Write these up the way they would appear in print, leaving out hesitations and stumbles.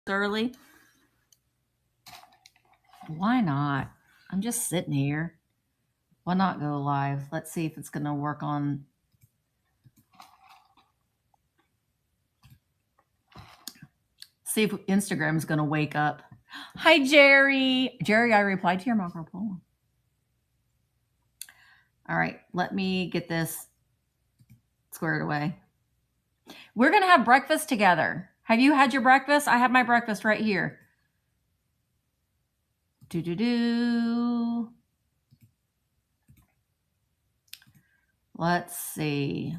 early. Why not? I'm just sitting here. Why not go live? Let's see if it's going to work on. See if Instagram's going to wake up. Hi, Jerry. Jerry, I replied to your Marco Polo. All right, let me get this squared away. We're going to have breakfast together. Have you had your breakfast? I have my breakfast right here. Do-do-do. Let's see.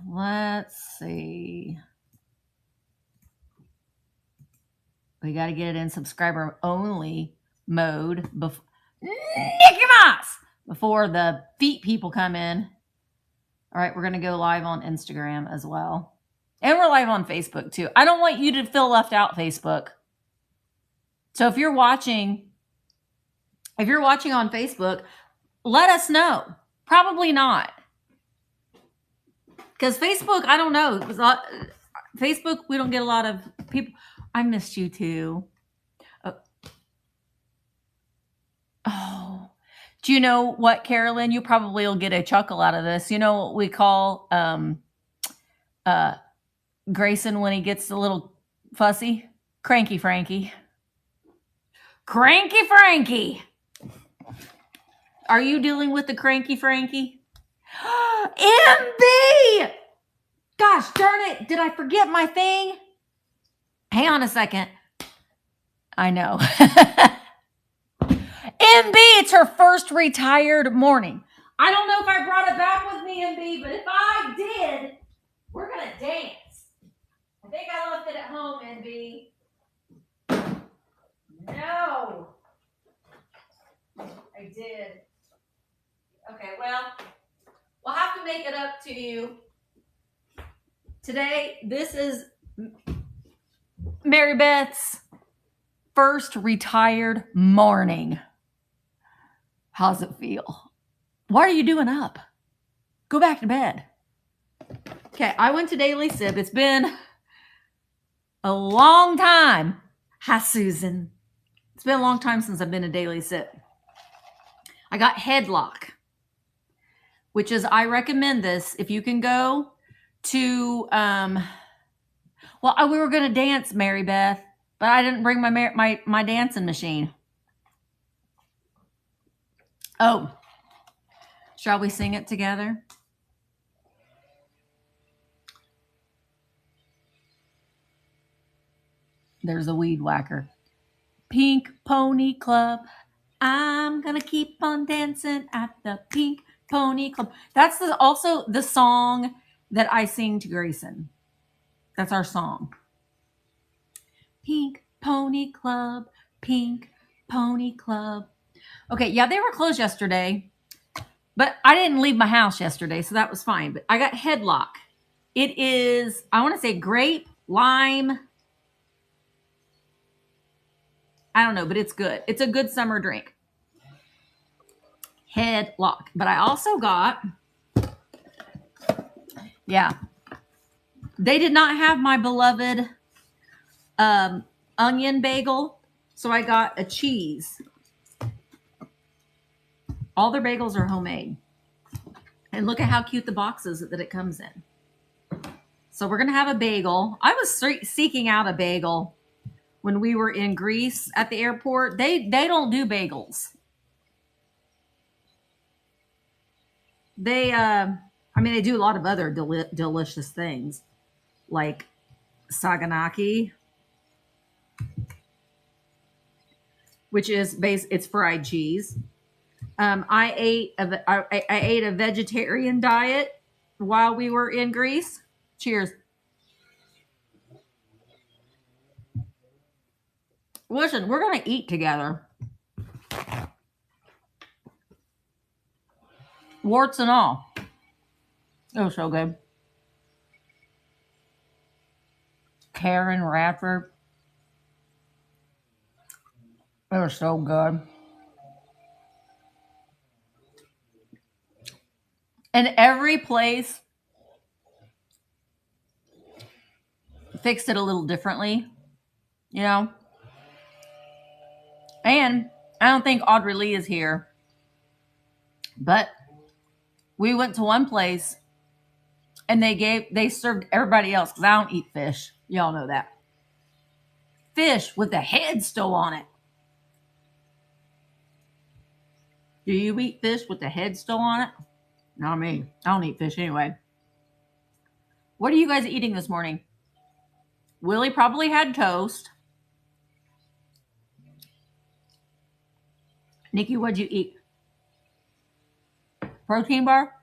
We got to get it in subscriber only mode before Mickey Mouse, before the feet people come in. All right, we're going to go live on Instagram as well. And we're live on Facebook too. I don't want you to feel left out, Facebook. So if you're watching on Facebook, let us know. Probably not. Because Facebook, I don't know. Facebook, we don't get a lot of people. I missed you too. Oh, do you know what, Carolyn? You probably will get a chuckle out of this. You know what we call Grayson when he gets a little fussy? Cranky Frankie. Cranky Frankie. Are you dealing with the Cranky Frankie? MB! Gosh darn it. Did I forget my thing? Hang on a second. I know. MB, it's her first retired morning. I don't know if I brought it back with me, MB, but if I did, we're going to dance. I think I left it at home, MB. No. I did. Okay, well, we'll have to make it up to you. Today, this is Mary Beth's first retired morning. How's it feel? What are you doing up? Go back to bed. Okay, I went to Daily Sip. It's been a long time. Hi, Susan. It's been a long time since I've been to Daily Sip. I got Headlock, which is, I recommend this if you can go to, well, we were going to dance, Mary Beth, but I didn't bring my dancing machine. Oh, shall we sing it together? There's a weed whacker. Pink Pony Club. I'm going to keep on dancing at the Pink Pony Club. That's also the song that I sing to Grayson. That's our song. Pink Pony Club, Pink Pony Club. Okay, yeah, they were closed yesterday, but I didn't leave my house yesterday, so that was fine. But I got Headlock. It is, I want to say grape, lime. I don't know, but it's good. It's a good summer drink. Headlock. But I also got, yeah, they did not have my beloved onion bagel, so I got a cheese. All their bagels are homemade. And look at how cute the box is that it comes in. So we're going to have a bagel. I was seeking out a bagel when we were in Greece at the airport. They don't do bagels. They, I mean, they do a lot of other delicious things like saganaki, which is it's fried cheese. I ate a vegetarian diet while we were in Greece. Cheers. Listen, we're going to eat together. Warts and all. It was so good. Karen Radford. It was so good. And every place fixed it a little differently, you know? And I don't think Audrey Lee is here, but we went to one place and they served everybody else, because I don't eat fish. Y'all know that. Fish with the head still on it. Do you eat fish with the head still on it? Not me. I don't eat fish anyway. What are you guys eating this morning? Willie probably had toast. Nikki, what'd you eat? Protein bar?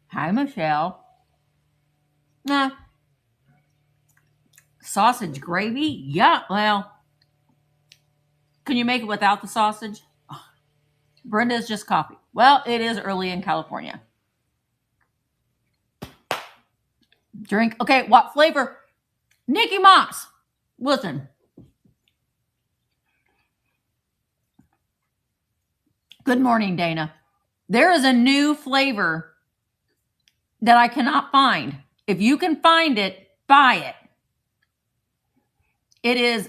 Hi, Michelle. Nah. Sausage gravy? Yeah, well, can you make it without the sausage? Brenda's just coffee. Well, it is early in California. Drink. Okay, what flavor? Nikki Moss. Listen. Good morning, Dana. There is a new flavor that I cannot find. If you can find it, buy it.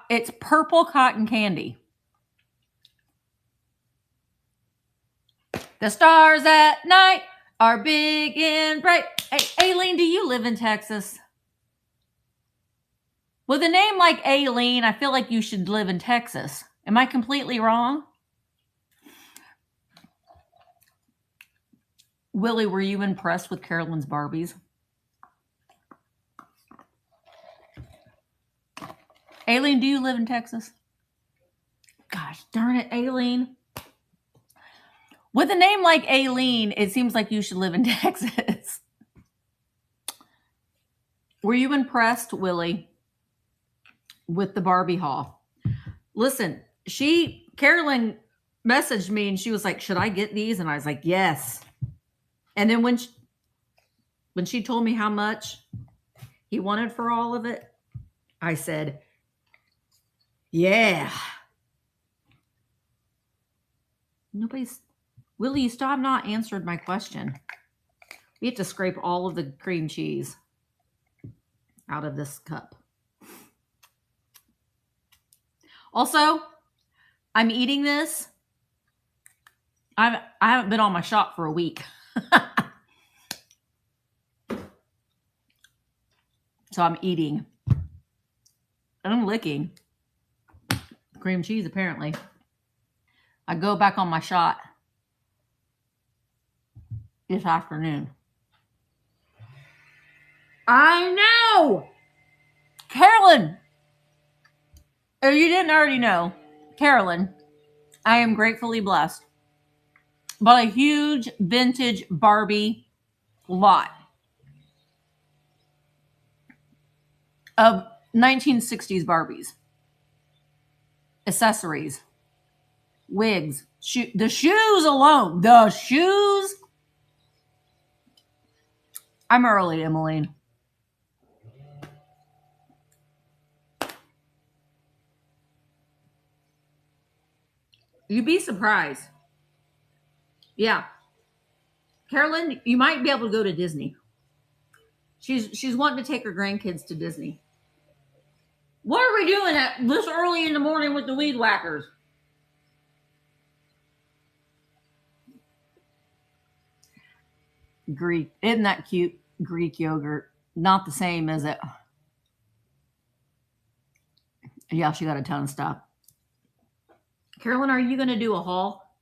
It's purple cotton candy. The stars at night are big and bright. Hey, Aileen, do you live in Texas? With a name like Aileen, I feel like you should live in Texas. Am I completely wrong? Willie, were you impressed with Carolyn's Barbies? Aileen, do you live in Texas? Gosh darn it, Aileen. With a name like Aileen, it seems like you should live in Texas. Were you impressed, Willie, with the Barbie haul? Listen, Carolyn messaged me and she was like, should I get these? And I was like, yes. And then when she told me how much he wanted for all of it, I said, yeah. Willie, you still have not answered my question. We have to scrape all of the cream cheese out of this cup. Also, I'm eating this. I haven't been on my shot for a week. So I'm eating. And I'm licking cream cheese, apparently. I go back on my shot this afternoon. I know! Carolyn! If you didn't already know, Carolyn, I am gratefully blessed. Bought a huge vintage Barbie lot of 1960s Barbies. Accessories. Wigs. The shoes alone. The shoes. I'm early, Emmeline. You'd be surprised. Yeah. Carolyn, you might be able to go to Disney. She's wanting to take her grandkids to Disney. What are we doing at this early in the morning with the weed whackers? Greek. Isn't that cute? Greek yogurt. Not the same, is it? Yeah, she got a ton of stuff. Carolyn, are you going to do a haul?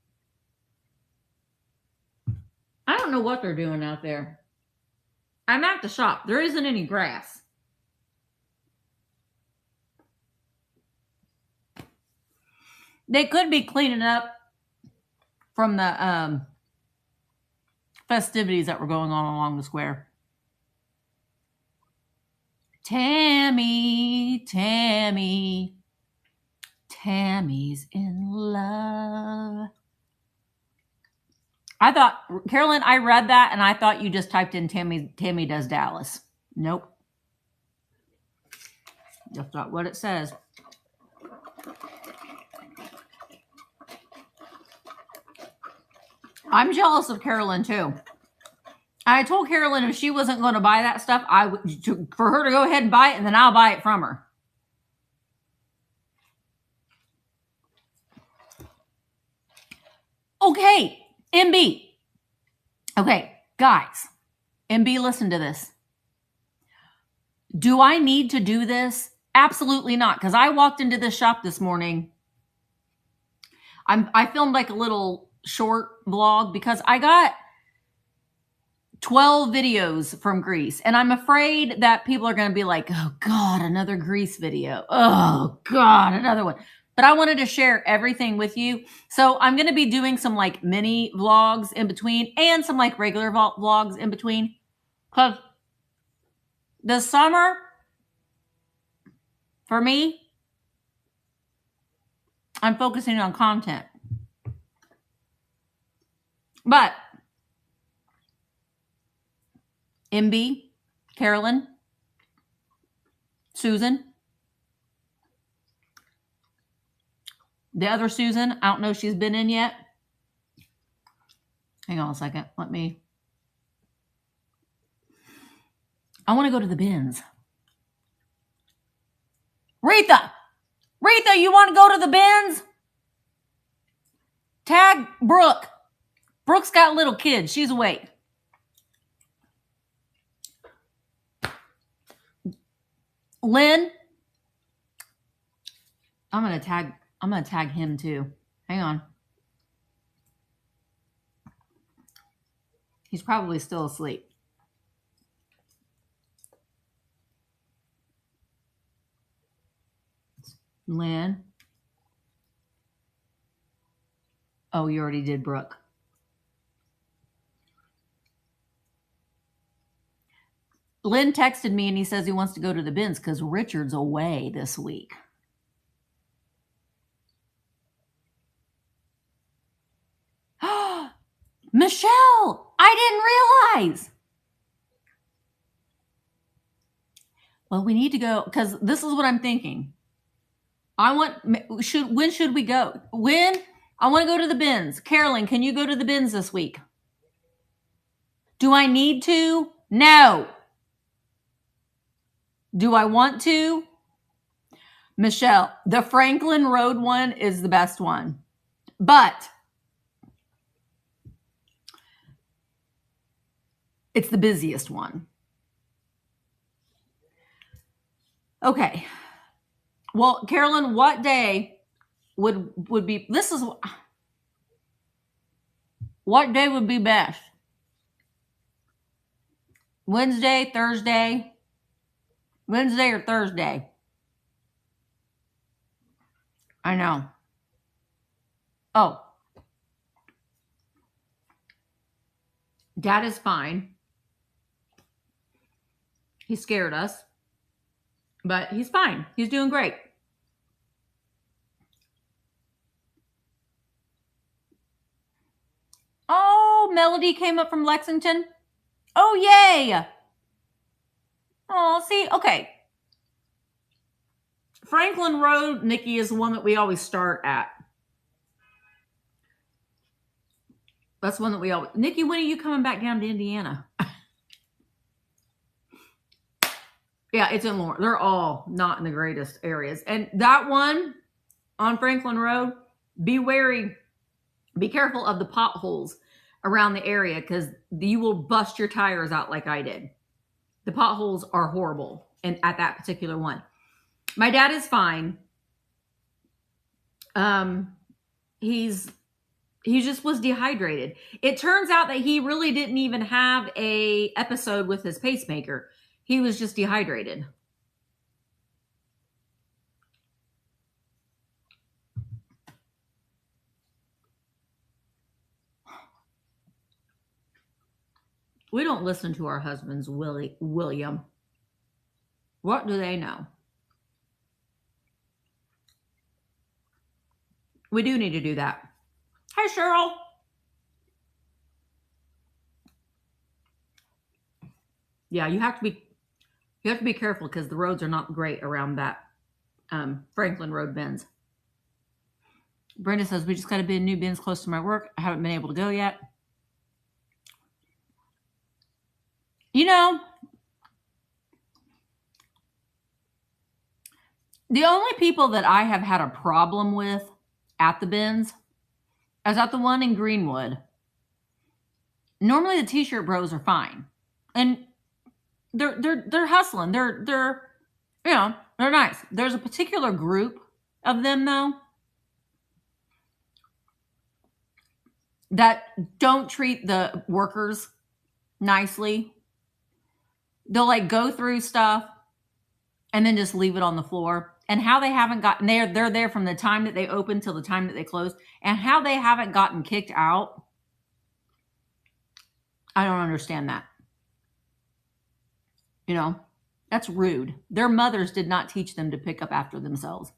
I don't know what they're doing out there. I'm at the shop. There isn't any grass. They could be cleaning up from the festivities that were going on along the square. Tammy's in love. I thought, Carolyn, I read that and I thought you just typed in Tammy does Dallas. Nope. That's not what it says. I'm jealous of Carolyn too. I told Carolyn if she wasn't going to buy that stuff, for her to go ahead and buy it, and then I'll buy it from her. Okay, MB. Okay, guys, MB, listen to this. Do I need to do this? Absolutely not, because I walked into this shop this morning. I filmed like a little short vlog because I got 12 videos from Greece, and I'm afraid that people are going to be like, oh God, another Greece video. Oh God, another one. But I wanted to share everything with you. So I'm going to be doing some like mini vlogs in between and some like regular vlogs in between. Because the summer, for me, I'm focusing on content. But MB, Carolyn, Susan, the other Susan, I don't know if she's been in yet. Hang on a second. I want to go to the bins. Retha, you want to go to the bins? Tag Brooke. Brooke's got little kids. She's awake. Lynn, I'm gonna tag him too. Hang on. He's probably still asleep. Lynn. Oh, you already did Brooke. Lynn texted me and he says he wants to go to the bins because Richard's away this week. Michelle, I didn't realize. Well, we need to go because this is what I'm thinking. When should we go? I want to go to the bins. Carolyn, can you go to the bins this week? Do I need to? No. Do I want to? Michelle, the Franklin Road one is the best one. But it's the busiest one. Okay. Well, Carolyn, what day would be, what day would be best? Wednesday, Thursday? Wednesday or Thursday? I know. Oh. Dad is fine. He scared us. But he's fine. He's doing great. Oh, Melody came up from Lexington. Oh, yay. Oh, see, okay. Franklin Road, Nikki, is the one that we always start at. That's one that we always... Nikki, when are you coming back down to Indiana? Yeah, it's in Lawrence. They're all not in the greatest areas. And that one on Franklin Road, be wary, be careful of the potholes around the area because you will bust your tires out like I did. The potholes are horrible and at that particular one. My dad is fine. He just was dehydrated. It turns out that he really didn't even have a episode with his pacemaker. He was just dehydrated. We don't listen to our husbands, William. What do they know? We do need to do that. Hi, Cheryl. Yeah, you have to be careful because the roads are not great around that Franklin Road bins. Brenda says, we just got to be in new bins close to my work. I haven't been able to go yet. You know, the only people that I have had a problem with at the bins is at the one in Greenwood. Normally the t-shirt bros are fine. And they're hustling. They're you know, they're nice. There's a particular group of them though that don't treat the workers nicely. They'll like go through stuff and then just leave it on the floor. And how they haven't gotten they're there from the time that they open till the time that they close, and how they haven't gotten kicked out. I don't understand that. You know, that's rude. Their mothers did not teach them to pick up after themselves.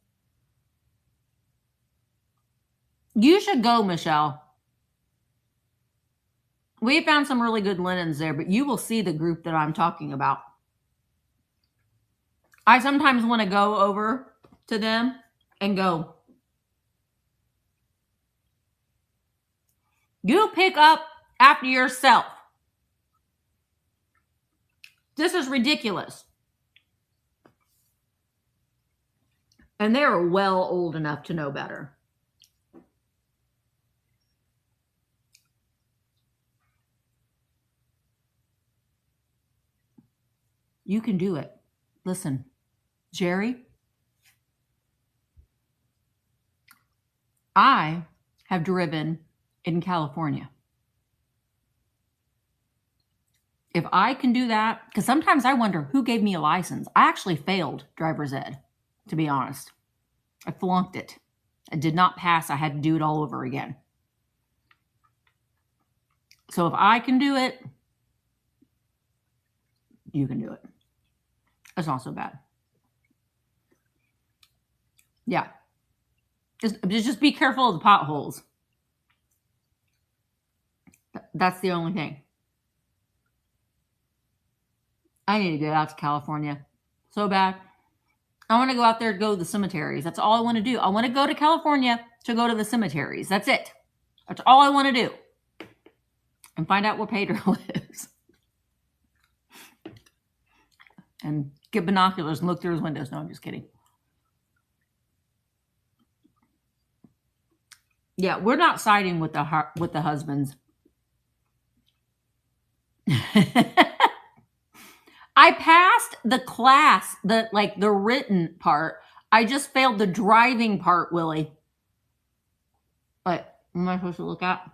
You should go, Michelle. We found some really good linens there, but you will see the group that I'm talking about. I sometimes want to go over to them and go, you pick up after yourself. This is ridiculous. And they're well old enough to know better. You can do it. Listen, Jerry, I have driven in California. If I can do that, because sometimes I wonder who gave me a license. I actually failed driver's ed, to be honest. I flunked it. I did not pass. I had to do it all over again. So if I can do it, you can do it. It's not so bad. Yeah. Just be careful of the potholes. That's the only thing. I need to get out to California so bad. I want to go out there to go to the cemeteries. That's all I want to do. I want to go to California to go to the cemeteries. That's it. That's all I want to do. And find out where Pedro lives. And get binoculars and look through his windows. No, I'm just kidding. Yeah, we're not siding with the husbands. I passed the class, the written part. I just failed the driving part, Willie. What am I supposed to look at?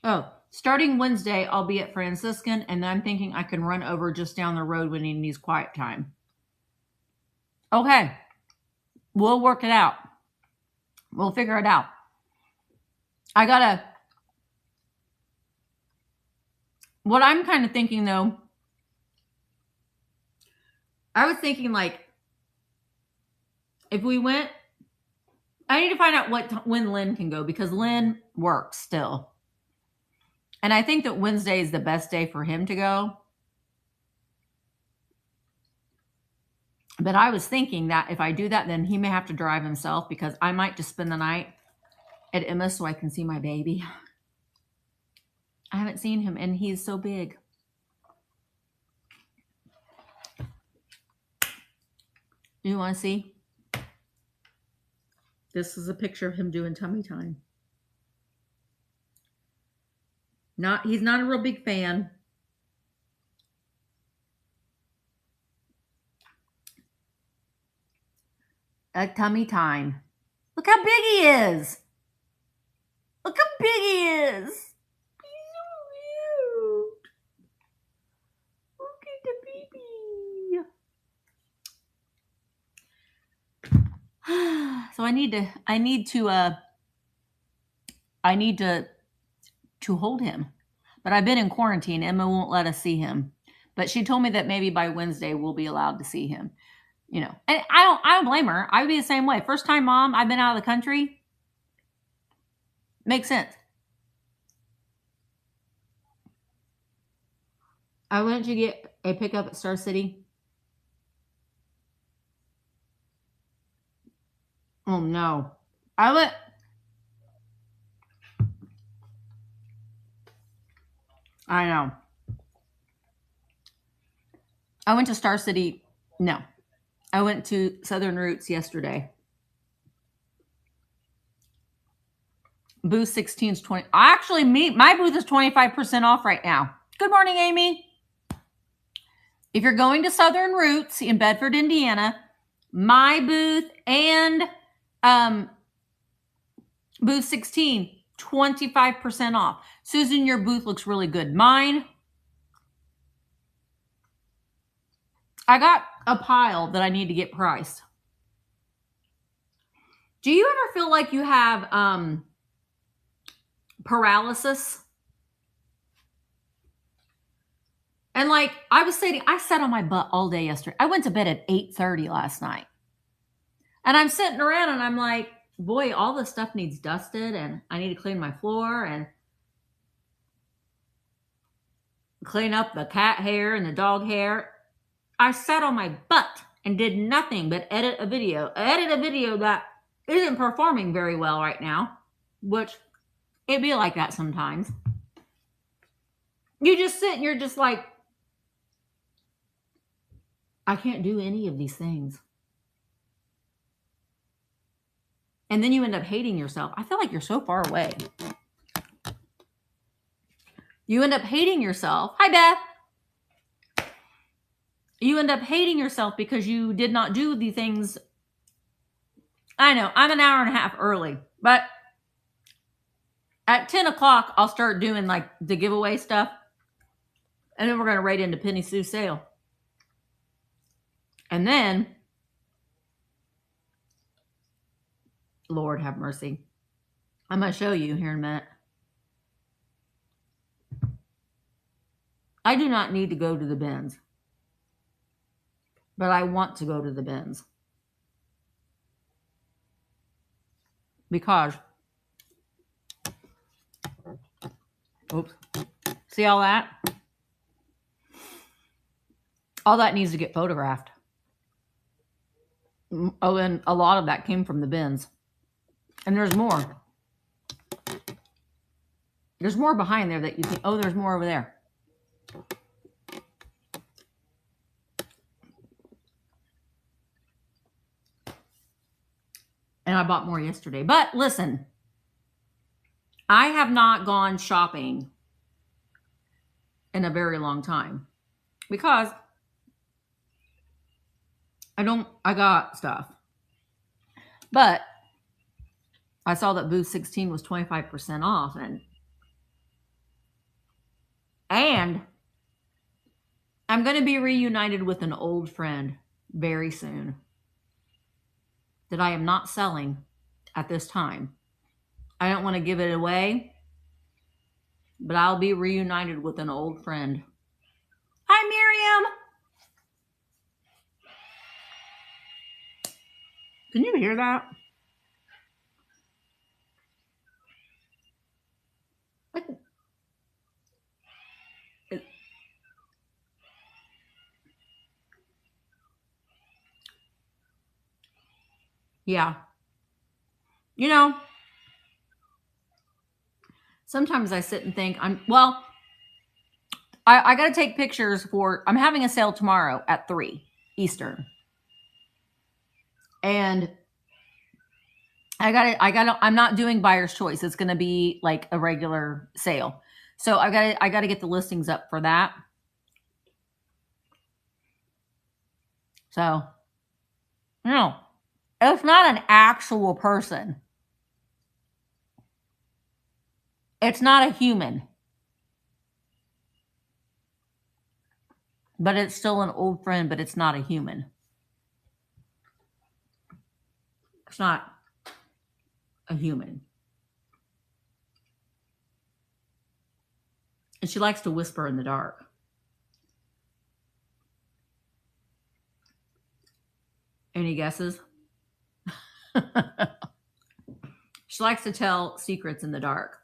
Oh, starting Wednesday, I'll be at Franciscan, and I'm thinking I can run over just down the road when he needs quiet time. Okay. We'll work it out. We'll figure it out. What I'm kind of thinking though, I was thinking like, if we went, I need to find out when Lynn can go, because Lynn works still. And I think that Wednesday is the best day for him to go. But I was thinking that if I do that, then he may have to drive himself, because I might just spend the night at Emma so I can see my baby. I haven't seen him, and he's so big. Do you want to see? This is a picture of him doing tummy time. He's not a real big fan. At tummy time. Look how big he is. Look how big he is. He's so cute. Look at the baby. So I need to hold him. But I've been in quarantine. Emma won't let us see him. But she told me that maybe by Wednesday we'll be allowed to see him. You know, and I don't blame her. I would be the same way. First time mom, I've been out of the country. Makes sense. I went to get a pickup at Star City. Oh no. I know. I went to Star City. No, I went to Southern Roots yesterday. Booth 16 is 20. Actually, my booth is 25% off right now. Good morning, Amy. If you're going to Southern Roots in Bedford, Indiana, my booth and booth 16, 25% off. Susan, your booth looks really good. Mine, I got a pile that I need to get priced. Do you ever feel like you have paralysis? And like I was saying, I sat on my butt all day yesterday. I went to bed at 8:30 last night. And I'm sitting around and I'm like, boy, all this stuff needs dusted and I need to clean my floor and clean up the cat hair and the dog hair. I sat on my butt and did nothing but edit a video. I edited a video that isn't performing very well right now, which it'd be like that sometimes. You just sit and you're just like, I can't do any of these things. And then you end up hating yourself. I feel like you're so far away. You end up hating yourself. Hi, Beth. You end up hating yourself because you did not do the things. I know, I'm an hour and a half early, but at 10 o'clock, I'll start doing like the giveaway stuff. And then we're going to right into Penny Sue's sale. And then, Lord have mercy. I'm going to show you here in a minute. I do not need to go to the bins, but I want to go to the bins because, oops, see all that? All that needs to get photographed. Oh, and a lot of that came from the bins. And there's more. There's more behind there that you think, oh, there's more over there. And I bought more yesterday. But listen, I have not gone shopping in a very long time because I got stuff. But I saw that booth 16 was 25% off and I'm going to be reunited with an old friend very soon that I am not selling at this time. I don't want to give it away, but I'll be reunited with an old friend. Hi, Miriam. Can you hear that? Yeah. You know, sometimes I sit and think I got to take pictures I'm having a sale tomorrow at 3 Eastern. And I'm not doing buyer's choice. It's going to be like a regular sale. So I got to get the listings up for that. So, no, it's not an actual person. It's not a human. But it's still an old friend, but it's not a human. It's not a human. And she likes to whisper in the dark. Any guesses? She likes to tell secrets in the dark.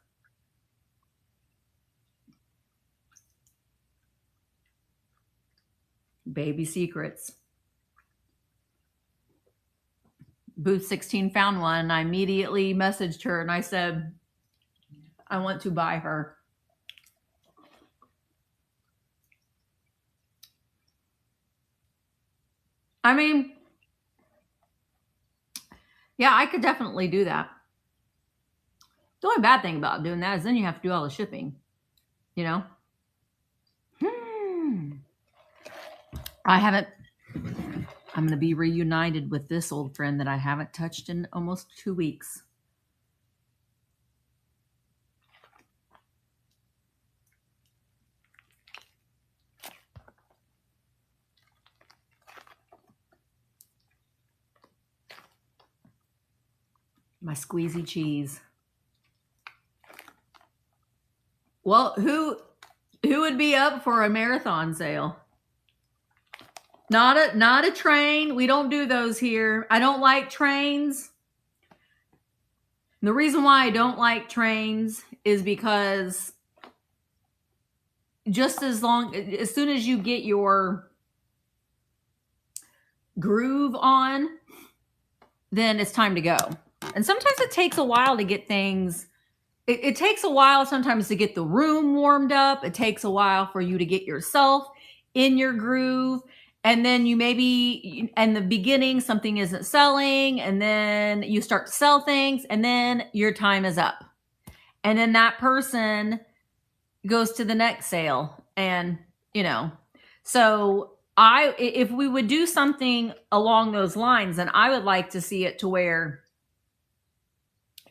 Baby secrets. Booth 16 found one. I immediately messaged her and I said, I want to buy her. I mean, yeah, I could definitely do that. The only bad thing about doing that is then you have to do all the shipping, you know? I'm going to be reunited with this old friend that I haven't touched in almost 2 weeks. My squeezy cheese. Well, who would be up for a marathon sale? Not a train. We don't do those here. I don't like trains. The reason why I don't like trains is because just as soon as you get your groove on, then it's time to go. And sometimes it takes a while to get things. It takes a while sometimes to get the room warmed up. It takes a while for you to get yourself in your groove. And then you maybe, in the beginning, something isn't selling. And then you start to sell things. And then your time is up. And then that person goes to the next sale. And, so if we would do something along those lines, then I would like to see it to where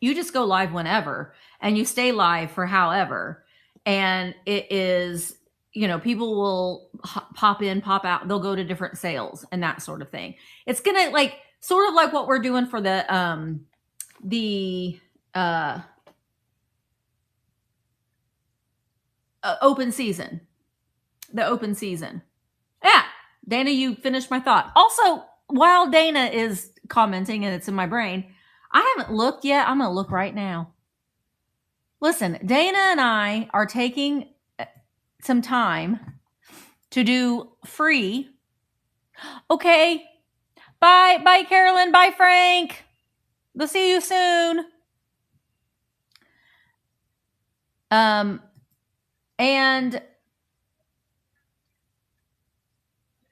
you just go live whenever and you stay live for however. And it is, people will pop in, pop out. They'll go to different sales and that sort of thing. It's going to sort of like what we're doing for the open season. The open season. Yeah. Dana, you finished my thought. Also, while Dana is commenting and it's in my brain, I haven't looked yet. I'm going to look right now. Listen, Dana and I are taking some time to do free. Okay. Bye. Bye, Carolyn. Bye, Frank. We'll see you soon. And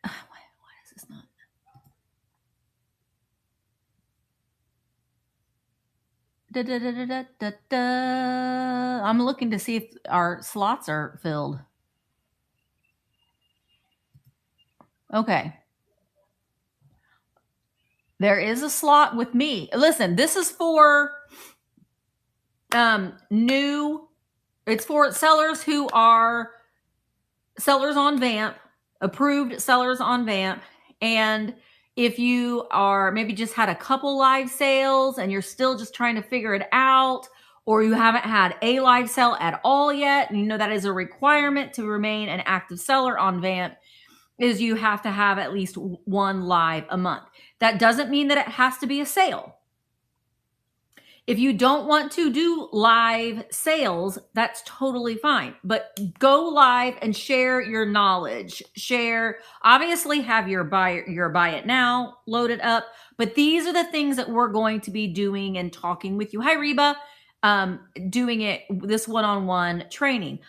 why is this not? I'm looking to see if our slots are filled. Okay. There is a slot with me. Listen, this is for it's for sellers who are sellers on VAMP, approved sellers on VAMP. And if you are maybe just had a couple live sales and you're still just trying to figure it out, or you haven't had a live sale at all yet, and that is a requirement to remain an active seller on VAMP, is you have to have at least one live a month. That doesn't mean that it has to be a sale. If you don't want to do live sales, that's totally fine. But go live and share your knowledge. Obviously have your buy it now loaded up. But these are the things that we're going to be doing and talking with you. Hi, Reba. Doing this one-on-one training.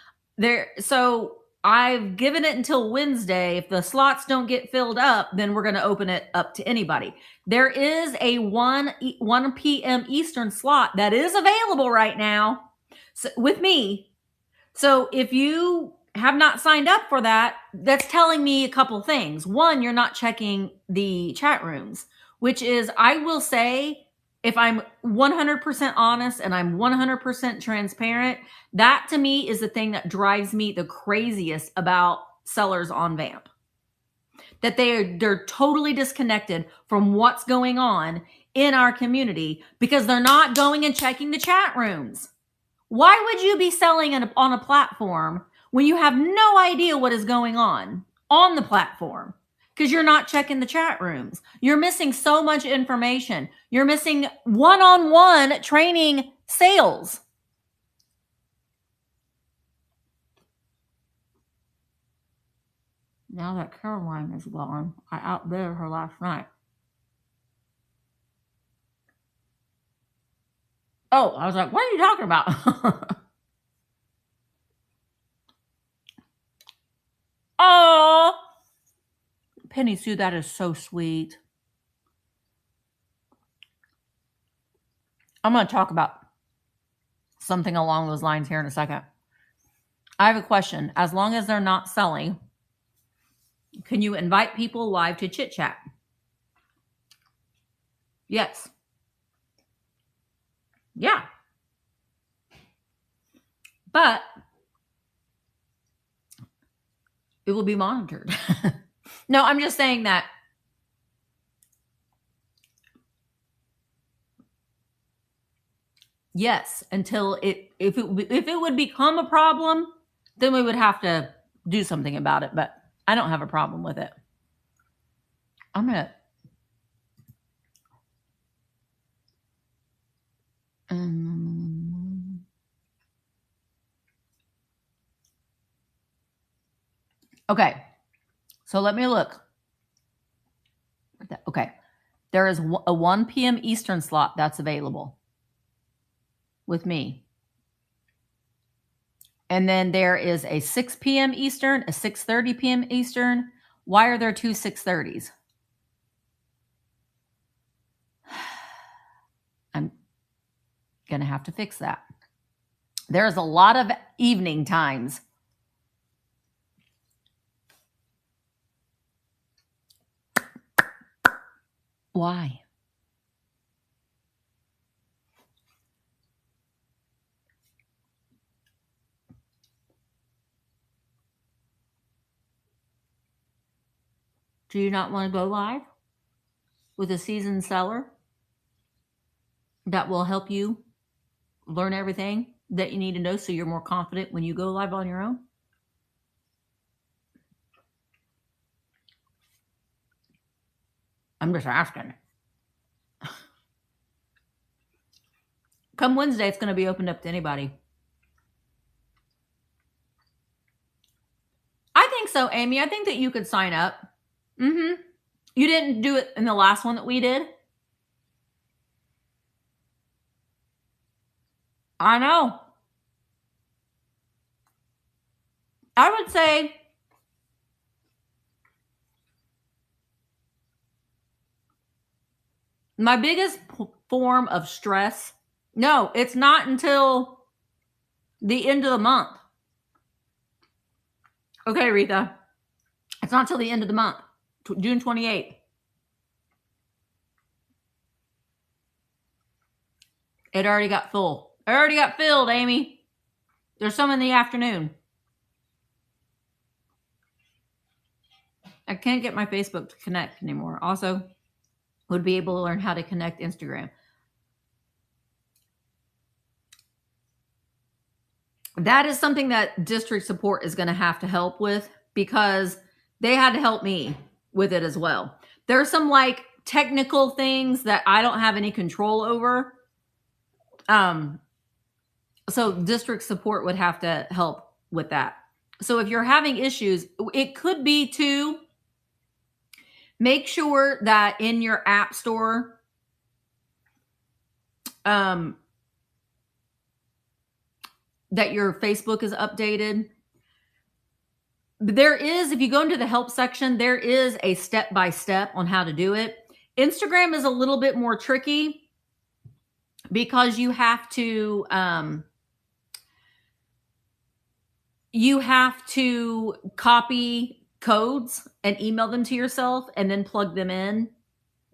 So I've given it until Wednesday. If the slots don't get filled up, then we're going to open it up to anybody. There is a 1 p.m. Eastern slot that is available right now with me. So if you have not signed up for that, that's telling me a couple things. One, you're not checking the chat rooms, which is, I will say, if I'm 100% honest and I'm 100% transparent, that to me is the thing that drives me the craziest about sellers on VAMP. That they're totally disconnected from what's going on in our community because they're not going and checking the chat rooms. Why would you be selling on a platform when you have no idea what is going on the platform? Because you're not checking the chat rooms. You're missing so much information. You're missing one-on-one training sales. Now that Caroline is gone, I outbid her last night. Oh, I was like, what are you talking about? Oh, Penny Sue, that is so sweet. I'm going to talk about something along those lines here in a second. I have a question. As long as they're not selling, can you invite people live to chit chat? Yes. Yeah. But it will be monitored. No, I'm just saying that yes, until if it would become a problem, then we would have to do something about it. But I don't have a problem with it. I'm gonna. Okay, so let me look. Okay, there is a 1 p.m. Eastern slot that's available with me. And then there is a 6 p.m. Eastern, a 6:30 p.m. Eastern. Why are there two 6:30s? I'm going to have to fix that. There's a lot of evening times. Why? Do you not want to go live with a seasoned seller that will help you learn everything that you need to know so you're more confident when you go live on your own? I'm just asking. Come Wednesday, it's going to be opened up to anybody. I think so, Amy. I think that you could sign up. You didn't do it in the last one that we did? I know. I would say my biggest form of stress, no, it's not until the end of the month. Okay, Rita. It's not until the end of the month, June 28th. It already got full. It already got filled, Amy. There's some in the afternoon. I can't get my Facebook to connect anymore. Also, would be able to learn how to connect Instagram. That is something that district support is going to have to help with because they had to help me with it as well. There are some like technical things that I don't have any control over. So district support would have to help with that. So if you're having issues, it could be to make sure that in your app store, that your Facebook is updated. There is, if you go into the help section, there is a step-by-step on how to do it. Instagram is a little bit more tricky because you have to copy codes and email them to yourself and then plug them in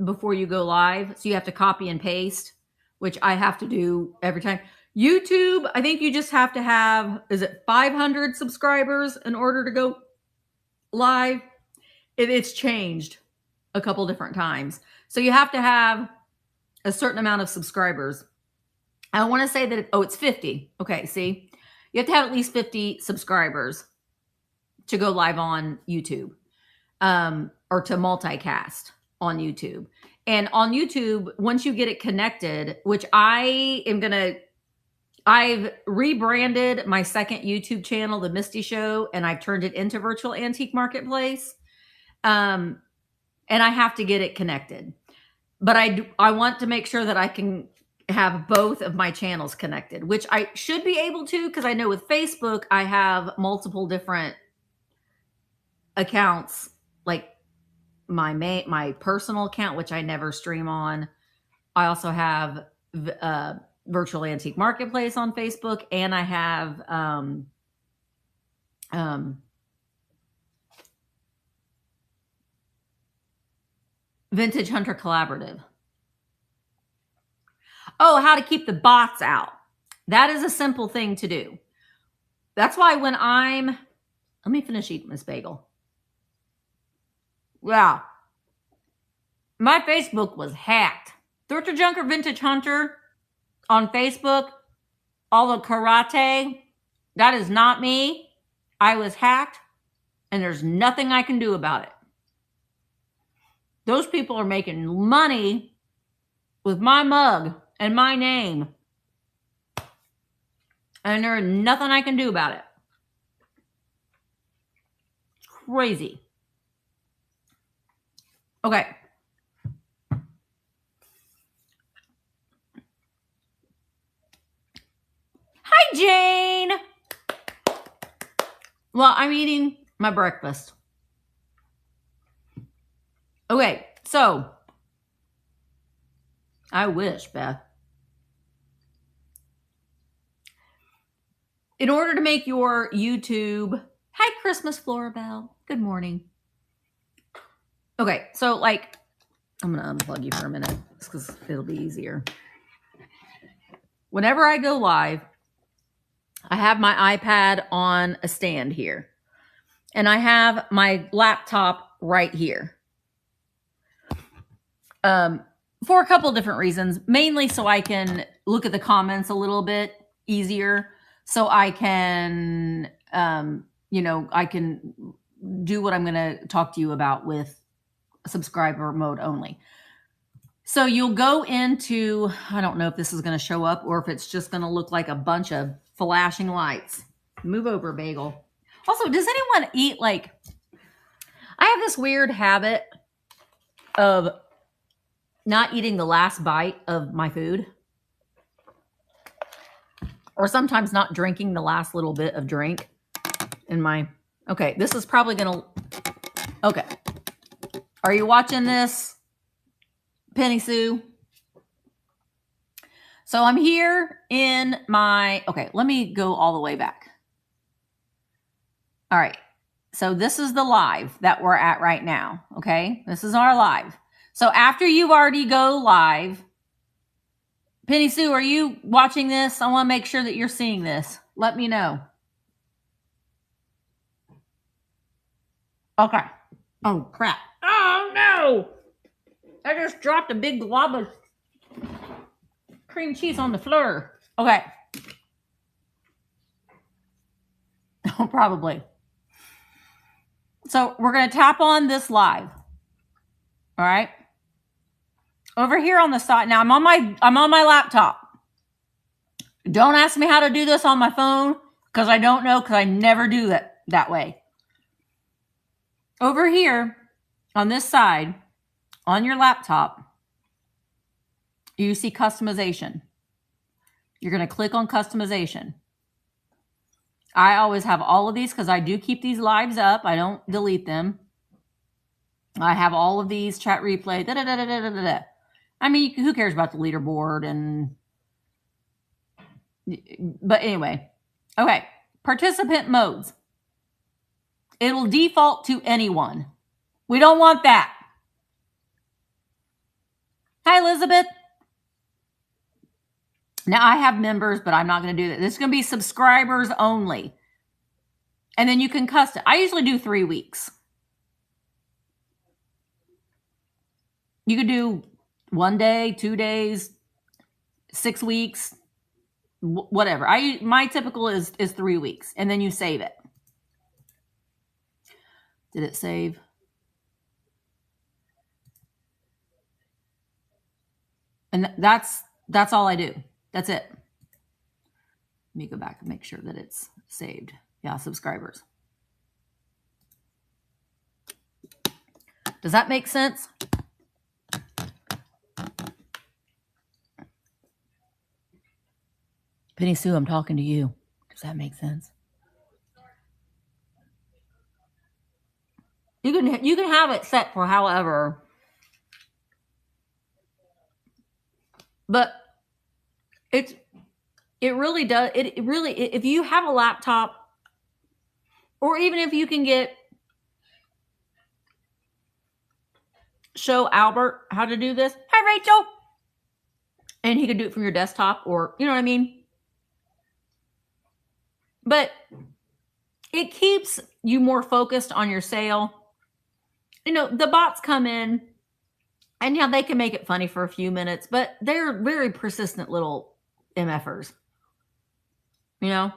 before you go live. So you have to copy and paste, which I have to do every time. YouTube, I think you just have to have, is it 500 subscribers in order to go live? It's changed a couple different times. So you have to have a certain amount of subscribers. I want to say that, it's 50. Okay, see? You have to have at least 50 subscribers to go live on YouTube, or to multicast on YouTube. And on YouTube, once you get it connected, which I've rebranded my second YouTube channel, The Misty Show, and I've turned it into Virtual Antique Marketplace. And I have to get it connected. But I want to make sure that I can have both of my channels connected, which I should be able to, because I know with Facebook, I have multiple different accounts, like my personal account, which I never stream on. I also have Virtual Antique Marketplace on Facebook, and I have Vintage Hunter Collaborative. Oh, how to keep the bots out. That is a simple thing to do. That's why when let me finish eating this bagel. Wow. My Facebook was hacked. Thrift Junker Vintage Hunter on Facebook, all the karate, that is not me. I was hacked, and there's nothing I can do about it. Those people are making money with my mug and my name, and there's nothing I can do about it. Crazy. Okay. Hi, Jane. Well, I'm eating my breakfast. Okay, so I wish, Beth. In order to make your YouTube... Hi, Christmas Florabelle. Good morning. Okay, so like, I'm going to unplug you for a minute because it'll be easier. Whenever I go live, I have my iPad on a stand here, and I have my laptop right here. For a couple different reasons, mainly so I can look at the comments a little bit easier, so I can, I can do what I'm going to talk to you about with subscriber mode only. So you'll go into, I don't know if this is going to show up or if it's just going to look like a bunch of flashing lights. Move over, bagel. Also, does anyone eat like, I have this weird habit of not eating the last bite of my food, or sometimes not drinking the last little bit of drink in my, okay, this is probably going to, okay. Are you watching this, Penny Sue? So I'm here in my, okay, let me go all the way back. All right. So this is the live that we're at right now. Okay. This is our live. So after you already go live, Penny Sue, are you watching this? I want to make sure that you're seeing this. Let me know. Okay. Oh, crap. Oh, no. I just dropped a big glob of cream cheese on the floor. Okay. Oh, probably. So we're going to tap on this live. All right. Over here on the side. Now I'm on my laptop. Don't ask me how to do this on my phone because I don't know, because I never do it that way. Over here on this side on your laptop, you see customization. You're going to click on customization. I always have all of these because I do keep these lives up. I don't delete them. I have all of these, chat replay, da da da da da da da. I mean, who cares about the leaderboard? But anyway, okay. Participant modes. It'll default to anyone. We don't want that. Hi, Elizabeth. Now I have members, but I'm not going to do that. This is going to be subscribers only. And then you can custom. I usually do 3 weeks. You could do 1 day, 2 days, 6 weeks, whatever. My typical is 3 weeks, and then you save it. Did it save? And that's all I do. That's it. Let me go back and make sure that it's saved. Yeah, subscribers. Does that make sense? Penny Sue, I'm talking to you. Does that make sense? You can have it set for however. But it really does. It really, if you have a laptop, or even if you can show Albert how to do this. Hi, Rachel. And he could do it from your desktop, or, you know what I mean? But it keeps you more focused on your sale. You know, the bots come in, and yeah, they can make it funny for a few minutes, but they're very persistent little MFers. You know?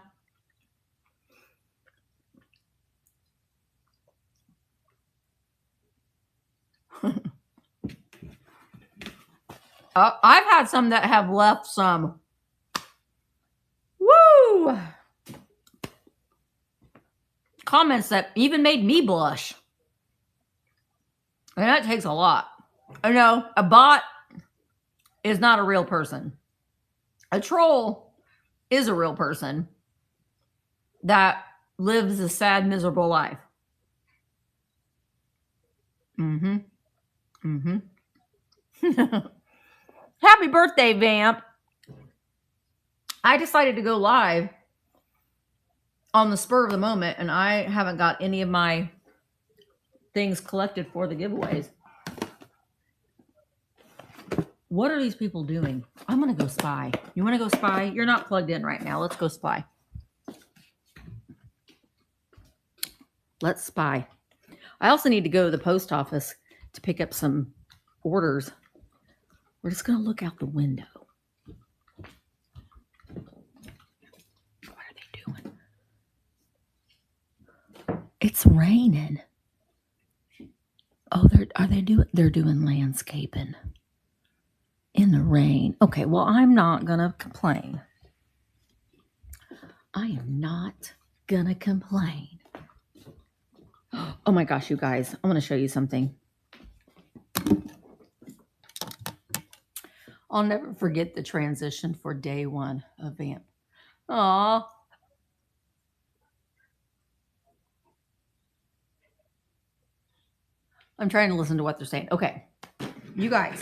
I've had some that have left some. Woo! Comments that even made me blush. And that takes a lot. I know, a bot is not a real person. A troll is a real person that lives a sad, miserable life. Mm-hmm. Mm-hmm. Happy birthday, Vamp. I decided to go live on the spur of the moment, and I haven't got any of my things collected for the giveaways. What are these people doing? I'm going to go spy. You want to go spy? You're not plugged in right now. Let's go spy. Let's spy. I also need to go to the post office to pick up some orders. We're just going to look out the window. What are they doing? It's raining. Oh, they're doing landscaping in the rain. Okay, well, I'm not going to complain. I am not going to complain. Oh my gosh, you guys, I want to show you something. I'll never forget the transition for day one of VAMP. Aw. I'm trying to listen to what they're saying. Okay, you guys.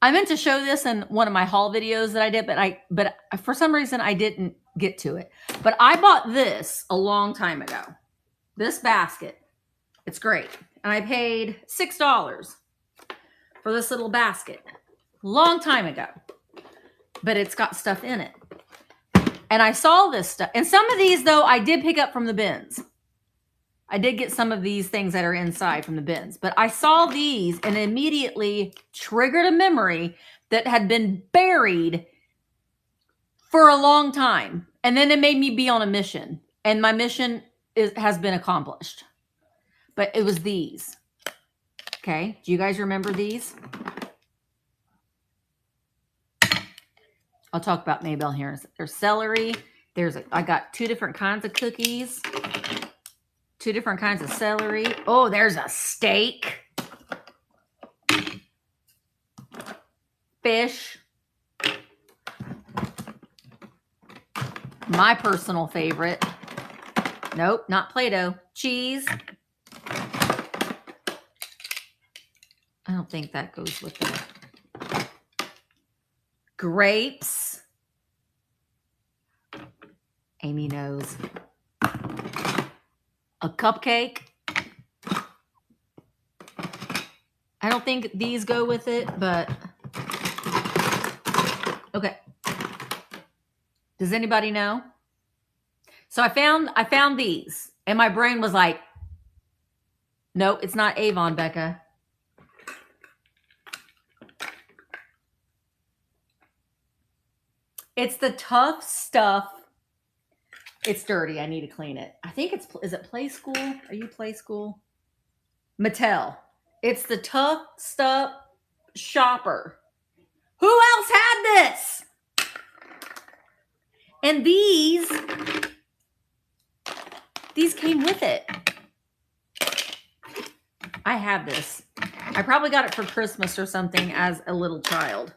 I meant to show this in one of my haul videos that I did, but for some reason I didn't get to it. But I bought this a long time ago. This basket. It's great. And I paid $6 for this little basket. Long time ago. But it's got stuff in it. And I saw this stuff. And some of these, though, I did pick up from the bins. I did get some of these things that are inside from the bins. But I saw these and immediately triggered a memory that had been buried for a long time. And then it made me be on a mission. And my mission has been accomplished. But it was these. Okay. Do you guys remember these? I'll talk about Maybelle here. There's celery. I got 2 different kinds of cookies. 2 different kinds of celery. Oh, there's a steak. Fish. My personal favorite. Nope, not Play-Doh. Cheese. I don't think that goes with it. Grapes. Amy knows. A cupcake. I don't think these go with it, but okay. Does anybody know? So I found these, and my brain was like, nope, it's not Avon, Becca. It's the Tough Stuff. It's dirty. I need to clean it. I think is it Play School? Are you Play School? Mattel. It's the Tough Stuff Shopper. Who else had this? And these came with it. I have this. I probably got it for Christmas or something as a little child.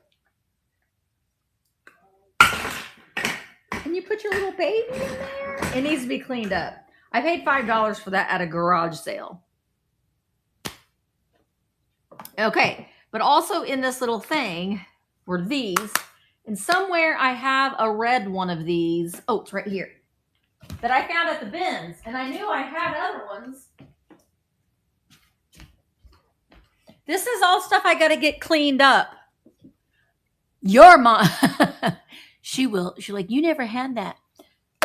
And you put your little baby in there. It needs to be cleaned up. I paid $5 for that at a garage sale. Okay, but also in this little thing were these. And somewhere I have a red one of these. Oh, it's right here. That I found at the bins. And I knew I had other ones. This is all stuff I got to get cleaned up. Your mom. She's like, you never had that.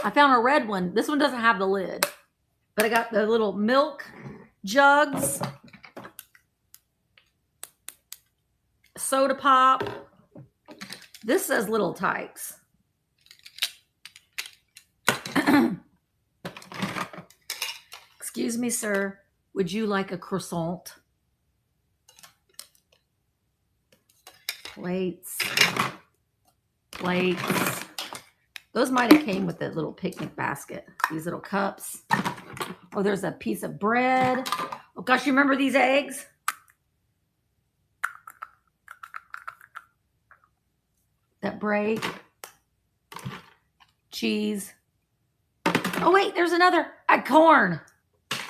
I found a red one. This one doesn't have the lid. But I got the little milk jugs. Soda pop. This says Little Tykes. Excuse me, sir. Would you like a croissant? Plates. Those might have came with the little picnic basket. These little cups. Oh, there's a piece of bread. Oh gosh, you remember these eggs? That break. Cheese. Oh wait, there's another. Corn.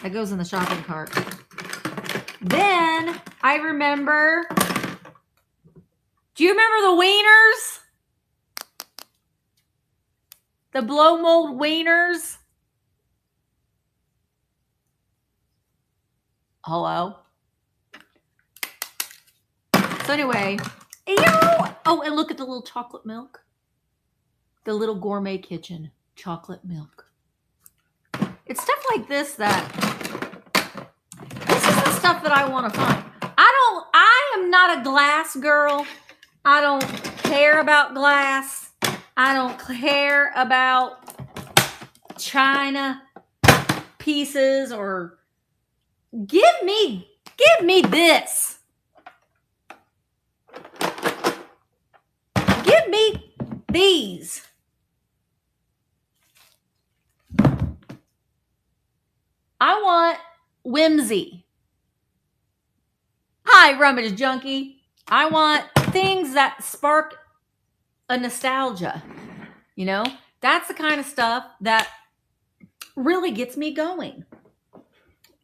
That goes in the shopping cart. Then I remember. Do you remember the wieners? The blow mold wieners? Hello? So anyway. Ew! Oh, and look at the little chocolate milk. The little gourmet kitchen. Chocolate milk. It's stuff like this that... This is the stuff that I want to find. I am not a glass girl. I don't care about glass. I don't care about china pieces or give me this. Give me these. I want whimsy. Hi, Rummage Junkie. I want things that spark a nostalgia. You know, that's the kind of stuff that really gets me going.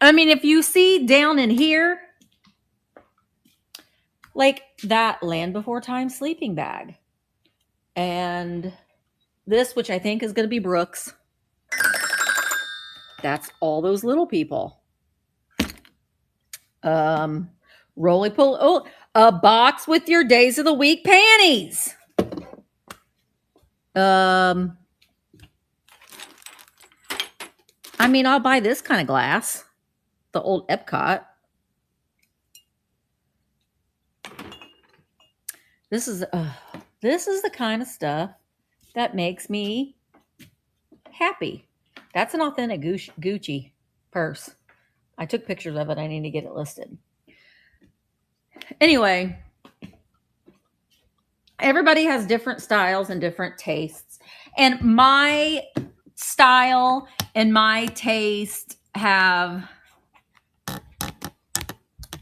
I mean, if you see down in here, like that Land Before Time sleeping bag. And this, which I think is going to be Brooks. That's all those little people. Roly-poly. Oh, a box with your days of the week panties. I mean, I'll buy this kind of glass. The old Epcot. This is the kind of stuff that makes me happy. That's an authentic Gucci purse. I took pictures of it. I need to get it listed. Anyway, everybody has different styles and different tastes. And my style and my taste have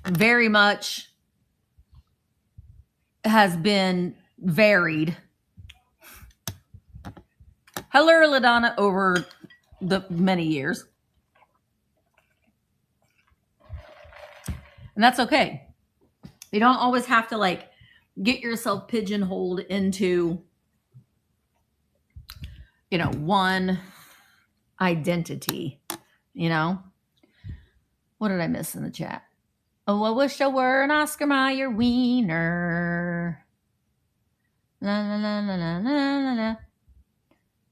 very much has been varied. Hello, LaDonna, over the many years. And that's okay. You don't always have to like get yourself pigeonholed into, you know, one identity, you know. What did I miss in the chat? Oh, I wish I were an Oscar Mayer wiener. La, la, la, la, la, la, la.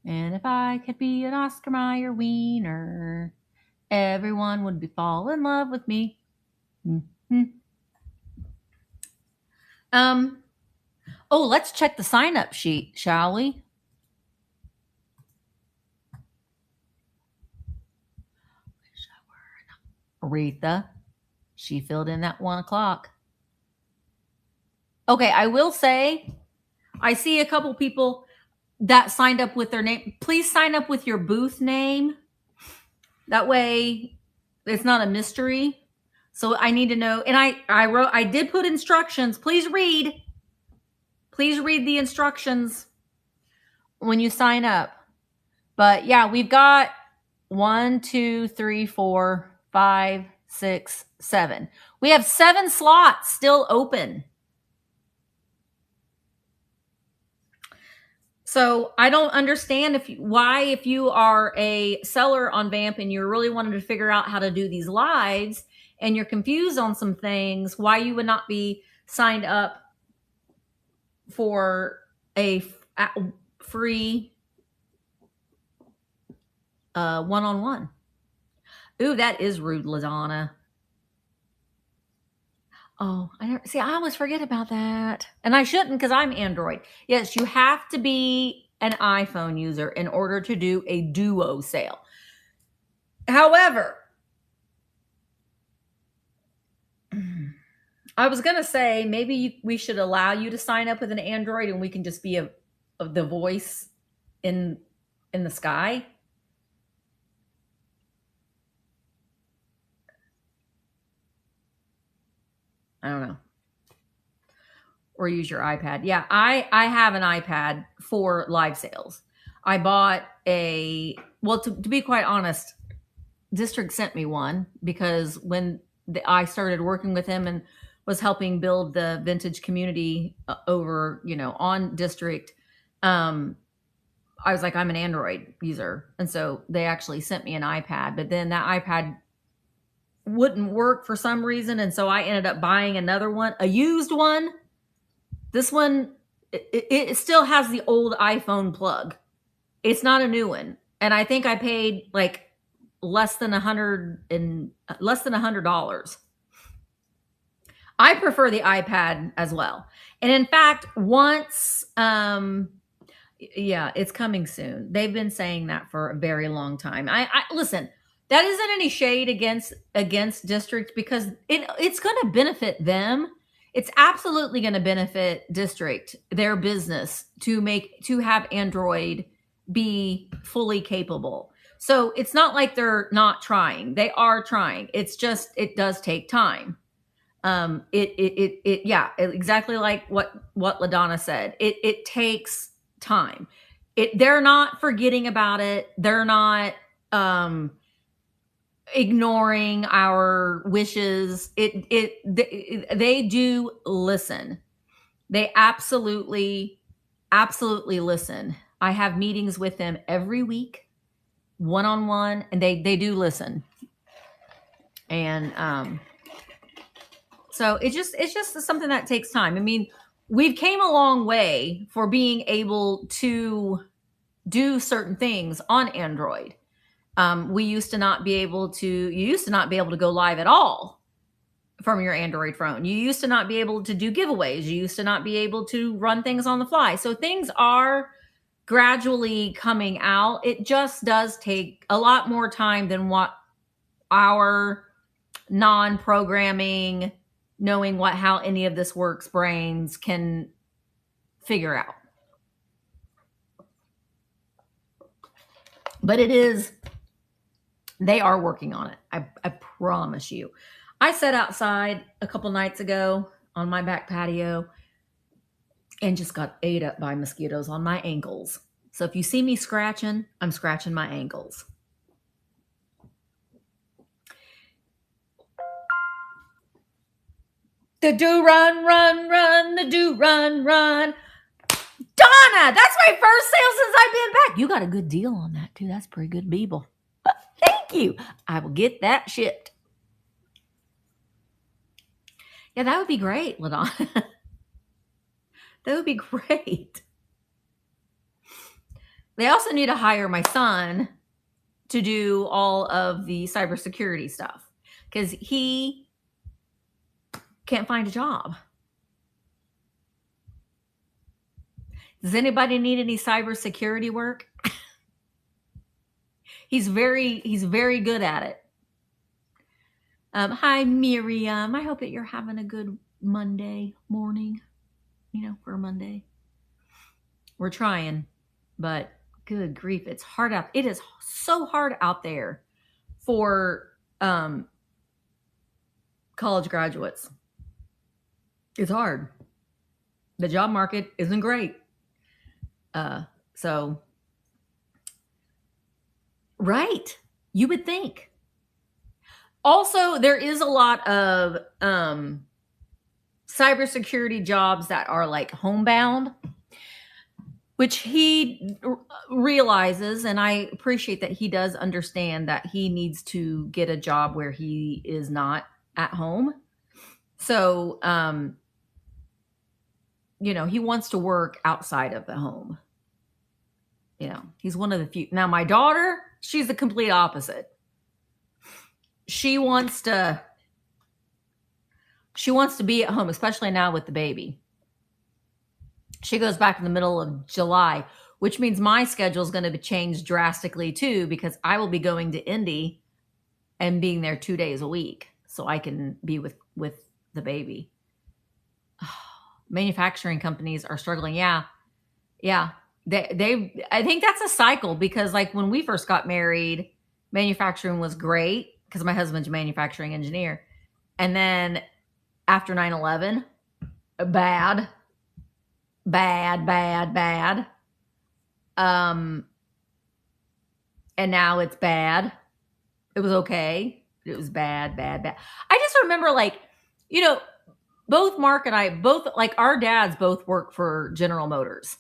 And if I could be an Oscar Mayer wiener, everyone would be fall in love with me. Mm-hmm. Oh, let's check the sign-up sheet, shall we? Aretha, she filled in that 1 o'clock. Okay, I will say, I see a couple people that signed up with their name. Please sign up with your booth name. That way, it's not a mystery. So I need to know. And I did put instructions. Please read. Please read the instructions when you sign up. But yeah, we've got 1, 2, 3, 4, 5, 6, 7. We have 7 slots still open. So I don't understand if you are a seller on VAMP and you're really wanting to figure out how to do these lives and you're confused on some things, why you would not be signed up for a free one-on-one. Ooh, that is rude, LaDonna. Oh, I always forget about that. And I shouldn't because I'm Android. Yes, you have to be an iPhone user in order to do a duo sale. However, I was going to say maybe we should allow you to sign up with an Android and we can just be the voice in the sky. I don't know. Or use your iPad. Yeah, I have an iPad for live sales. I bought to be quite honest, District sent me one because when I started working with him and was helping build the vintage community over, on District, I was like, I'm an Android user. And so they actually sent me an iPad, but then that iPad wouldn't work for some reason. And so I ended up buying another one, a used one. This one, it still has the old iPhone plug. It's not a new one. And I think I paid like less than $100. I prefer the iPad as well. And in fact, once, it's coming soon. They've been saying that for a very long time. I listen, that isn't any shade against District because it's going to benefit them. It's absolutely going to benefit District, their business, to have Android be fully capable. So it's not like they're not trying. They are trying. It's just, it does take time. Exactly like what LaDonna said. It takes time. They're not forgetting about it. They're not ignoring our wishes. They do listen. They absolutely listen. I have meetings with them every week, one-on-one, and they do listen. And so it's just something that takes time. I mean, we've came a long way for being able to do certain things on Android. You used to not be able to go live at all from your Android phone. You used to not be able to do giveaways. You used to not be able to run things on the fly. So things are gradually coming out. It just does take a lot more time than what our non-programming, knowing how any of this works brains can figure out. But they are working on it. I promise you. I sat outside a couple nights ago on my back patio and just got ate up by mosquitoes on my ankles. So if you see me scratching, I'm scratching my ankles. The do run, run, run, the do run, run. Donna, that's my first sale since I've been back. You got a good deal on that too. That's pretty good, Beeble. Thank you. I will get that shipped. Yeah, that would be great, LaDonna. That would be great. They also need to hire my son to do all of the cybersecurity stuff because he can't find a job. Does anybody need any cybersecurity work? He's very good at it. Hi, Miriam. I hope that you're having a good Monday morning, for a Monday. We're trying, but good grief, it's hard out. It is so hard out there for college graduates. It's hard. The job market isn't great. So, right. You would think. Also, there is a lot of cybersecurity jobs that are like homebound, which he realizes, and I appreciate that he does understand that he needs to get a job where he is not at home. So, he wants to work outside of the home. He's one of the few. Now, my daughter, she's the complete opposite. She wants to be at home, especially now with the baby. She goes back in the middle of July, which means my schedule is going to change drastically too, because I will be going to Indy and being there 2 days a week so I can be with the baby. Manufacturing companies are struggling. Yeah. I think that's a cycle, because like when we first got married, manufacturing was great because my husband's a manufacturing engineer. And then after 9/11, bad. And now it's bad. It was okay. It was bad. I just remember, like, both Mark and I, like our dads both work for General Motors.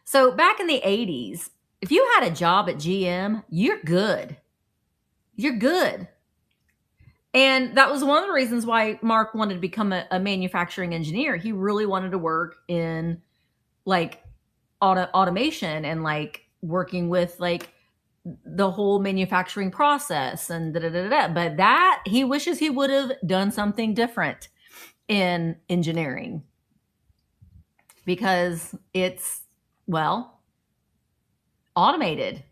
So back in the 80s, if you had a job at GM, you're good. You're good. And that was one of the reasons why Mark wanted to become a manufacturing engineer. He really wanted to work in like automation and like working with like the whole manufacturing process and But that he wishes he would have done something different in engineering, because it's, well, automated,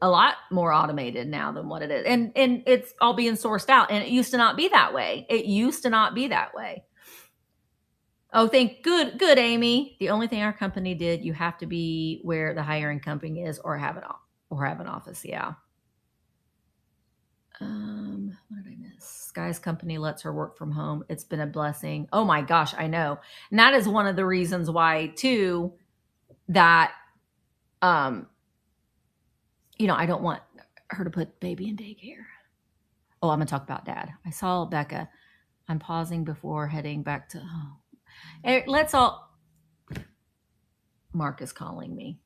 a lot more automated now than what it is. And it's all being sourced out. And it used to not be that way. Oh, good, Amy. The only thing our company did, you have to be where the hiring company is or have an office. Yeah. What did I miss? Sky's company lets her work from home. It's been a blessing. Oh my gosh, I know. And that is one of the reasons why too, that, I don't want her to put baby in daycare. Oh, I'm going to talk about dad. I saw Becca. I'm pausing before heading back to, let's all, Mark is calling me.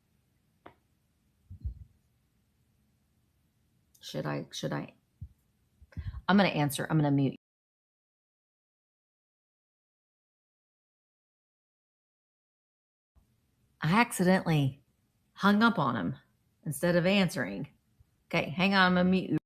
Should I? I'm going to answer. I'm going to mute. I accidentally hung up on him instead of answering. Okay, hang on. I'm going to mute you.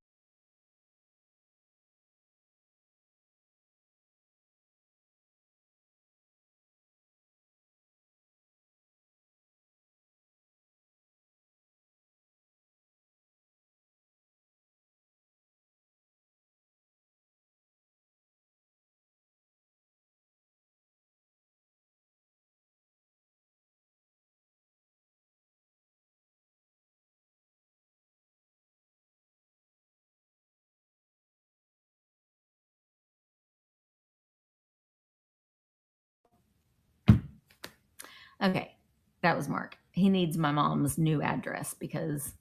Okay, that was Mark. He needs my mom's new address because,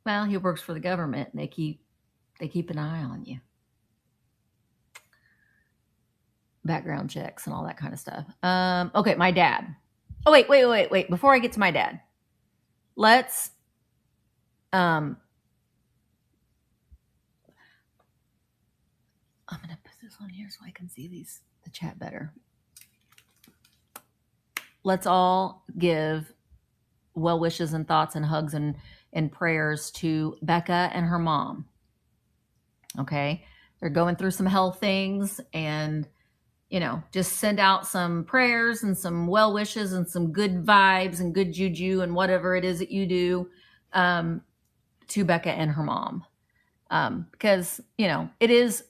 well, he works for the government and they keep an eye on you. Background checks and all that kind of stuff. Okay, my dad. Oh, wait. Before I get to my dad, let's, I'm going to put this on here so I can see the chat better. Let's all give well wishes and thoughts and hugs and prayers to Becca and her mom. Okay. They're going through some health things, and, just send out some prayers and some well wishes and some good vibes and good juju and whatever it is that you do, to Becca and her mom. Because, it is,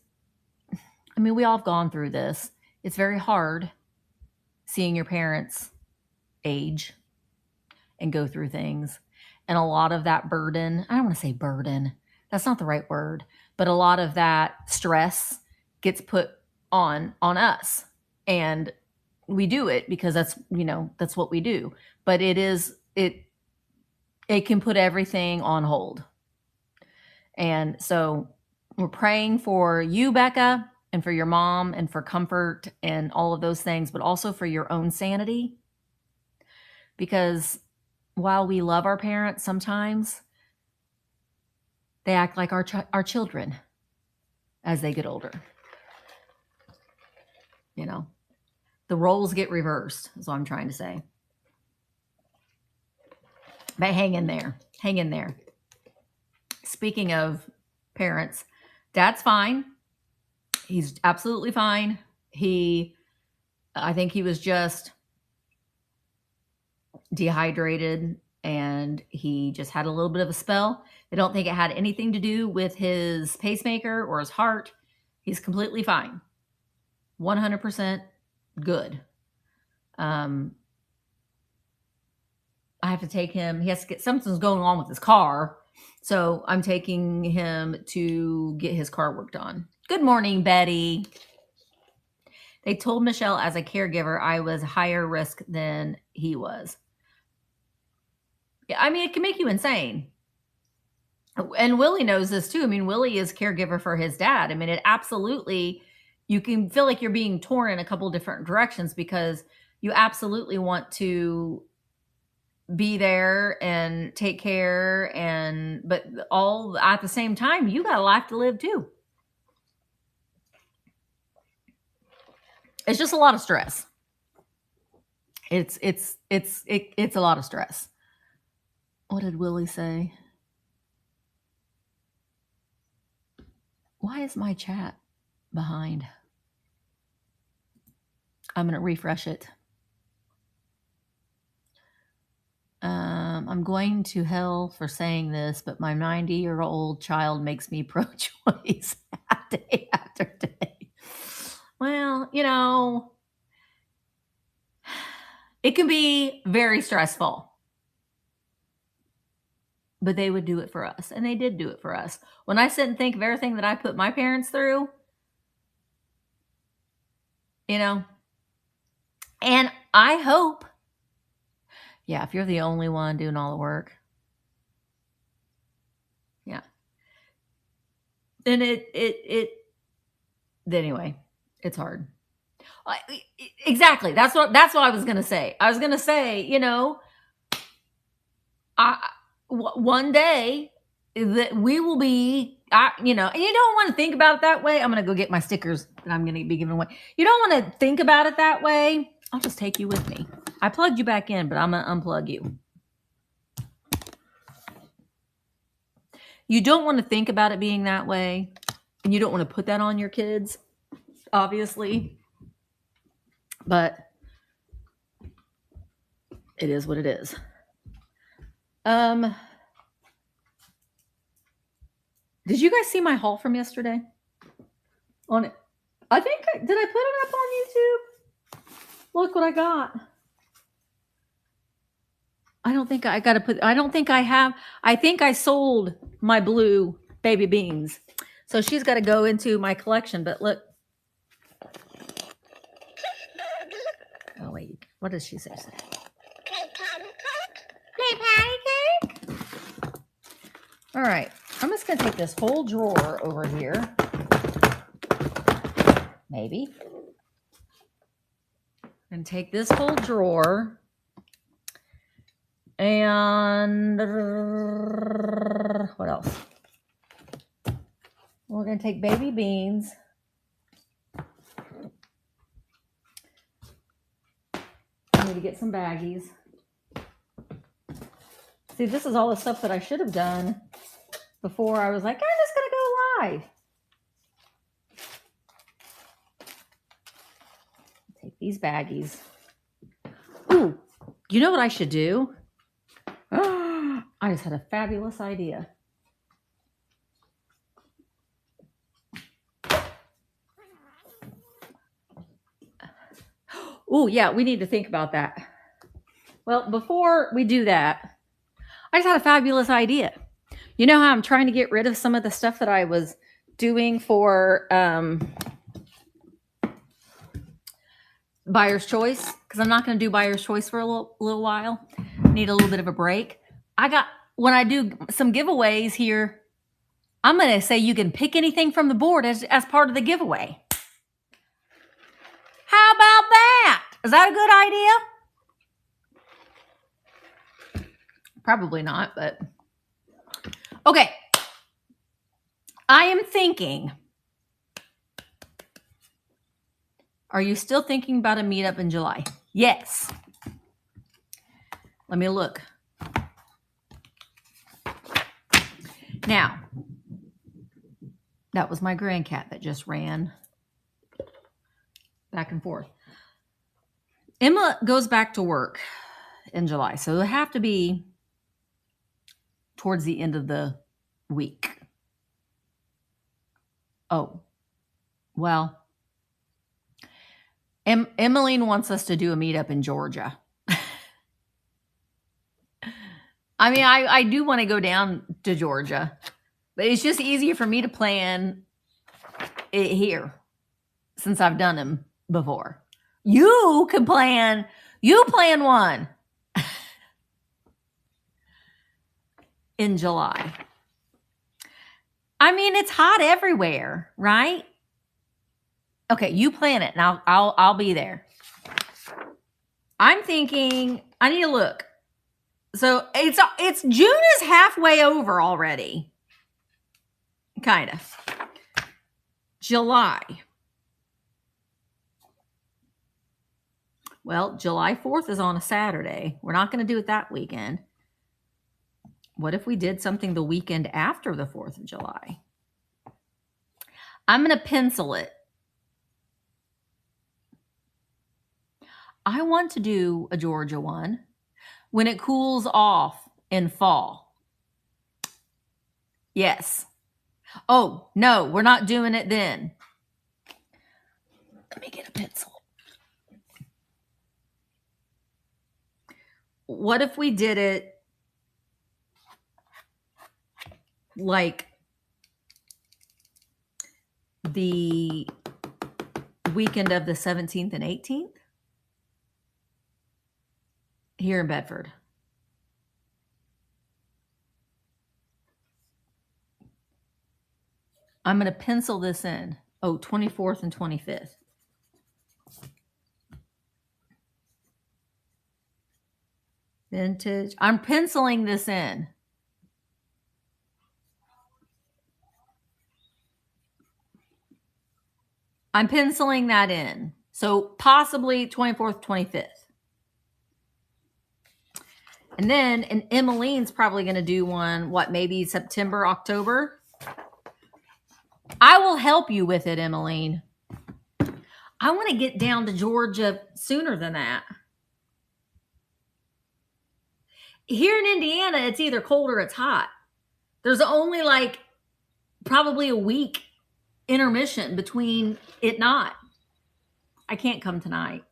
we all have gone through this. It's very hard seeing your parents age and go through things. And a lot of that burden, I don't want to say burden, that's not the right word, but a lot of that stress gets put on us. And we do it because that's what we do. But it can put everything on hold. And so we're praying for you, Becca, and for your mom and for comfort and all of those things, but also for your own sanity. Because while we love our parents, sometimes they act like our children as they get older. You know, the roles get reversed, is what I'm trying to say. But hang in there. Hang in there. Speaking of parents, Dad's fine. He's absolutely fine. I think he was just dehydrated and he just had a little bit of a spell. I don't think it had anything to do with his pacemaker or his heart. He's completely fine. 100% good. I have to take him. He has to get something's going on with his car. So I'm taking him to get his car worked on. Good morning, Betty. They told Michelle as a caregiver I was higher risk than he was. Yeah, I mean, it can make you insane. And Willie knows this too. I mean, Willie is caregiver for his dad. I mean, it absolutely, you can feel like you're being torn in a couple different directions because you absolutely want to be there and take care but all at the same time, you got a life to live too. It's just a lot of stress. It's a lot of stress. What did Willie say? Why is my chat behind? I'm going to refresh it. I'm going to hell for saying this, but my 90-year-old child makes me pro-choice day after day. Well, you know, it can be very stressful. But they would do it for us. And they did do it for us. When I sit and think of everything that I put my parents through, you know, and I hope, yeah, if you're the only one doing all the work, yeah. And anyway, it's hard. Exactly. That's what I was going to say. I was going to say, you know, one day that we will be, you know, and you don't want to think about it that way. I'm going to go get my stickers that I'm going to be giving away. You don't want to think about it that way. I'll just take you with me. I plugged you back in, but I'm going to unplug you. You don't want to think about it being that way. And you don't want to put that on your kids, obviously. But it is what it is. Did you guys see my haul from yesterday? On it, I think did I put it up on YouTube? Look what I got. I don't think I got to put. I don't think I have. I think I sold my blue baby beans, so she's got to go into my collection. But look. Oh wait, what does she say? Play patty cake. All right. I'm just going to take this whole drawer over here. Maybe. And take this whole drawer. And what else? We're going to take baby beans. I need to get some baggies. See, this is all the stuff that I should have done before I was like, I'm just going to go live. Take these baggies. Ooh, you know what I should do? I just had a fabulous idea. Oh, yeah, we need to think about that. Well, before we do that, I just had a fabulous idea. You know how I'm trying to get rid of some of the stuff that I was doing for Buyer's Choice, because I'm not going to do Buyer's Choice for a little while. Need a little bit of a break. When I do some giveaways here I'm going to say you can pick anything from the board as part of the giveaway. How about that? Is that a good idea? Probably not, but okay. I am thinking, are you still thinking about a meetup in July? Yes. Let me look. Now, that was my grandcat that just ran back and forth. Emma goes back to work in July, so it'll have to be towards the end of the week. Oh, well, Emmeline wants us to do a meetup in Georgia. I mean, I do want to go down to Georgia, but it's just easier for me to plan it here since I've done them before. You can plan. You plan one in July. I mean, it's hot everywhere, right? Okay, you plan it, and I'll be there. I'm thinking I need to look. So it's June is halfway over already. Kind of. July. Well, July 4th is on a Saturday. We're not going to do it that weekend. What if we did something the weekend after the 4th of July? I'm going to pencil it. I want to do a Georgia one when it cools off in fall. Yes. Oh, no, we're not doing it then. Let me get a pencil. What if we did it like the weekend of the 17th and 18th here in Bedford? I'm going to pencil this in. Oh, 24th and 25th. Vintage. I'm penciling this in. I'm penciling that in. So possibly 24th, 25th. And then, and Emmeline's probably going to do one, what, maybe September, October? I will help you with it, Emmeline. I want to get down to Georgia sooner than that. Here in Indiana, it's either cold or it's hot. There's only like probably a week intermission between it not. I can't come tonight.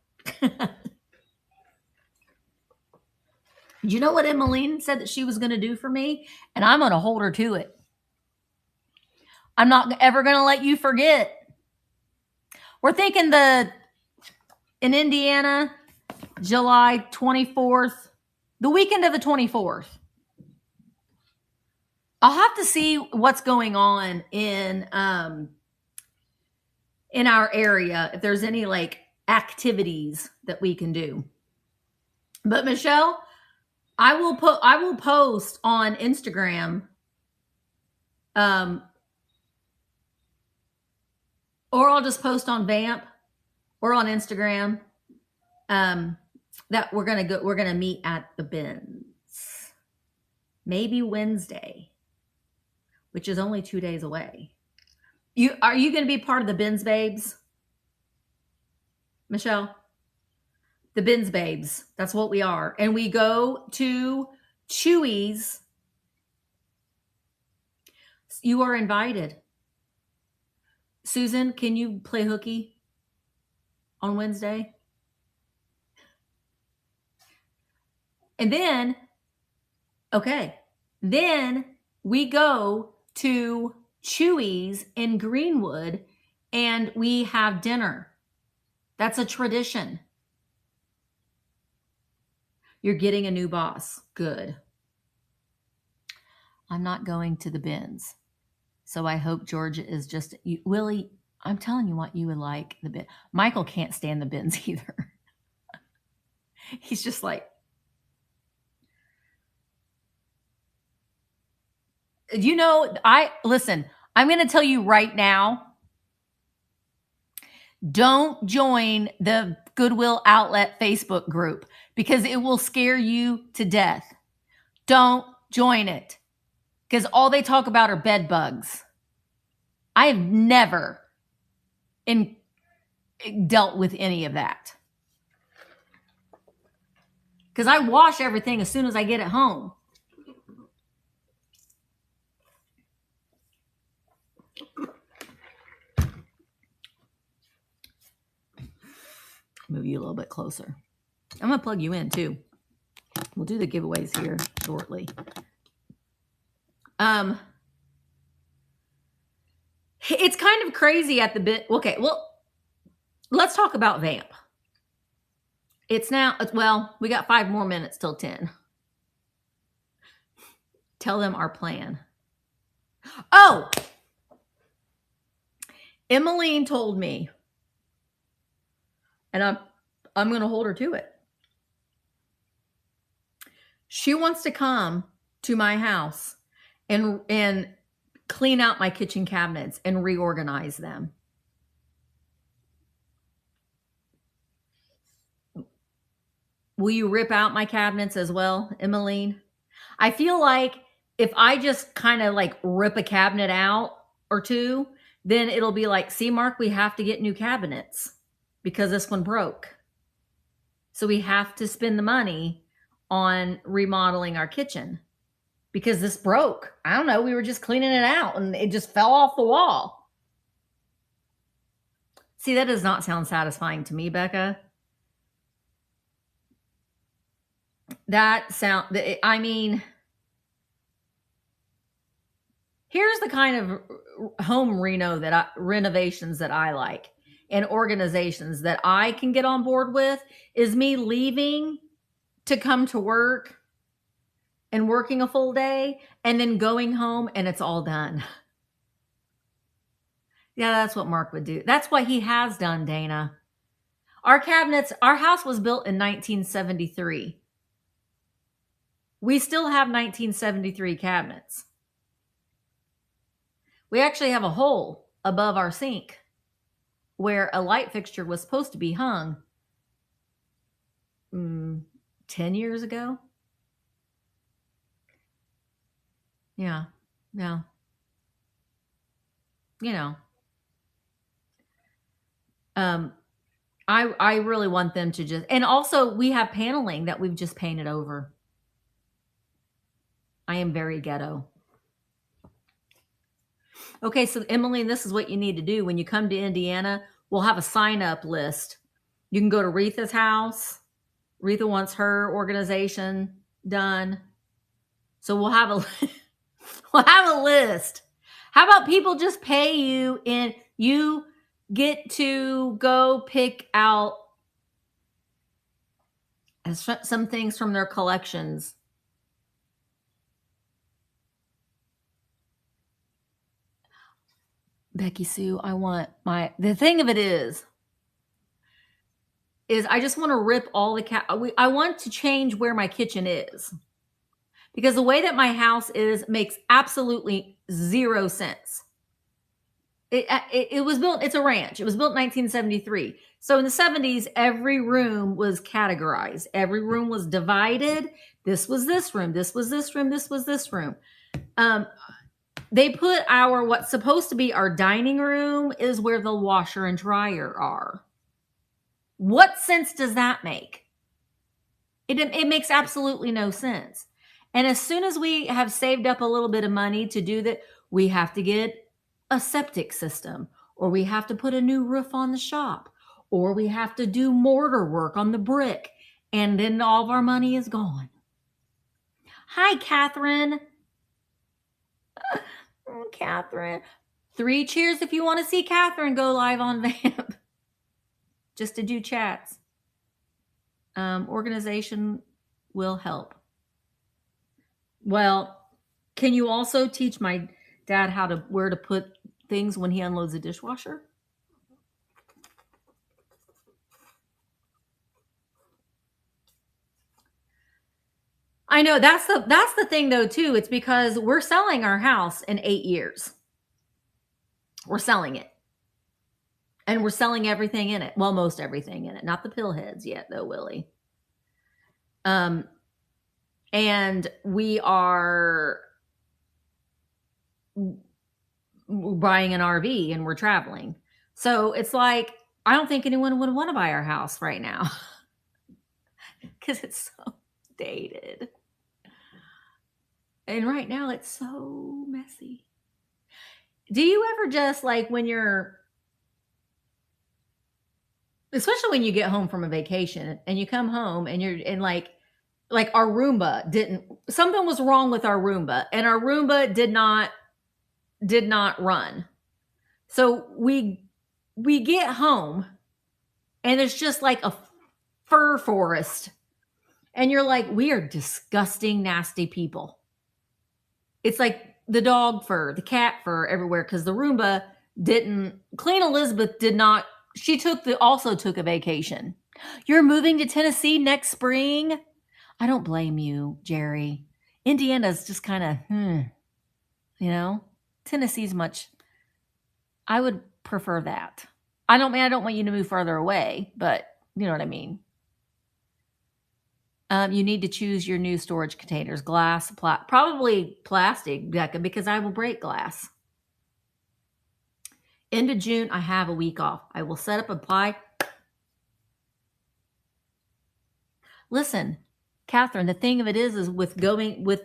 You know what Emmeline said that she was going to do for me? And I'm going to hold her to it. I'm not ever going to let you forget. We're thinking in Indiana, July 24th, the weekend of the 24th. I'll have to see what's going on in our area, if there's any like activities that we can do. But Michelle, I will post on Instagram, or I'll just post on VAMP or on Instagram, that we're gonna meet at the bins, maybe Wednesday, which is only 2 days away. Are you going to be part of the bins babes, Michelle? The bins babes. That's what we are. And we go to Chewy's. You are invited. Susan, can you play hooky on Wednesday? And then, okay, then we go to Chewy's in Greenwood and we have dinner. That's a tradition. You're getting a new boss. Good. I'm not going to the bins. So I hope Georgia is just Willie. I'm telling you what you would like the bin. Michael can't stand the bins either. He's just like, listen, I'm going to tell you right now, don't join the Goodwill Outlet Facebook group because it will scare you to death. Don't join it because all they talk about are bed bugs. I have never dealt with any of that because I wash everything as soon as I get it home. Move you a little bit closer. I'm going to plug you in too. We'll do the giveaways here shortly. It's kind of crazy at the bit. Okay, well, let's talk about VAMP. It's now, well, we got 5 more minutes till 10. Tell them our plan. Oh, Emmeline told me, and I'm going to hold her to it. She wants to come to my house and clean out my kitchen cabinets and reorganize them. Will you rip out my cabinets as well, Emmeline? I feel like if I just kind of like rip a cabinet out or two, then it'll be like, see, Mark, we have to get new cabinets because this one broke. So we have to spend the money on remodeling our kitchen because this broke. I don't know. We were just cleaning it out and it just fell off the wall. See, that does not sound satisfying to me, Becca. I mean, here's the kind of home renovations that I like and organizations that I can get on board with is me leaving to come to work and working a full day and then going home and it's all done. Yeah, that's what Mark would do. That's what he has done, Dana. Our house was built in 1973. We still have 1973 cabinets. We actually have a hole above our sink where a light fixture was supposed to be hung 10 years ago. Yeah. Yeah. You know. I really want them to just, and also we have paneling that we've just painted over. I am very ghetto. Okay, so Emily, this is what you need to do when you come to Indiana. We'll have a sign-up list. You can go to Retha's house. Retha wants her organization done. So we'll have a list. How about people just pay you and you get to go pick out some things from their collections. Becky Sue, the thing of it is I just want to rip all I want to change where my kitchen is. Because the way that my house is makes absolutely zero sense. It was built, it's a ranch. It was built in 1973. So in the 70s, every room was categorized. Every room was divided. This was this room. This was this room. This was this room. They put what's supposed to be our dining room is where the washer and dryer are. What sense does that make? It makes absolutely no sense. And as soon as we have saved up a little bit of money to do that, we have to get a septic system, or we have to put a new roof on the shop, or we have to do mortar work on the brick, and then all of our money is gone. Hi, Catherine. Catherine. 3 cheers if you want to see Catherine go live on VAMP. Just to do chats. Organization will help. Well, can you also teach my Dad where to put things when he unloads the dishwasher. I know that's the thing though too. It's because we're selling our house in 8 years. We're selling it. And we're selling everything in it. Well, most everything in it. Not the pill heads yet though, Willie. And we are buying an RV and we're traveling. So it's like, I don't think anyone would want to buy our house right now because it's so dated. And right now it's so messy. Do you ever just like when you're, especially when you get home from a vacation and you come home and you're in like our Roomba something was wrong with our Roomba and our Roomba did not run. So we get home and it's just like a fur forest. And you're like, we are disgusting, nasty people. It's like the dog fur, the cat fur everywhere because the Roomba Clean Elizabeth did not, she also took a vacation. You're moving to Tennessee next spring? I don't blame you, Jerry. Indiana's just kind of, you know, Tennessee's I would prefer that. I don't want you to move further away, but you know what I mean. You need to choose your new storage containers, glass, probably plastic, Becca, because I will break glass. End of June, I have a week off. I will set up and apply. Listen, Catherine, the thing of it is with going with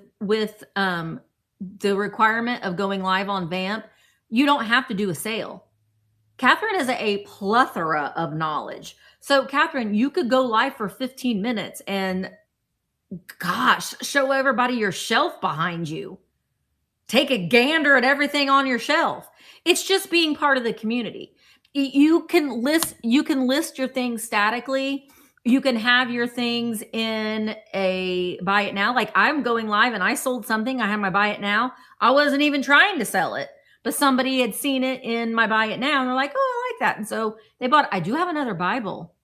the requirement of going live on VAMP, you don't have to do a sale. Catherine has a plethora of knowledge. So Catherine, you could go live for 15 minutes and gosh, show everybody your shelf behind you. Take a gander at everything on your shelf. It's just being part of the community. You can list your things statically. You can have your things in a buy it now. Like I'm going live and I sold something. I have my buy it now. I wasn't even trying to sell it, but somebody had seen it in my buy it now and they're like, oh, I like that. And so they bought it. I do have another Bible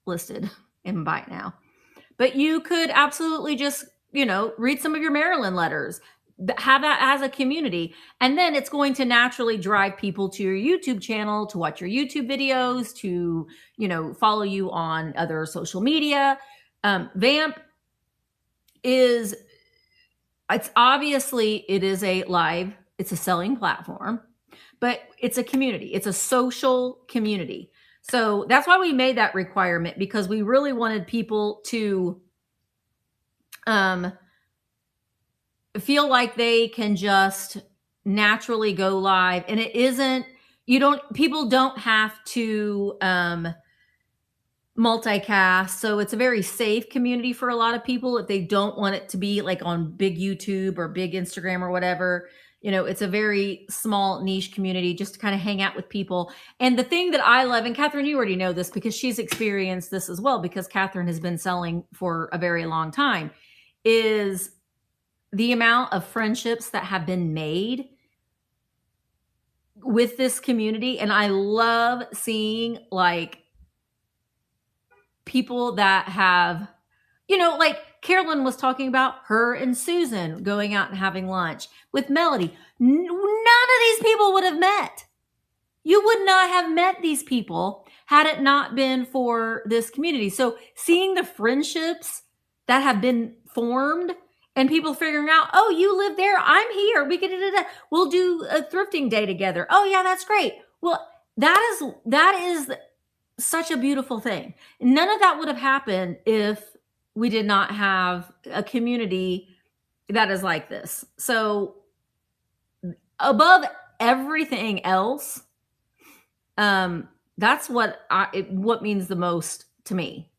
listed in buy it now, but you could absolutely just, read some of your Maryland letters, have that as a community. And then it's going to naturally drive people to your YouTube channel, to watch your YouTube videos, to, follow you on other social media. VAMP it is a live, it's a selling platform, but it's a community. It's a social community. So that's why we made that requirement, because we really wanted people to feel like they can just naturally go live. And it isn't, people don't have to multicast. So it's a very safe community for a lot of people if they don't want it to be like on big YouTube or big Instagram or whatever. It's a very small niche community just to kind of hang out with people. And the thing that I love, and Catherine, you already know this because she's experienced this as well, because Catherine has been selling for a very long time, is the amount of friendships that have been made with this community. And I love seeing like people that have, like Carolyn was talking about her and Susan going out and having lunch with Melody. None of these people would have met. You would not have met these people had it not been for this community. So seeing the friendships that have been formed and people figuring out, oh, you live there, I'm here, we'll do a thrifting day together. Oh yeah, that's great. Well, that is such a beautiful thing. None of that would have happened if we did not have a community that is like this. So above everything else, that's what means the most to me.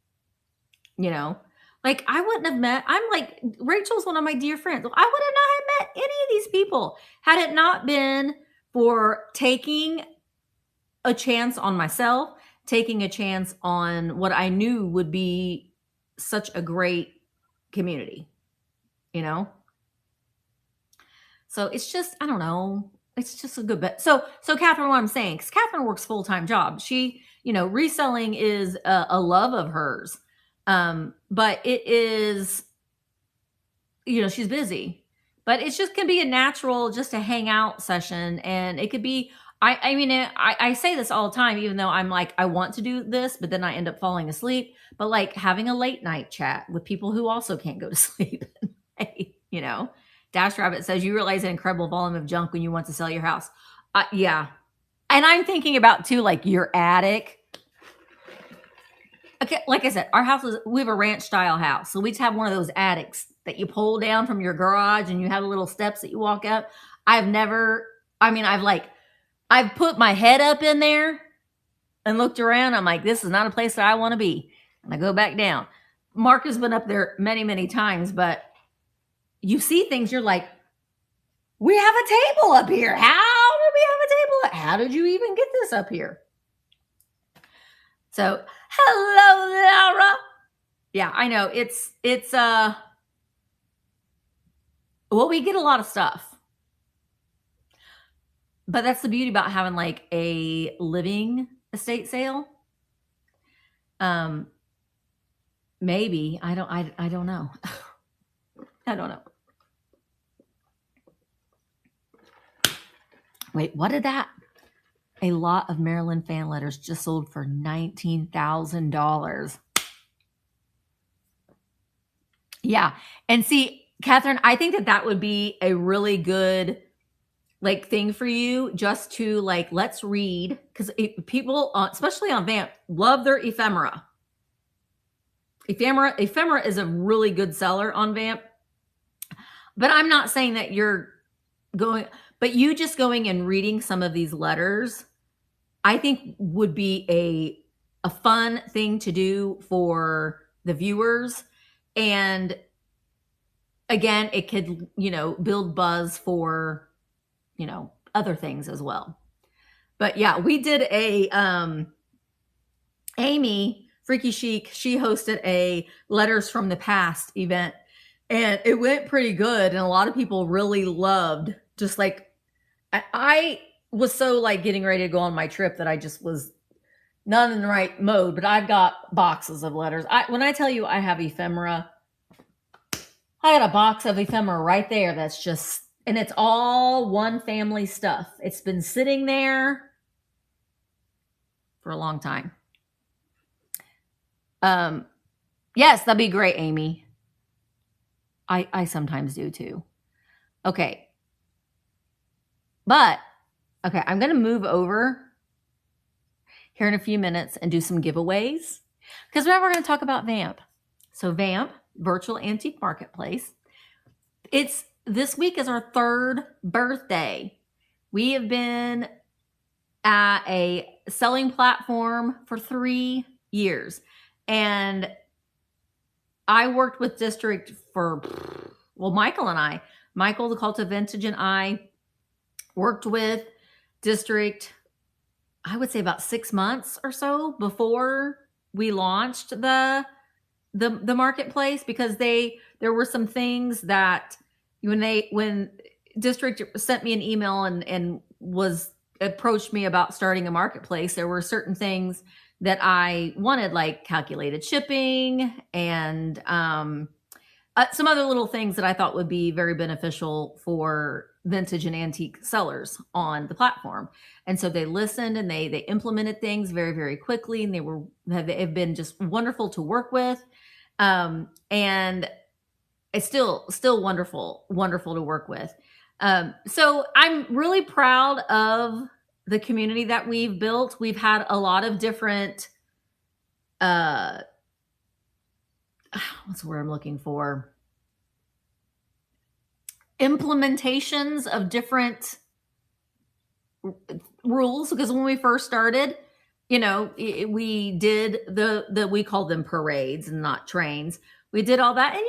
Like I wouldn't have met, I'm like, Rachel's one of my dear friends. I would have not have met any of these people had it not been for taking a chance on myself, taking a chance on what I knew would be such a great community, So it's just, I don't know. it's just a good bet. So Catherine, what I'm saying, because Catherine works full-time job. She, reselling is a love of hers. But it is, she's busy, but it's just can be a natural, just a hangout session. And it could be, I mean, I say this all the time, even though I'm like, I want to do this, but then I end up falling asleep. But like having a late night chat with people who also can't go to sleep. Hey, Dash Rabbit says, you realize an incredible volume of junk when you want to sell your house. Yeah. And I'm thinking about too, like your attic. Okay, like I said, we have a ranch style house. So we just have one of those attics that you pull down from your garage and you have little steps that you walk up. I've put my head up in there and looked around. I'm like, this is not a place that I want to be. And I go back down. Mark has been up there many, many times, but you see things, you're like, we have a table up here. How did we have a table? How did you even get this up here? So, hello, Laura. Yeah, I know. It's well, we get a lot of stuff. But that's the beauty about having like a living estate sale. Maybe. I don't know. I don't know. Wait, what did that? A lot of Maryland fan letters just sold for $19,000. Yeah. And see, Catherine, I think that would be a really good like thing for you, just to like, let's read, because people, especially on VAMP, love their ephemera. Ephemera is a really good seller on VAMP. But I'm not saying that you're going, but you just going and reading some of these letters, I think would be a fun thing to do for the viewers. And again, it could, build buzz for, other things as well. But yeah, we did Amy Freaky Chic, she hosted a Letters from the Past event, and it went pretty good. And a lot of people really loved, just like, I was so like getting ready to go on my trip that I just was not in the right mode, but I've got boxes of letters. When I tell you I have ephemera, I got a box of ephemera right there. That's just, and it's all one family stuff. It's been sitting there for a long time. Yes, that'd be great, Amy. I sometimes do too. Okay. But, okay, I'm going to move over here in a few minutes and do some giveaways, because now we're going to talk about VAMP. So VAMP, Virtual Antique Marketplace. This week is our 3rd birthday. We have been at a selling platform for 3 years. And I worked with District for, well, Michael, the Cult of Vintage, and I worked with District, I would say about 6 months or so before we launched the marketplace, because there were some things that when District sent me an email and approached me about starting a marketplace, there were certain things that I wanted, like calculated shipping and some other little things that I thought would be very beneficial for vintage and antique sellers on the platform. And so they listened and they implemented things very, very quickly, and they have been just wonderful to work with. And it's still wonderful to work with. So I'm really proud of the community that we've built. We've had a lot of different, what's the word I'm looking for? Implementations of different rules. Because when we first started, we did we called them parades and not trains. We did all that. And,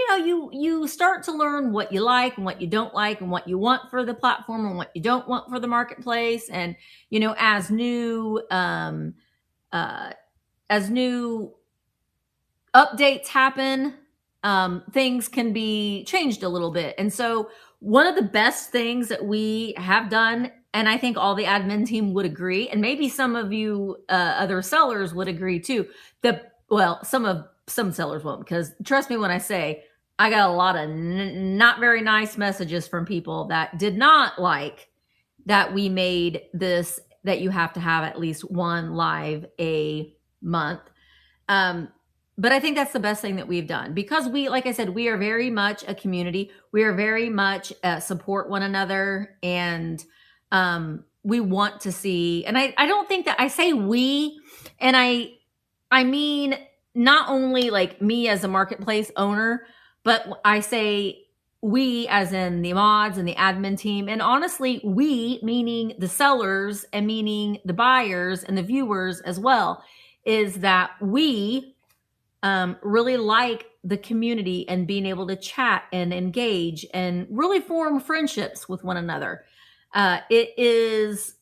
you start to learn what you like and what you don't like, and what you want for the platform and what you don't want for the marketplace. And, as new updates happen, things can be changed a little bit. And so one of the best things that we have done And I think all the admin team would agree, and maybe some of you other sellers would agree too. Some sellers won't, because trust me when I say I got a lot of not very nice messages from people that did not like that we made this, that you have to have at least one live a month. But I think that's the best thing that we've done, because we, like I said, we are very much a community. We are very much support one another, and we want to see, and I don't think that I say we, and I mean not only like me as a marketplace owner, but I say we as in the mods and the admin team, and honestly, we meaning the sellers and meaning the buyers and the viewers as well, is that we really like the community and being able to chat and engage and really form friendships with one another. It is,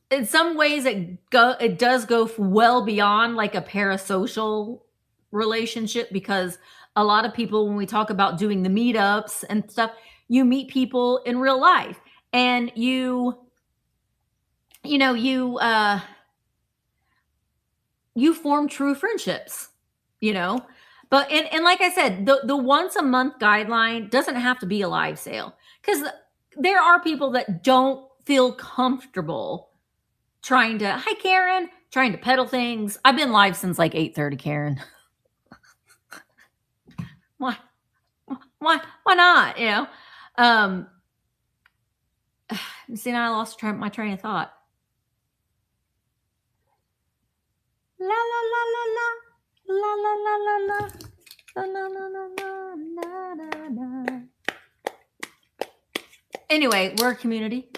in some ways, it does go well beyond like a parasocial relationship, because a lot of people, when we talk about doing the meetups and stuff, you meet people in real life, and you form true friendships, But and like I said, the once a month guideline doesn't have to be a live sale, because there are people that don't feel comfortable trying to peddle things. I've been live since like 8:30, Karen. Why not? See, now I lost my train of thought. La la la la la. La la la la la. La la la la la la la. Anyway, we're a community.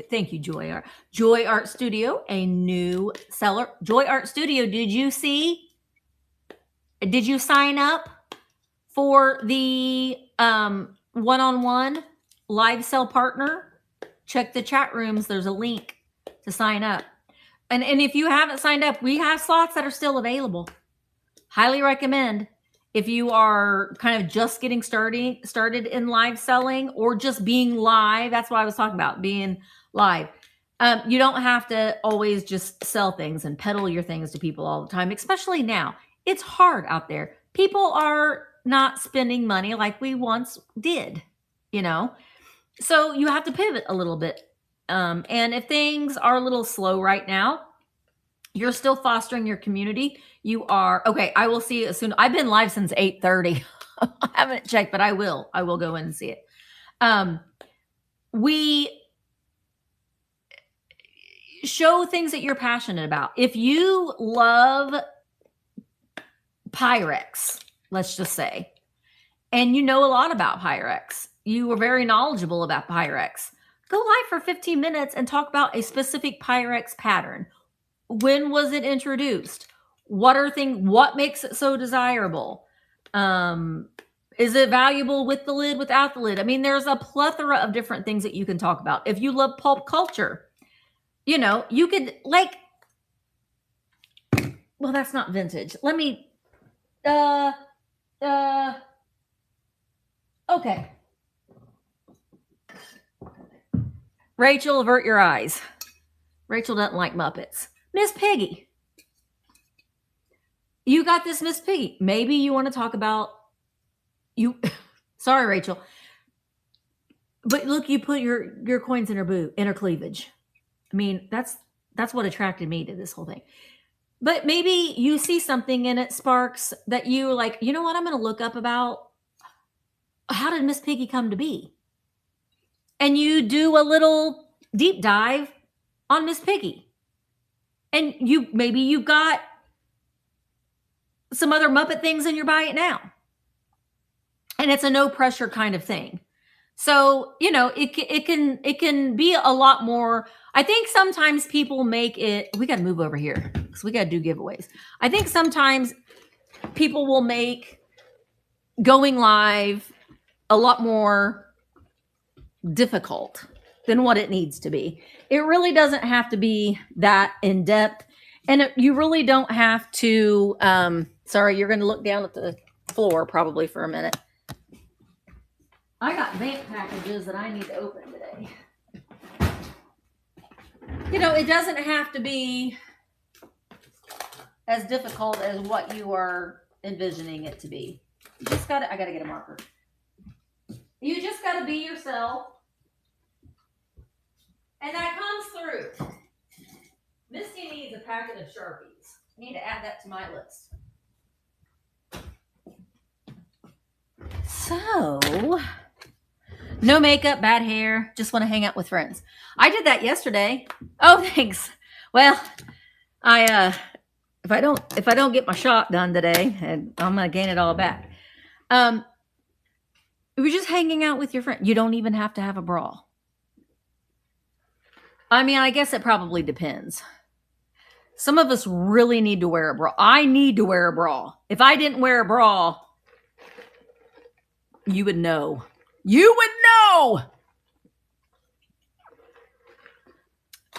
Thank you, Joy Art. Joy Art Studio, a new seller. Joy Art Studio, did you sign up for the one-on-one live sell partner? Check the chat rooms. There's a link to sign up. And if you haven't signed up, we have slots that are still available. Highly recommend, if you are kind of just getting started in live selling, or just being live. That's what I was talking about, being live. You don't have to always just sell things and peddle your things to people all the time, especially now. It's hard out there. People are not spending money like we once did, So you have to pivot a little bit. And if things are a little slow right now, you're still fostering your community. You are, okay, I will see it soon. I've been live since 8:30. I haven't checked, but I will go in and see it. We show things that you're passionate about. If you love Pyrex, let's just say, and you know a lot about Pyrex, you are very knowledgeable about Pyrex, go live for 15 minutes and talk about a specific Pyrex pattern. When was it introduced? What makes it so desirable? Is it valuable with the lid, without the lid? I mean, there's a plethora of different things that you can talk about. If you love pulp culture, you could, like, well, that's not vintage. Let me, okay. Rachel, avert your eyes. Rachel doesn't like Muppets. Miss Piggy. You got this, Miss Piggy. Maybe you want to talk about you. Sorry, Rachel. But look, you put your coins in her cleavage. I mean, that's what attracted me to this whole thing. But maybe you see something in it, Sparks, that you like, you know what, I'm going to look up about how did Miss Piggy come to be? And you do a little deep dive on Miss Piggy. And maybe you've got some other Muppet things and you're buying it now. And it's a no pressure kind of thing. So, it can be a lot more. I think sometimes people make it, we got to move over here because we got to do giveaways. I think sometimes people will make going live a lot more difficult than what it needs to be. It really doesn't have to be that in depth. And you really don't have to, sorry, you're going to look down at the floor probably for a minute. I got VAMP packages that I need to open today. You know, it doesn't have to be as difficult as what you are envisioning it to be. You just gotta, I gotta get a marker. You just gotta be yourself. And that comes through. Misty needs a packet of Sharpies. I need to add that to my list. So, no makeup, bad hair, just want to hang out with friends. I did that yesterday. Oh, thanks. Well, if I don't get my shot done today, and I'm gonna gain it all back. We're just hanging out with your friend. You don't even have to have a bra. I mean, I guess it probably depends. Some of us really need to wear a bra. I need to wear a bra. If I didn't wear a bra, you would know. You would know.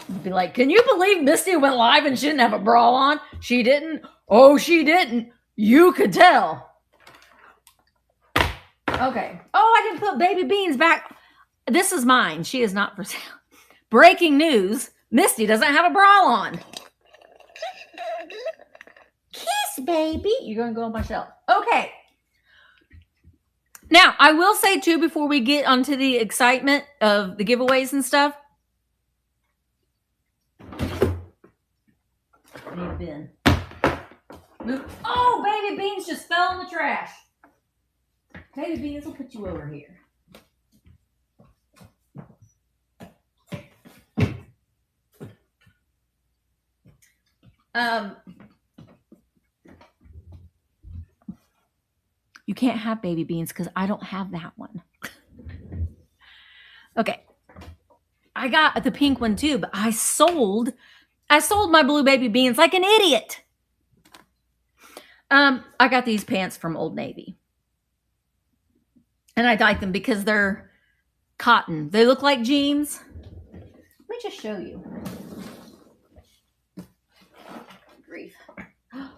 You'd be like, can you believe Misty went live and she didn't have a bra on? She didn't. Oh, she didn't. You could tell. Okay. Oh, I didn't put Baby Beans back. This is mine. She is not for sale. Breaking news. Misty doesn't have a bra on. Kiss, baby. You're going to go on my shelf. Okay. Now, I will say, too, before we get onto the excitement of the giveaways and stuff. I need a bin. Move. Oh, Baby Beans just fell in the trash. Baby Beans will put you over here. You can't have Baby Beans because I don't have that one. Okay. I got the pink one too, but I sold my blue Baby Beans like an idiot. I got these pants from Old Navy. And I like them because they're cotton. They look like jeans. Let me just show you. Grief.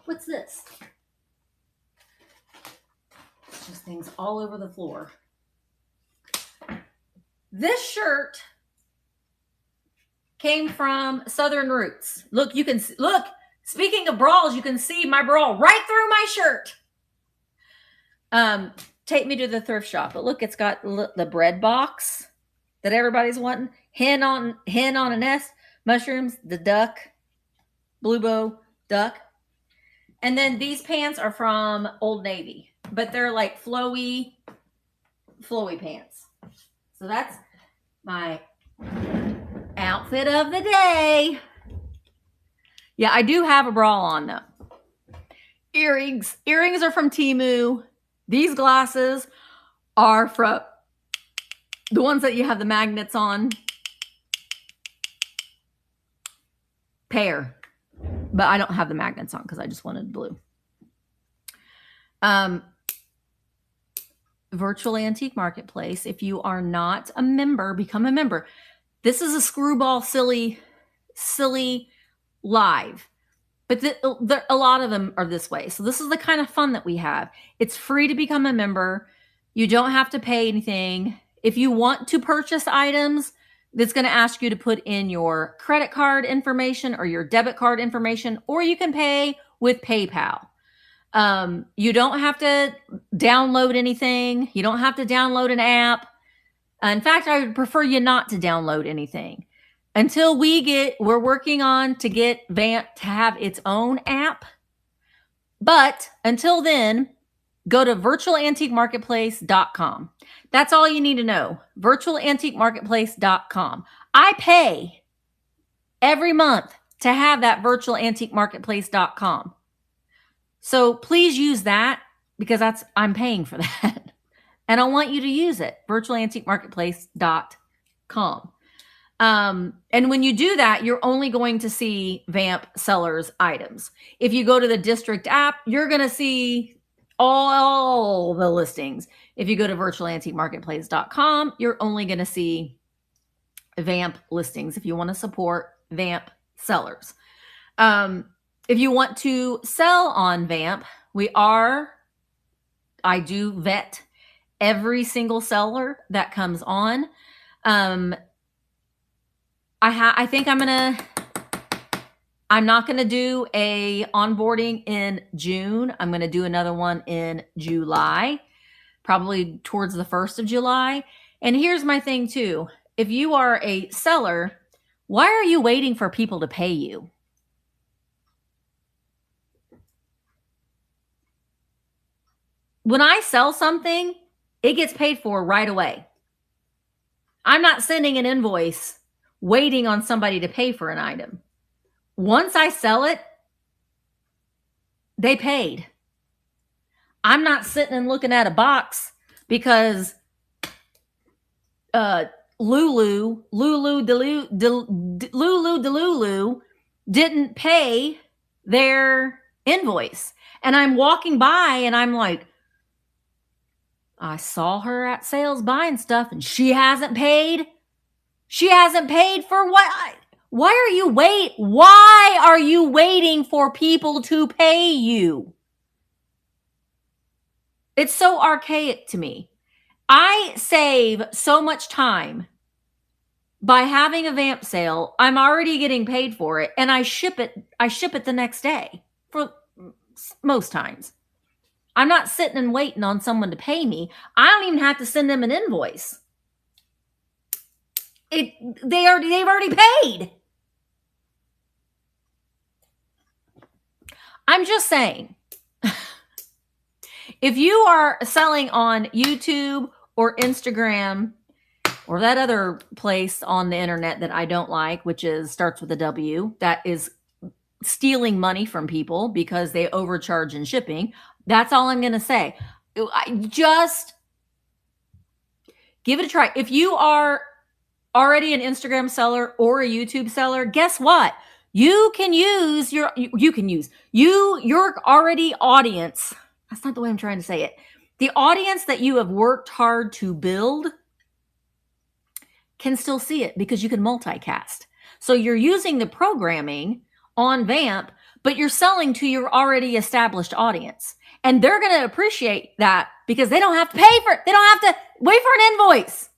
What's this? It's just things all over the floor. This shirt came from Southern Roots. Look, you can see, look, speaking of bras, you can see my bra right through my shirt. Take me to the thrift shop. But look, it's got the bread box that everybody's wanting. Hen on a nest, mushrooms, the duck, blue bow, duck. And then these pants are from Old Navy, but they're like flowy pants. So that's my outfit of the day. Yeah, I do have a bra on though. Earrings are from Temu. These glasses are from the ones that you have the magnets on. Pair. But I don't have the magnets on because I just wanted blue. Virtual Antique Marketplace. If you are not a member, become a member. This is a screwball silly live. But a lot of them are this way. So this is the kind of fun that we have. It's free to become a member. You don't have to pay anything. If you want to purchase items, that's going to ask you to put in your credit card information or your debit card information, or you can pay with PayPal. You don't have to download anything. You don't have to download an app. In fact, I would prefer you not to download anything. Until we're working on to get VAMP to have its own app. But until then, go to virtualantiquemarketplace.com. That's all you need to know. Virtualantiquemarketplace.com. I pay every month to have that virtualantiquemarketplace.com. So please use that because I'm paying for that. And I want you to use it. Virtualantiquemarketplace.com. And when you do that, you're only going to see VAMP sellers items. If you go to the district app, you're going to see all the listings. If you go to virtualantiquemarketplace.com, you're only going to see VAMP listings if you want to support VAMP sellers. If you want to sell on VAMP, I do vet every single seller that comes on. I think I'm not going to do a onboarding in June. I'm going to do another one in July, probably towards the 1st of July. And here's my thing too. If you are a seller, why are you waiting for people to pay you? When I sell something, it gets paid for right away. I'm not sending an invoice waiting on somebody to pay for an item. Once I sell it, they paid. I'm not sitting and looking at a box because Lulu Delulu didn't pay their invoice. And I'm walking by and I'm like, I saw her at sales buying stuff and she hasn't paid. She hasn't paid for what? Why are you waiting for people to pay you? It's so archaic to me. I save so much time by having a VAMP sale. I'm already getting paid for it and I ship it the next day for most times. I'm not sitting and waiting on someone to pay me. I don't even have to send them an invoice. They've already paid. I'm just saying, if you are selling on YouTube or Instagram or that other place on the internet that I don't like, which starts with a W, that is stealing money from people because they overcharge in shipping. That's all I'm going to say. Just give it a try. If you are already an Instagram seller or a YouTube seller, guess what? You can use your already audience. That's not the way I'm trying to say it. The audience that you have worked hard to build can still see it because you can multicast. So you're using the programming on VAMP, but you're selling to your already established audience. And they're going to appreciate that because they don't have to pay for it. They don't have to wait for an invoice.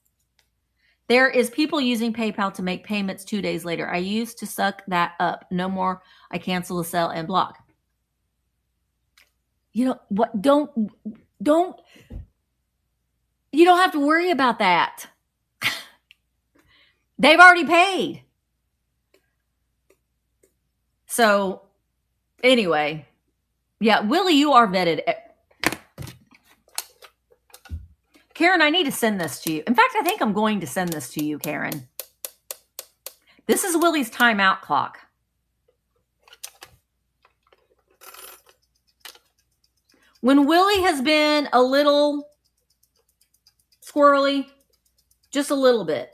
There is people using PayPal to make payments 2 days later. I used to suck that up. No more. I cancel the sale and block. You know what? Don't. You don't have to worry about that. They've already paid. So anyway, yeah, Willie, you are vetted. Karen, I need to send this to you. In fact, I think I'm going to send this to you, Karen. This is Willie's timeout clock. When Willie has been a little squirrely, just a little bit.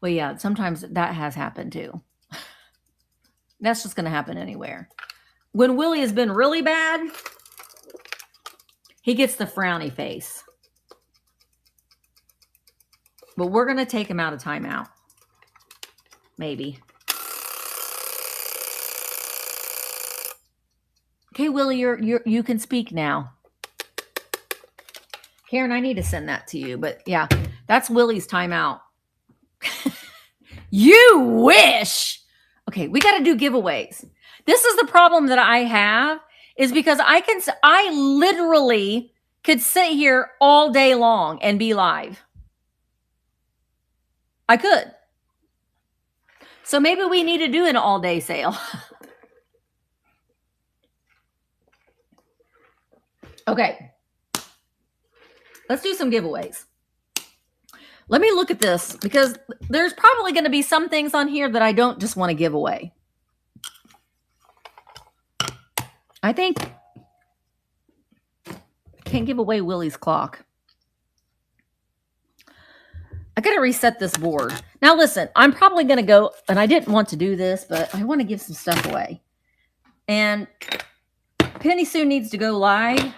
Well, yeah, sometimes that has happened too. That's just going to happen anywhere. When Willie has been really bad, he gets the frowny face. But we're going to take him out of timeout. Maybe. Okay, Willie, you can speak now. Karen, I need to send that to you. But yeah, that's Willie's timeout. You wish. Okay, we got to do giveaways. This is the problem that I have is because I literally could sit here all day long and be live. I could. So maybe we need to do an all-day sale. Okay. Let's do some giveaways. Let me look at this because there's probably going to be some things on here that I don't just want to give away. I think I can't give away Willie's clock. I got to reset this board. Now, listen, I'm probably going to go, and I didn't want to do this, but I want to give some stuff away. And Penny Sue needs to go live,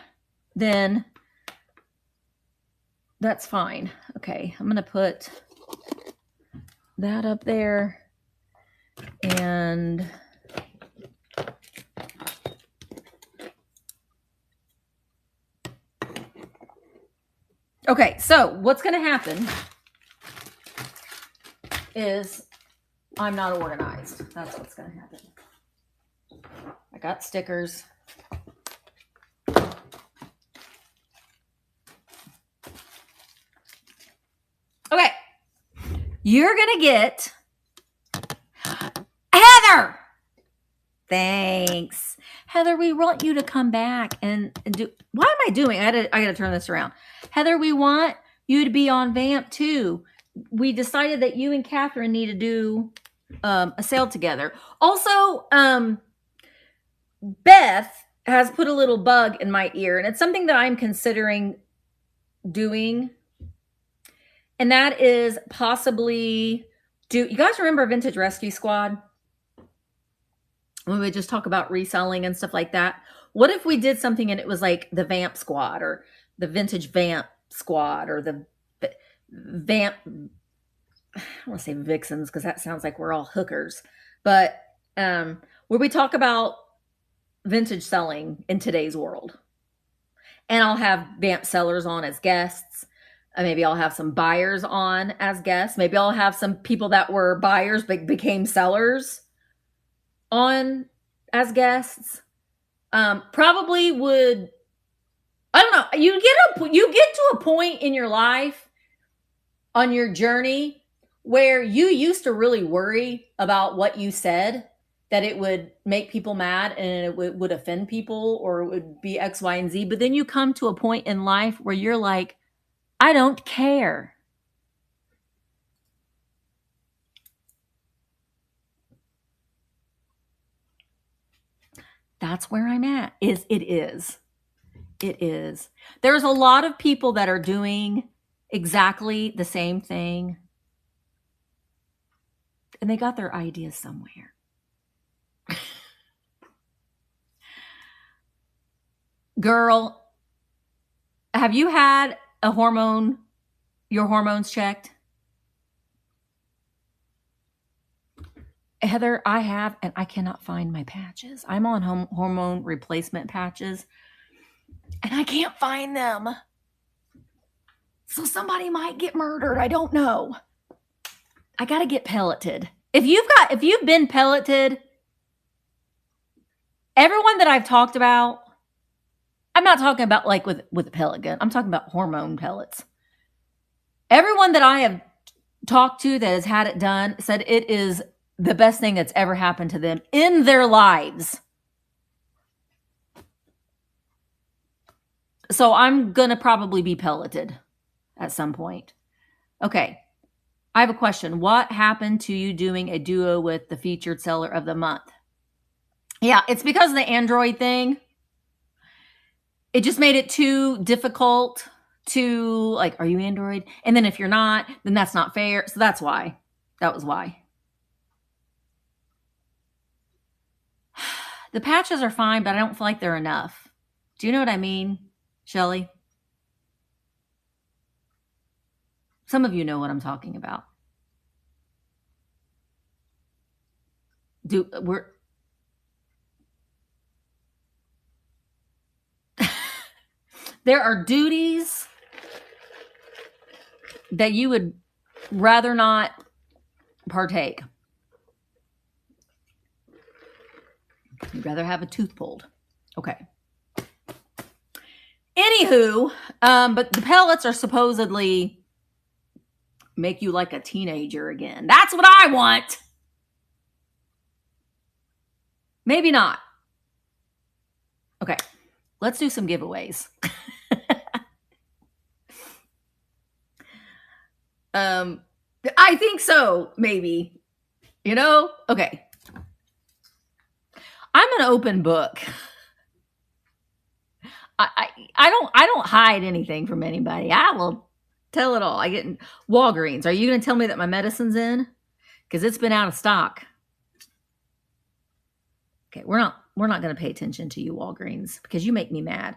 then that's fine. Okay, I'm going to put that up there. And okay, so what's going to happen is I'm not organized. That's what's going to happen. I got stickers. Okay. You're going to get Heather. Thanks. Heather, we want you to come back and do. Why am I doing? I got to turn this around. Heather, we want you to be on VAMP too. We decided that you and Catherine need to do a sale together. Also, Beth has put a little bug in my ear, and it's something that I'm considering doing. And that is possibly you guys remember Vintage Rescue Squad? When we just talk about reselling and stuff like that. What if we did something and it was like the VAMP Squad or the Vintage VAMP Squad or the VAMP, I want to say Vixens because that sounds like we're all hookers. But where we talk about vintage selling in today's world. And I'll have VAMP sellers on as guests. Maybe I'll have some buyers on as guests. Maybe I'll have some people that were buyers but became sellers on as guests. Probably would, I don't know, you get to a point in your life on your journey where you used to really worry about what you said, that it would make people mad and it would offend people or it would be X, Y, and Z. But then you come to a point in life where you're like, I don't care. That's where I'm at. It is. There's a lot of people that are doing exactly the same thing. And they got their ideas somewhere. Girl, have you had your hormones checked? Heather, I have, and I cannot find my patches. I'm on hormone replacement patches, and I can't find them. So somebody might get murdered. I don't know. I got to get pelleted. If you've been pelleted, everyone that I've talked about, I'm not talking about like with a pellet gun. I'm talking about hormone pellets. Everyone that I have talked to that has had it done said it is the best thing that's ever happened to them in their lives. So I'm going to probably be pelleted at some point. Okay. I have a question. What happened to you doing a duo with the featured seller of the month? Yeah, it's because of the Android thing. It just made it too difficult to, like, are you Android? And then if you're not, then that's not fair. So that's why. That was why. The patches are fine, but I don't feel like they're enough. Do you know what I mean, Shelly? Some of you know what I'm talking about. There are duties that you would rather not partake. You'd rather have a tooth pulled. Okay. Anywho, but the pellets are supposedly make you like a teenager again. That's what I want. Maybe not. Okay. Let's do some giveaways. I think so, maybe. You know? Okay. I'm an open book. I don't hide anything from anybody. I will tell it all. I get in Walgreens. Are you going to tell me that my medicine's in? Because it's been out of stock. Okay, we're not going to pay attention to you, Walgreens, because you make me mad.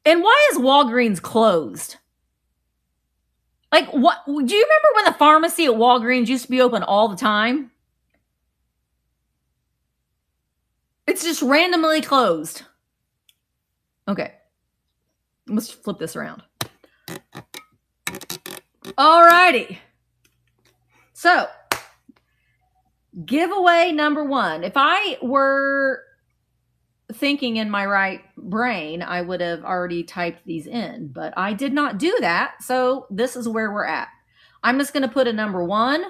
And why is Walgreens closed? Like, what? Do you remember when the pharmacy at Walgreens used to be open all the time? It's just randomly closed. Okay. Let's flip this around. Alrighty. So, Giveaway number 1. If I were thinking in my right brain, I would have already typed these in, but I did not do that. So this is where we're at. I'm just going to put a number 1.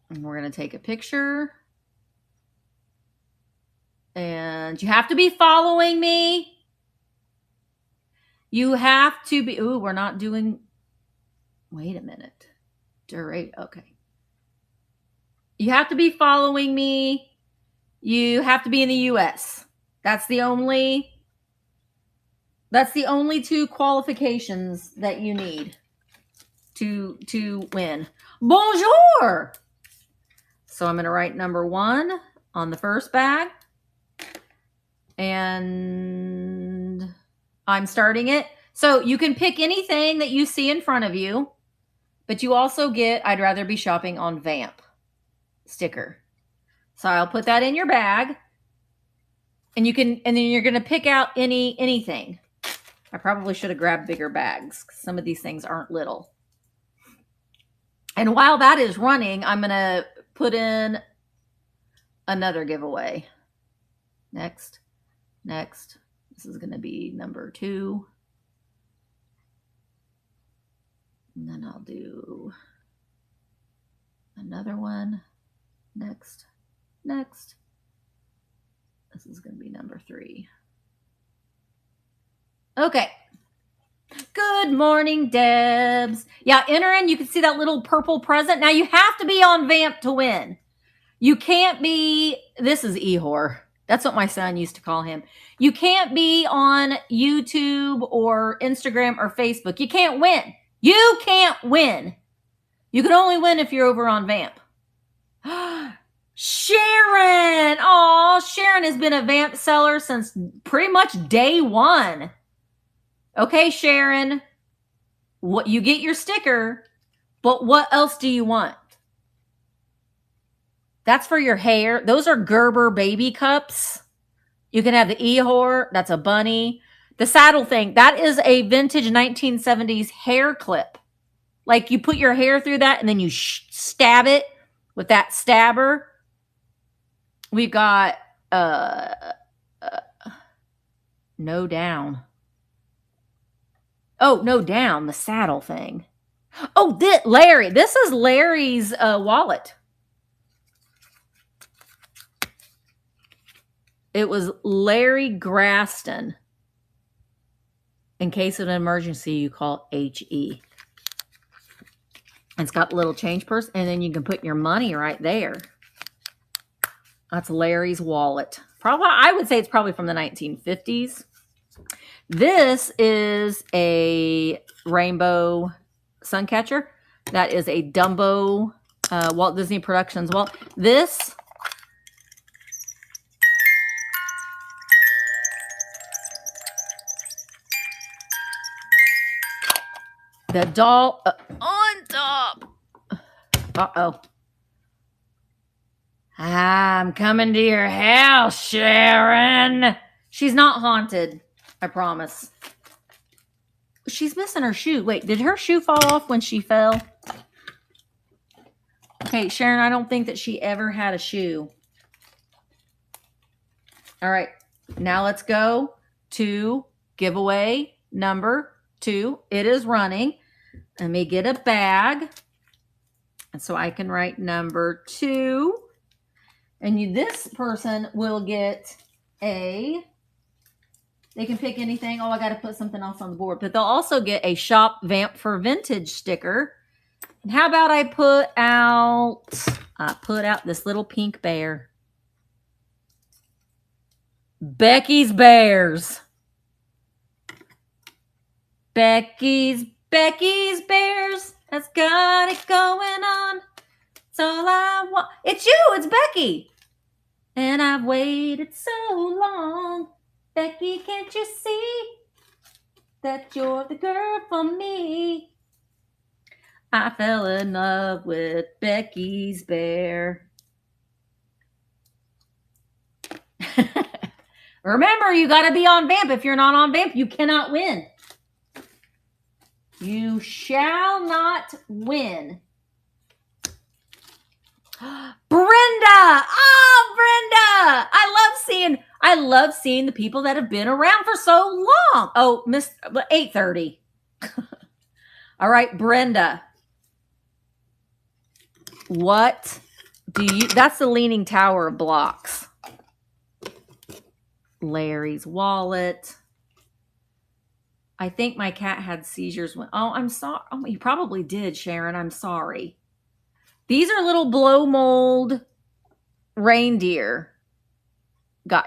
And we're going to take a picture. And you have to be following me. You have to be, ooh, we're not doing, wait a minute. Okay. You have to be following me. You have to be in the US. That's the only 2 qualifications that you need to win. Bonjour. So I'm going to write number 1 on the first bag. And I'm starting it. So you can pick anything that you see in front of you, but you also get, I'd rather be shopping on VAMP sticker. So I'll put that in your bag, and then you're going to pick out anything. I probably should have grabbed bigger bags, 'cause some of these things aren't little. And while that is running, I'm going to put in another giveaway. Next. This is going to be number 2. And then I'll do another one. Next. This is going to be number 3. Okay. Good morning, Debs. Yeah, enter in. You can see that little purple present. Now, you have to be on VAMP to win. You can't be, this is Ehor. That's what my son used to call him. You can't be on YouTube or Instagram or Facebook. You can't win. You can't win. You can only win if you're over on VAMP. Sharon! Oh, Sharon has been a VAMP seller since pretty much day 1. Okay, Sharon. What, you get your sticker, but what else do you want? That's for your hair. Those are Gerber baby cups. You can have the Ehor. That's a bunny. The saddle thing, that is a vintage 1970s hair clip. Like you put your hair through that and then you stab it with that stabber. We've got no down. Oh, no down, the saddle thing. Oh, Larry. This is Larry's wallet. It was Larry Graston. In case of an emergency, you call HE. It's got a little change purse, and then you can put your money right there. That's Larry's wallet. Probably, I would say it's probably from the 1950s. This is a rainbow sun catcher. That is a Dumbo Walt Disney Productions wallet. This the doll on top. Uh-oh. I'm coming to your house, Sharon. She's not haunted, I promise. She's missing her shoe. Wait, did her shoe fall off when she fell? Okay, Sharon, I don't think that she ever had a shoe. All right, now let's go to giveaway number 2. It is running. Let me get a bag. And so I can write number 2. And this person will get they can pick anything. Oh, I got to put something else on the board. But they'll also get a Shop Vamp for Vintage sticker. And how about I put out this little pink bear. Becky's Bears. Becky's Bears. That's got it going on. It's all I want. It's you. It's Becky. And I've waited so long. Becky, can't you see that you're the girl for me? I fell in love with Becky's bear. Remember, you got to be on VAMP. If you're not on VAMP, you cannot win. You shall not win Brenda! Oh, Brenda! I love seeing the people that have been around for so long. Oh, Miss 8:30. All right, Brenda. What do you that's the Leaning Tower of blocks. Larry's wallet. I think my cat had seizures when I'm sorry. Oh, he probably did, Sharon. I'm sorry. These are little blow mold reindeer.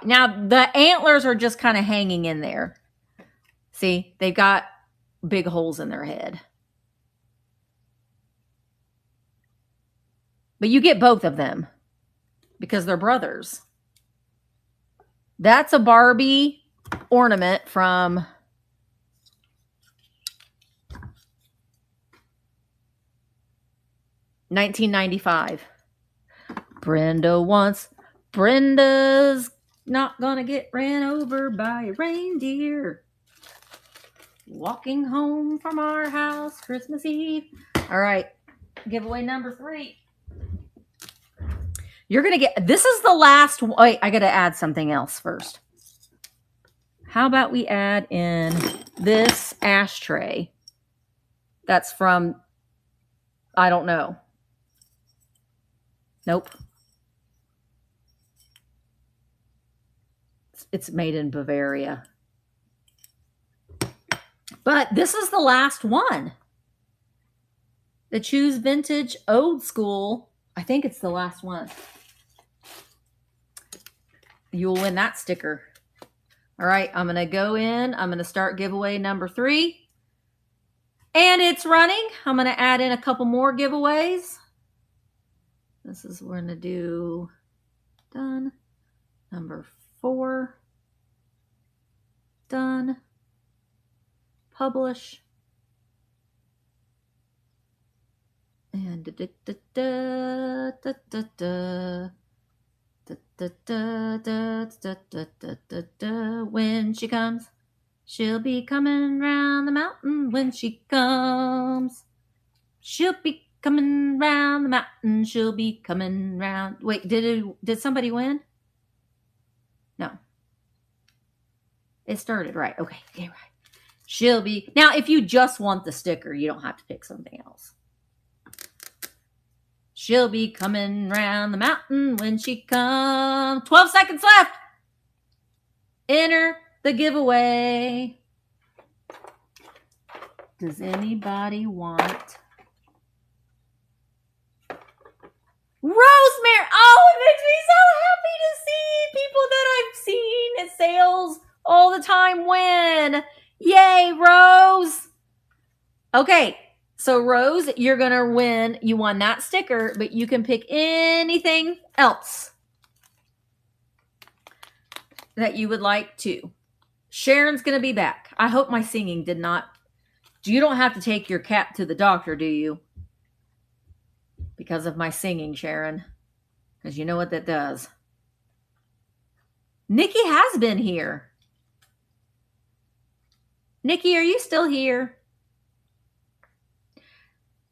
Now the antlers are just kind of hanging in there. See, they've got big holes in their head. But you get both of them because they're brothers. That's a Barbie ornament from $1995. Brenda's not gonna get ran over by a reindeer. Walking home from our house Christmas Eve. All right, giveaway number 3. You're gonna get, this is the last. Wait, I gotta add something else first. How about we add in this ashtray? That's from, I don't know. Nope. It's made in Bavaria. But this is the last one. The Choose Vintage Old School. I think it's the last one. You'll win that sticker. All right, I'm going to go in. I'm going to start giveaway number 3. And it's running. I'm going to add in a couple more giveaways. This is, we're going to do done. Number 4. Done. Publish. And when she comes, she'll be coming round the mountain. When she comes, she'll be coming round the mountain. She'll be coming round. Wait, did somebody win? No. It started right. Okay, right. She'll be. Now, if you just want the sticker, you don't have to pick something else. She'll be coming round the mountain when she comes. 12 seconds left. Enter the giveaway. Does anybody want Rosemary? Oh, it makes me so happy to see people that I've seen at sales all the time win. Yay, Rose. Okay. So, Rose, you're going to win. You won that sticker, but you can pick anything else that you would like to. Sharon's going to be back. I hope my singing did not. You don't have to take your cat to the doctor, do you? Because of my singing, Sharon. Because you know what that does. Nikki has been here. Nikki, are you still here?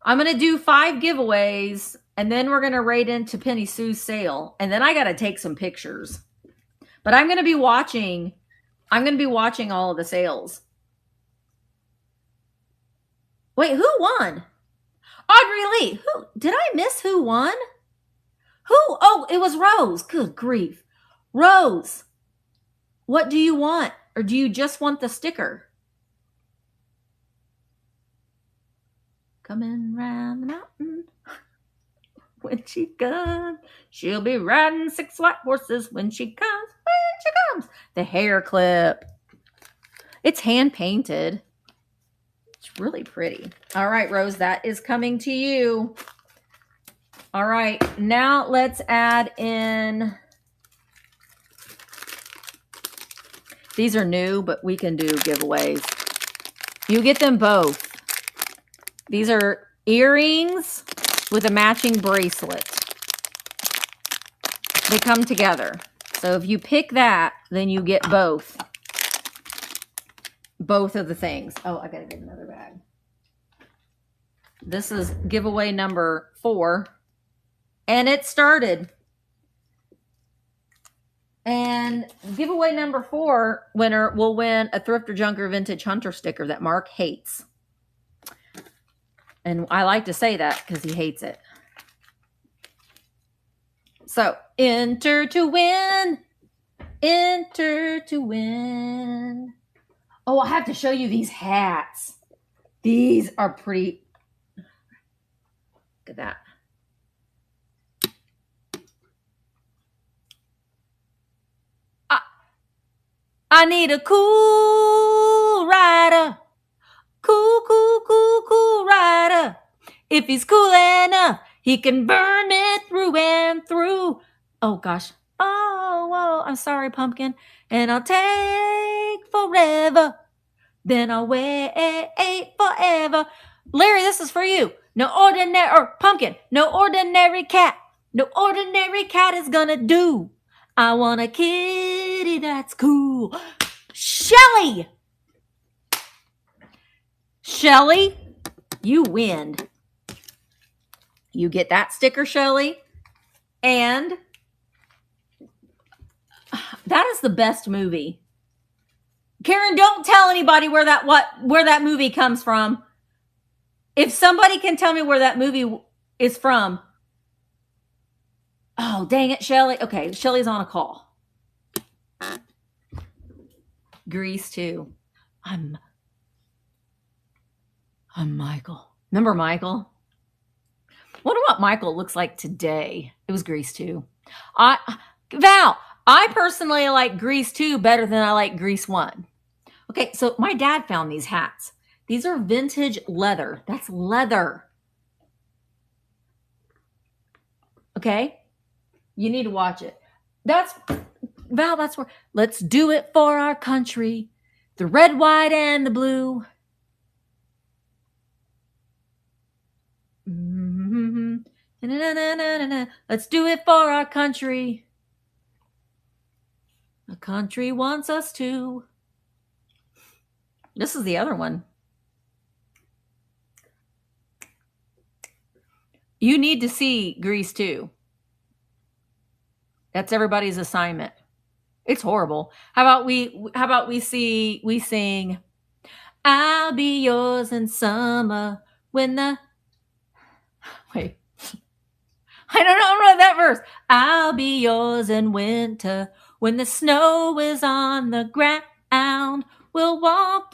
I'm going to do 5 giveaways, and then we're going to raid into Penny Sue's sale. And then I got to take some pictures. But I'm going to be watching. I'm going to be watching all of the sales. Wait, who won? Audrey Lee. Who did I miss? Who won? Who? Oh, it was Rose. Good grief. Rose, what do you want? Or do you just want the sticker? Coming round the mountain. When she comes, she'll be riding 6 white horses when she comes. When she comes. The hair clip. It's hand painted. It's really pretty. All right, Rose, that is coming to you. All right, now let's add in. These are new, but we can do giveaways. You get them both. These are earrings with a matching bracelet. They come together. So if you pick that, then you get both. Both of the things. Oh, I gotta get another bag. This is giveaway number 4. And it started. And giveaway number 4 winner will win a Thrifter Junker Vintage Hunter sticker that Mark hates. And I like to say that because he hates it. So, enter to win. Enter to win. Oh, I have to show you these hats. These are pretty. Look at that. I need a cool rider. Cool rider. If he's cool enough, he can burn it through and through. Oh, gosh. Oh, whoa. I'm sorry, Pumpkin. And I'll take forever. Then I'll wait forever. Larry, this is for you. No ordinary, or Pumpkin, no ordinary cat. No ordinary cat is gonna do. I want a kitty that's cool. Shelly! Shelly, you win. You get that sticker, Shelly. And that is the best movie. Karen, don't tell anybody where that movie comes from. If somebody can tell me where that movie is from. Oh, dang it, Shelly. Okay, Shelly's on a call. Grease 2. I'm Michael. Remember Michael? Wonder what Michael looks like today. It was Grease 2. Val, I personally like Grease 2 better than I like Grease 1. Okay, so my dad found these hats. These are vintage leather. That's leather. Okay? You need to watch it. Val, that's where. Let's do it for our country. The red, white, and the blue. Mm-hmm. Let's do it for our country. The country wants us to. This is the other one. You need to see Grease 2. That's everybody's assignment. It's horrible. How about we sing I'll be yours in summer when the wait. I don't know that verse. I'll be yours in winter when the snow is on the ground. We'll walk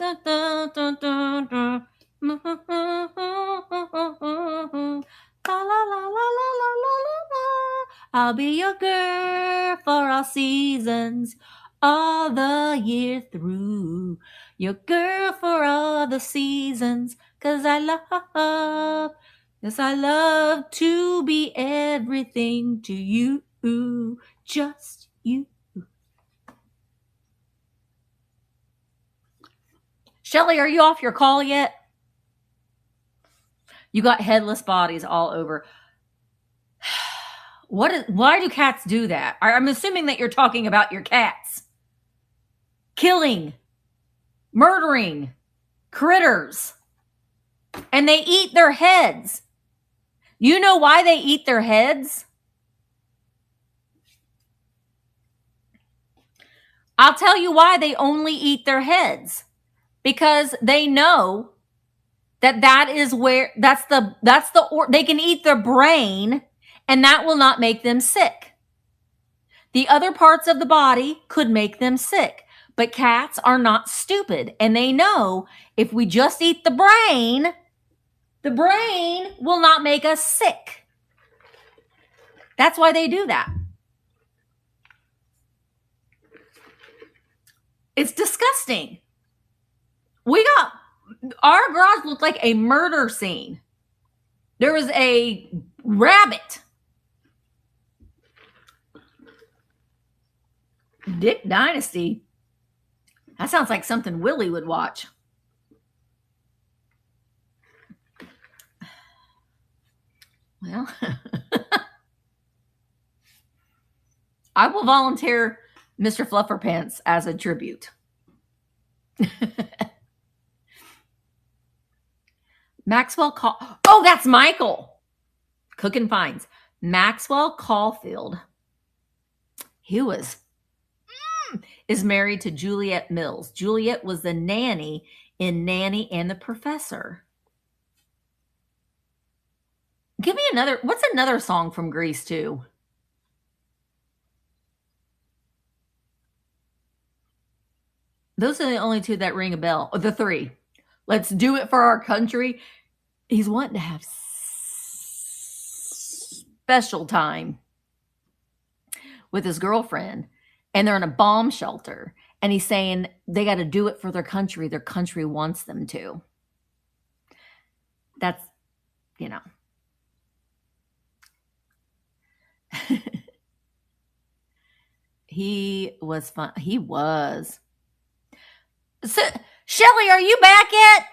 La la la la la la la la. I'll be your girl for all seasons, all the year through. Your girl for all the seasons, 'cause I love to be everything to you, just you. Shelly, are you off your call yet? You got headless bodies all over. Why do cats do that? I'm assuming that you're talking about your cats. Killing, murdering critters. And they eat their heads. You know why they eat their heads? I'll tell you why they only eat their heads. Because they know that is where they can eat their brain and that will not make them sick. The other parts of the body could make them sick, but cats are not stupid and they know if we just eat the brain will not make us sick. That's why they do that. It's disgusting. Our garage looked like a murder scene. There was a rabbit. Dick Dynasty. That sounds like something Willie would watch. Well, I will volunteer Mr. Flufferpants as a tribute. Maxwell call. Oh, that's Michael. Cooking Finds. Maxwell Caulfield, who is married to Juliet Mills. Juliet was the nanny in Nanny and the Professor. Give me another. What's another song from Grease too? Those are the only two that ring a bell. The three. Let's do it for our country. He's wanting to have special time with his girlfriend, and they're in a bomb shelter. And he's saying they got to do it for their country. Their country wants them to. That's, you know. He was fun. He was. So, Shelly, are you back yet?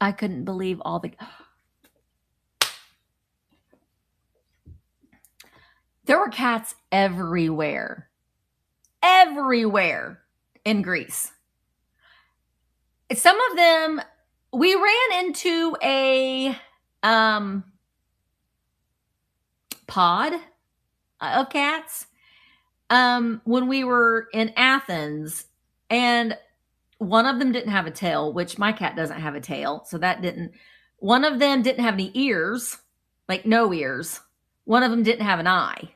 I couldn't believe all the... There were cats everywhere. Everywhere in Greece. Some of them, we ran into a pod of cats when we were in Athens, and one of them didn't have a tail, which my cat doesn't have a tail, so that didn't. One of them didn't have any ears, like no ears. One of them didn't have an eye,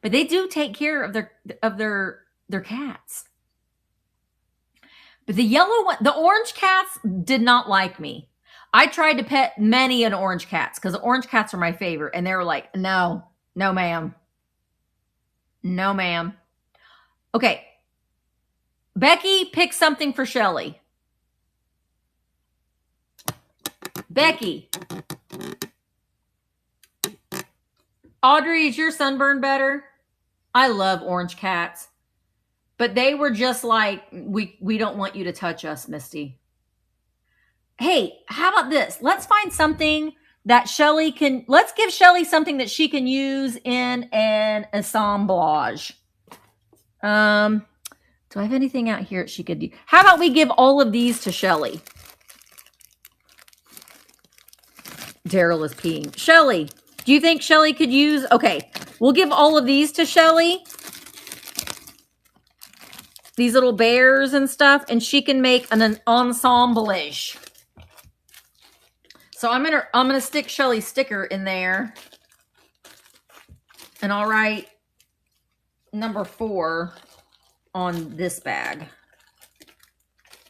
but they do take care of their cats. But the yellow one, the orange cats did not like me. I tried to pet many an orange cats because orange cats are my favorite, and they were like, no, ma'am. No, ma'am. Okay. Becky, pick something for Shelly. Becky. Audrey, is your sunburn better? I love orange cats. But they were just like, we don't want you to touch us, Misty. Hey, how about this? Let's find something that Shelly can, let's give Shelly something that she can use in an assemblage. Do I have anything out here that she could do? How about we give all of these to Shelly? Daryl is peeing. Shelly, do you think Shelly could use, okay, we'll give all of these to Shelly. These little bears and stuff, and she can make an ensemblage. So I'm gonna stick Shelly's sticker in there, and I'll write number 4 on this bag.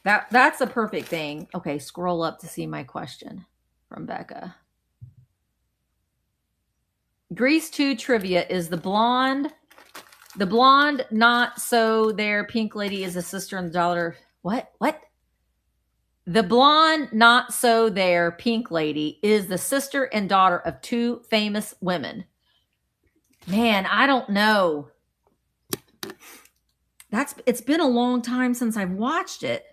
That's a perfect thing. Okay, scroll up to see my question from Becca. Grease 2 trivia is the blonde not so there pink lady is a sister and daughter. What? The blonde not so there pink lady is the sister and daughter of 2 famous women. Man, I don't know. It's been a long time since I've watched it.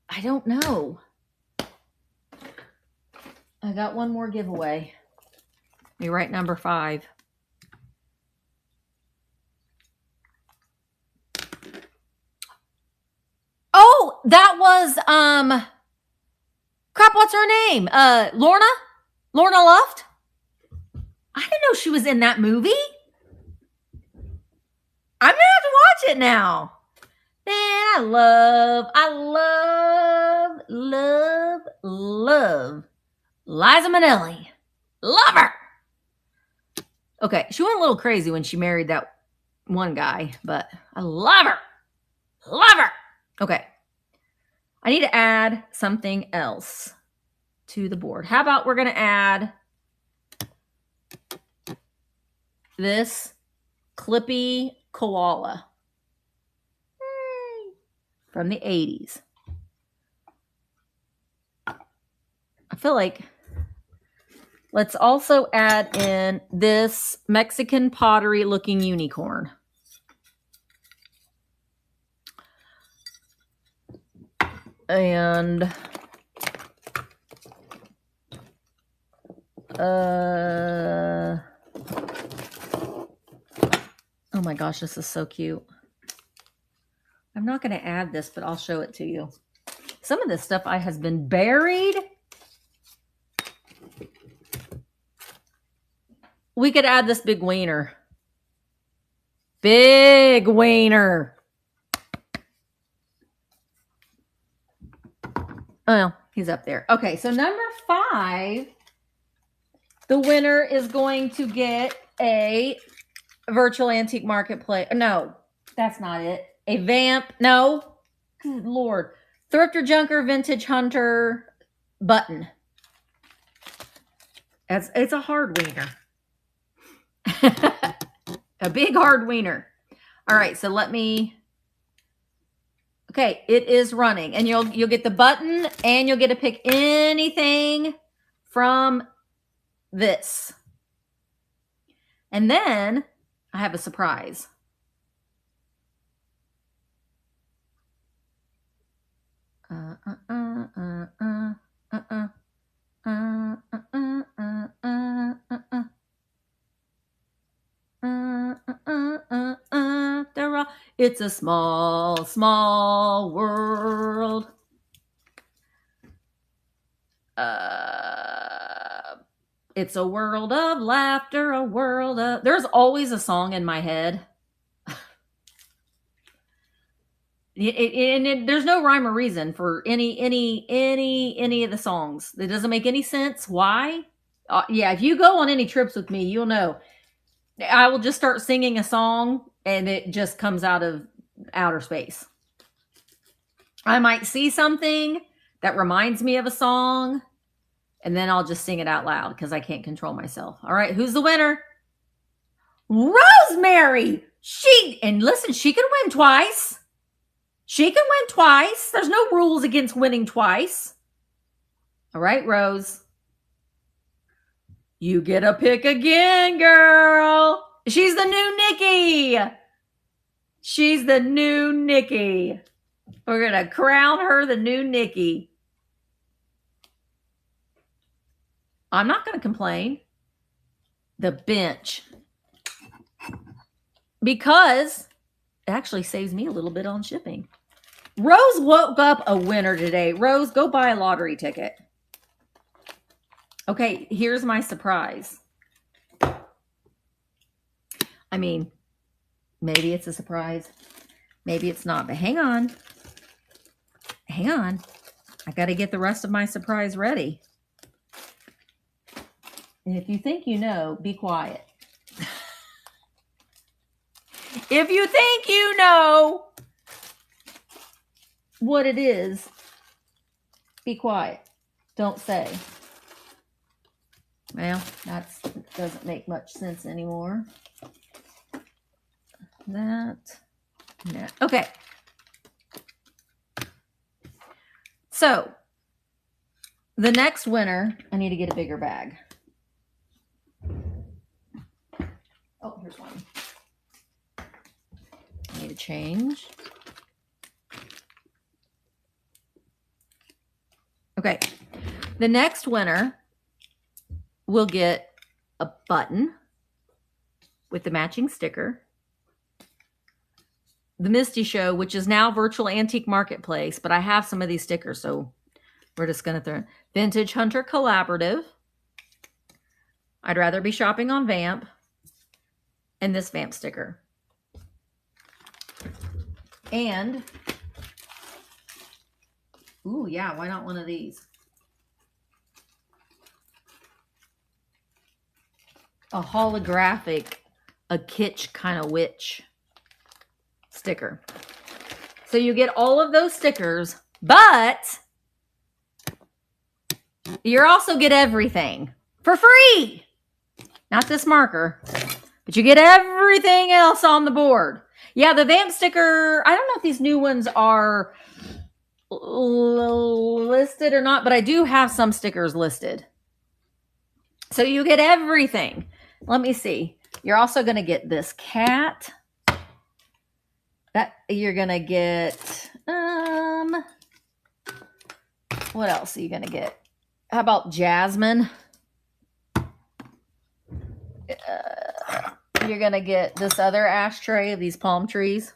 I don't know. I got one more giveaway. Let me write number 5. Oh, that was crap, what's her name? Lorna Luft? I didn't know she was in that movie. I'm gonna have to watch it now. Man, I love Liza Minnelli. Love her. Okay, she went a little crazy when she married that one guy, but I love her. Love her. Okay. I need to add something else to the board. How about we're going to add this Clippy koala from the 80s. I feel like let's also add in this Mexican pottery looking unicorn. And oh my gosh, this is so cute. I've not going to add this, but I'll show it to you. Some of this stuff has been buried. We could add this big wiener. Big wiener. Oh, he's up there. Okay, so number 5, the winner is going to get a virtual antique marketplace. No, that's not it. A VAMP. No. Good Lord. Thrifter, junker, vintage hunter button. It's a hard wiener. A big hard wiener. All right, so let me. Okay, it is running, and you'll get the button, and you'll get to pick anything from this. And then I have a surprise. It's a small, small world. It's a world of laughter, a world of... There's always a song in my head. There's no rhyme or reason for any of the songs. It doesn't make any sense. Why? Yeah, if you go on any trips with me, you'll know. I will just start singing a song, and it just comes out of outer space. I might see something that reminds me of a song, and then I'll just sing it out loud because I can't control myself. All right, who's the winner? Rosemary! And listen, she can win twice. She can win twice. There's no rules against winning twice. All right, Rose. You get a pick again, girl. She's the new Nikki. She's the new Nikki. We're going to crown her the new Nikki. I'm not going to complain. The bench. Because it actually saves me a little bit on shipping. Rose woke up a winner today. Rose, go buy a lottery ticket. Okay, here's my surprise. I mean, maybe it's a surprise. Maybe it's not, but hang on. Hang on. I got to get the rest of my surprise ready. And if you think you know, be quiet. If you think you know what it is, be quiet. Don't say. Well, that doesn't make much sense anymore. No. Okay. So, the next winner, I need to get a bigger bag. Oh, here's one. I need to change. Okay. The next winner will get a button with the matching sticker. The Misty Show, which is now Virtual Antique Marketplace, but I have some of these stickers, so we're just going to throw Vintage Hunter Collaborative. I'd rather be shopping on VAMP. And this VAMP sticker. And, ooh, yeah, why not one of these? A holographic, a kitsch kind of witch sticker. So you get all of those stickers, but you also get everything for free. Not this marker, but you get everything else on the board. Yeah, the VAMP sticker, I don't know if these new ones are listed or not, but I do have some stickers listed. So you get everything. Let me see. You're also going to get this cat. That you're going to get, what else are you going to get? How about Jasmine? You're going to get this other ashtray of these palm trees.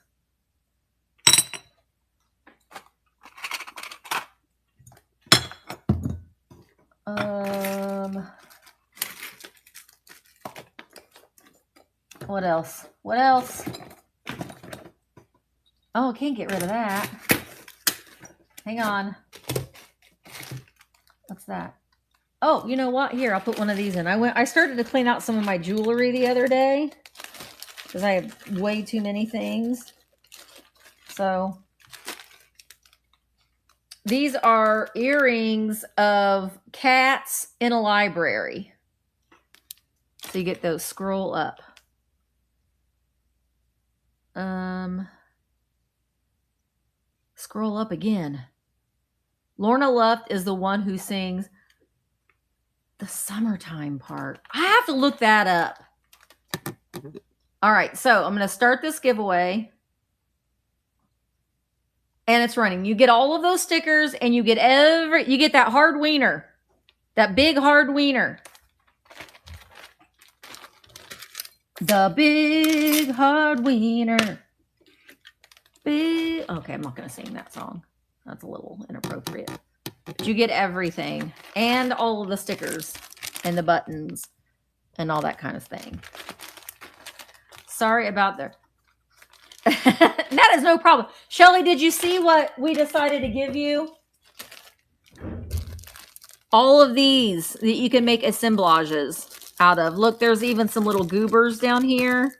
What else? What else? Oh, I can't get rid of that. Hang on. What's that? Oh, you know what? Here, I'll put one of these in. I started to clean out some of my jewelry the other day because I have way too many things. So these are earrings of cats in a library. So you get those. Scroll up. Scroll up again. Lorna Luft is the one who sings the summertime part. I have to look that up. All right, so I'm going to start this giveaway. And it's running. You get all of those stickers and you get that hard wiener. That big hard wiener. The big hard wiener. Big. Okay, I'm not going to sing that song. That's a little inappropriate. But you get everything. And all of the stickers. And the buttons. And all that kind of thing. Sorry about that. That is no problem. Shelly, did you see what we decided to give you? All of these that you can make assemblages out of. Look, there's even some little goobers down here.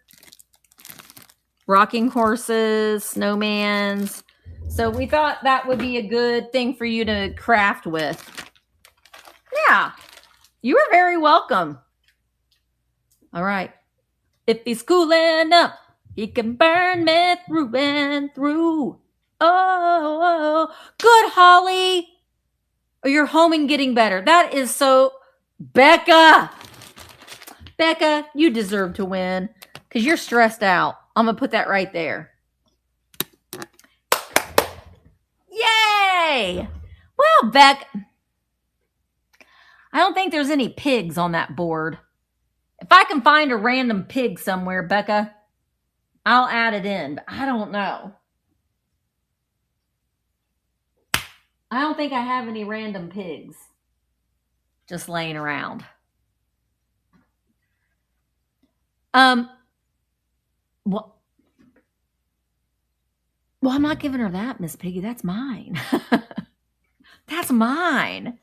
Rocking horses, snowmans. So we thought that would be a good thing for you to craft with. Yeah, you are very welcome. All right. If he's cooling up, he can burn me through and through. Oh, good, Holly. Oh, you're home and getting better. That is so... Becca, you deserve to win because you're stressed out. I'm going to put that right there. Yay! Well, Beck, I don't think there's any pigs on that board. If I can find a random pig somewhere, Becca, I'll add it in, but I don't know. I don't think I have any random pigs just laying around. Well, I'm not giving her that, Miss Piggy. That's mine. That's mine.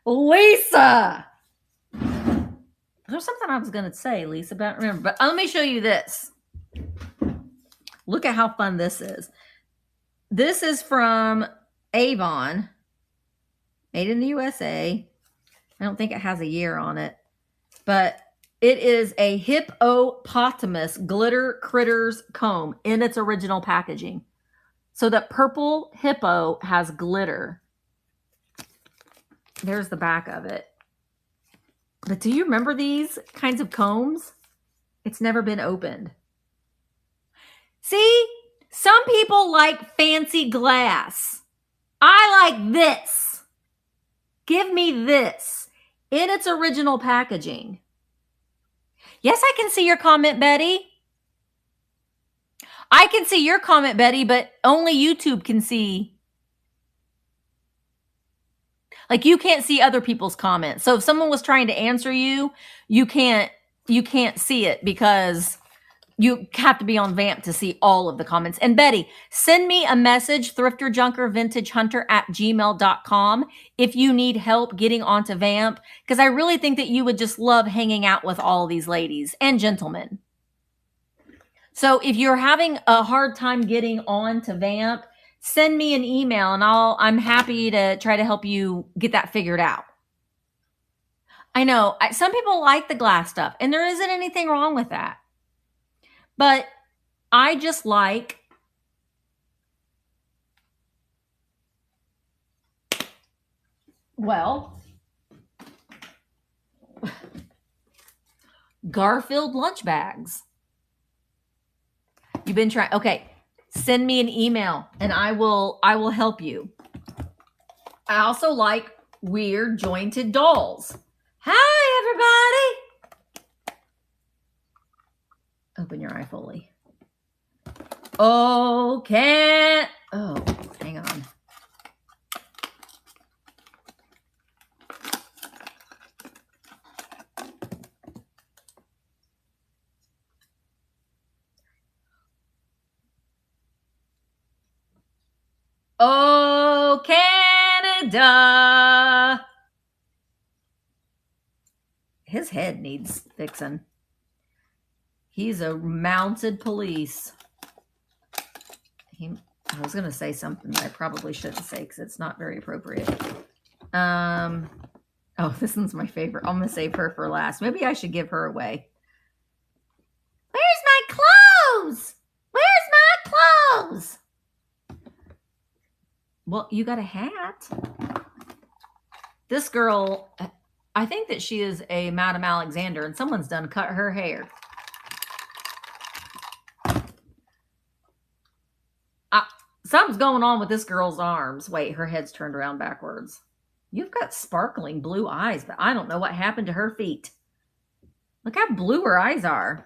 Lisa! There's something I was going to say, Lisa, but I don't remember. But let me show you this. Look at how fun this is. This is from Avon. Made in the USA. I don't think it has a year on it. But it is a hippopotamus glitter critters comb in its original packaging. So that purple hippo has glitter. There's the back of it. But do you remember these kinds of combs? It's never been opened. See? Some people like fancy glass. I like this. Give me this in its original packaging. Yes, I can see your comment, Betty. I can see your comment, Betty, but only YouTube can see. Like, you can't see other people's comments. So if someone was trying to answer you, you can't see it because you have to be on VAMP to see all of the comments. And Betty, send me a message, thrifterjunkervintagehunter@gmail.com, if you need help getting onto VAMP, because I really think that you would just love hanging out with all these ladies and gentlemen. So if you're having a hard time getting on to VAMP, send me an email and I'm happy to try to help you get that figured out. I know some people like the glass stuff, and there isn't anything wrong with that. But I just like Garfield lunch bags. You've been trying. Okay, send me an email and I will help you. I also like weird jointed dolls. Hi, everybody. Open your eye fully. Oh, hang on. Oh, Canada. His head needs fixing. He's a mounted police. I was going to say something that I probably shouldn't say because it's not very appropriate. Oh, this one's my favorite. I'm going to save her for last. Maybe I should give her away. Where's my clothes? Where's my clothes? Well, you got a hat. This girl, I think that she is a Madame Alexander, and someone's done cut her hair. Something's going on with this girl's arms. Wait, her head's turned around backwards. You've got sparkling blue eyes, but I don't know what happened to her feet. Look how blue her eyes are.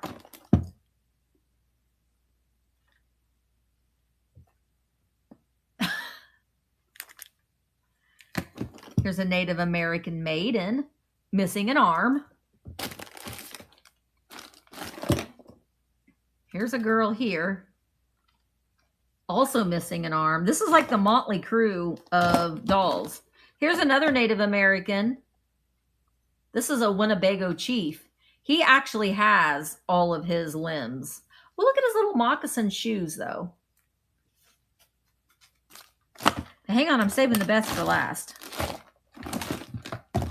Here's a Native American maiden missing an arm. Here's a girl here also missing an arm. This is like the Motley Crue of dolls. Here's another Native American. This is a Winnebago chief. He actually has all of his limbs. Well, look at his little moccasin shoes, though. Hang on, I'm saving the best for last.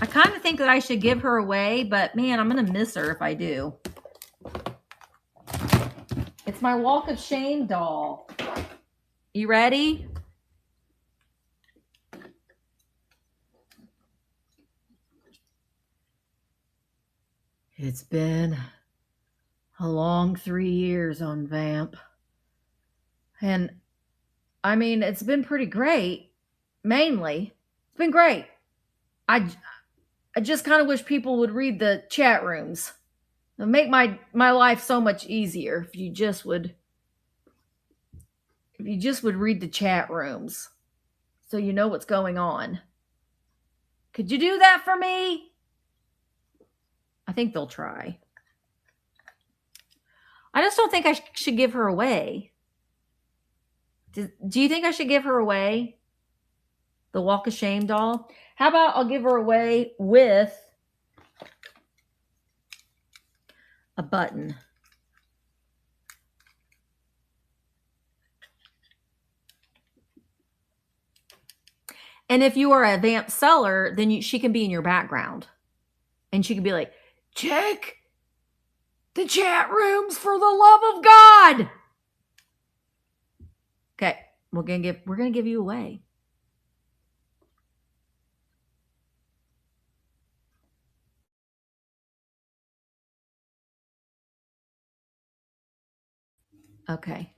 I kind of think that I should give her away, but man, I'm going to miss her if I do. It's my Walk of Shame doll. You ready? It's been a long 3 years on VAMP. And I mean, it's been pretty great. Mainly, it's been great. I just kind of wish people would read the chat rooms. It would make my life so much easier if you just would read the chat rooms so you know what's going on. Could you do that for me? I think they'll try. I just don't think I should give her away. Do you think I should give her away? The Walk of Shame doll? How about I'll give her away with a button. And if you are a VAMP seller, then she can be in your background. And she can be like, check the chat rooms for the love of God. Okay, we're gonna give you away. Okay.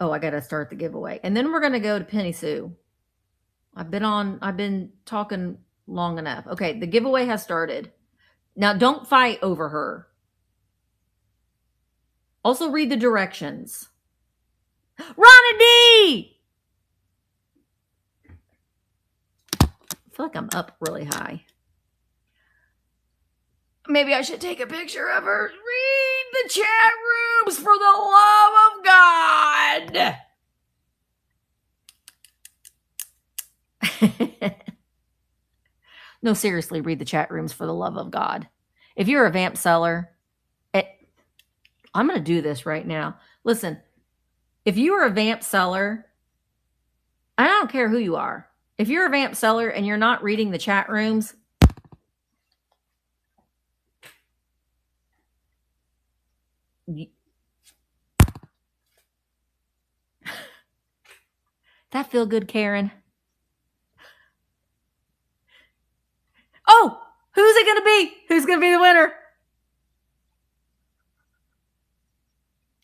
Oh, I gotta start the giveaway. And then we're gonna go to Penny Sue. I've been talking long enough. Okay, the giveaway has started. Now don't fight over her. Also read the directions. Ronnie D! I feel like I'm up really high. Maybe I should take a picture of her. Read the chat rooms for the love of God. No, seriously, read the chat rooms for the love of God. If you're a VAMP seller, I'm going to do this right now. Listen, if you are a VAMP seller, I don't care who you are. If you're a VAMP seller and you're not reading the chat rooms, that feel good, Karen? Oh, who's it going to be? Who's going to be the winner?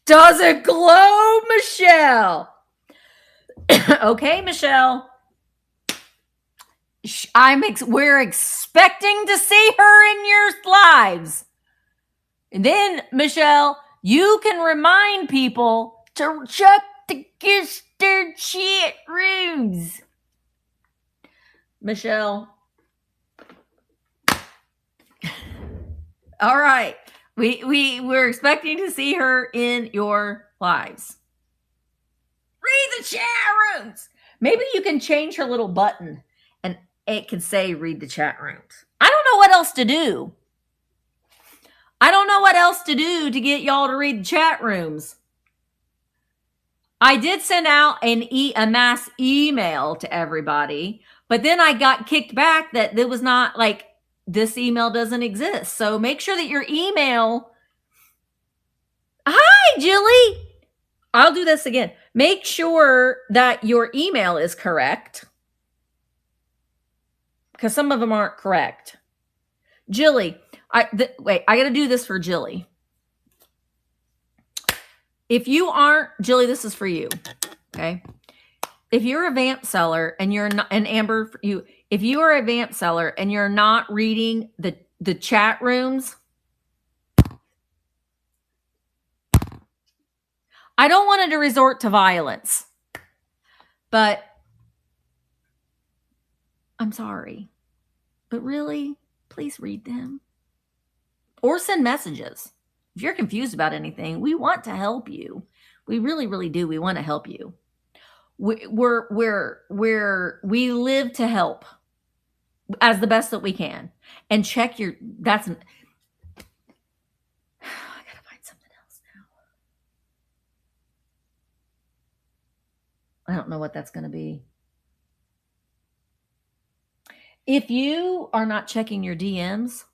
Does it glow, Michelle? Okay, Michelle. We're expecting to see her in your lives. And then, Michelle, you can remind people to check the Gister chat rooms. Michelle. All right. We're expecting to see her in your lives. Read the chat rooms. Maybe you can change her little button and it can say read the chat rooms. I don't know what else to do. I don't know what else to do to get y'all to read the chat rooms. I did send out a mass email to everybody, but then I got kicked back that it was not like this email doesn't exist. So make sure that your email. Hi, Julie. I'll do this again. Make sure that your email is correct because some of them aren't correct. Jilly, wait, I got to do this for Jilly. If you aren't, Jilly, this is for you. Okay. If you're a VAMP seller and you're not, and Amber, if you are a VAMP seller and you're not reading the chat rooms, I don't want it to resort to violence, but I'm sorry. But really, please read them or send messages. If you're confused about anything, we want to help you. We really, really do. We want to help you. We live to help as the best that we can. And check your, I gotta find something else now. I don't know what that's going to be. If you are not checking your DMs,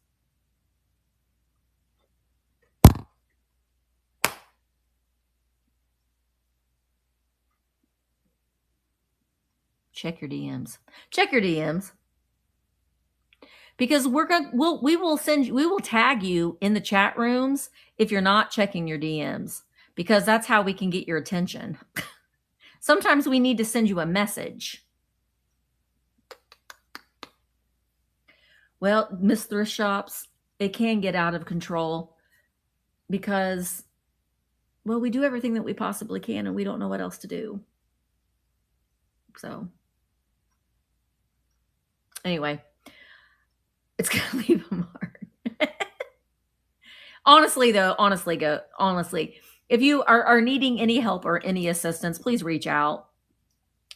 check your DMs. Check your DMs. Because we will tag you in the chat rooms if you're not checking your DMs, because that's how we can get your attention. Sometimes we need to send you a message. Well, Miss Thrift Shops, it can get out of control because, well, we do everything that we possibly can and we don't know what else to do. So anyway, it's going to leave a mark. Honestly, if you are needing any help or any assistance, please reach out.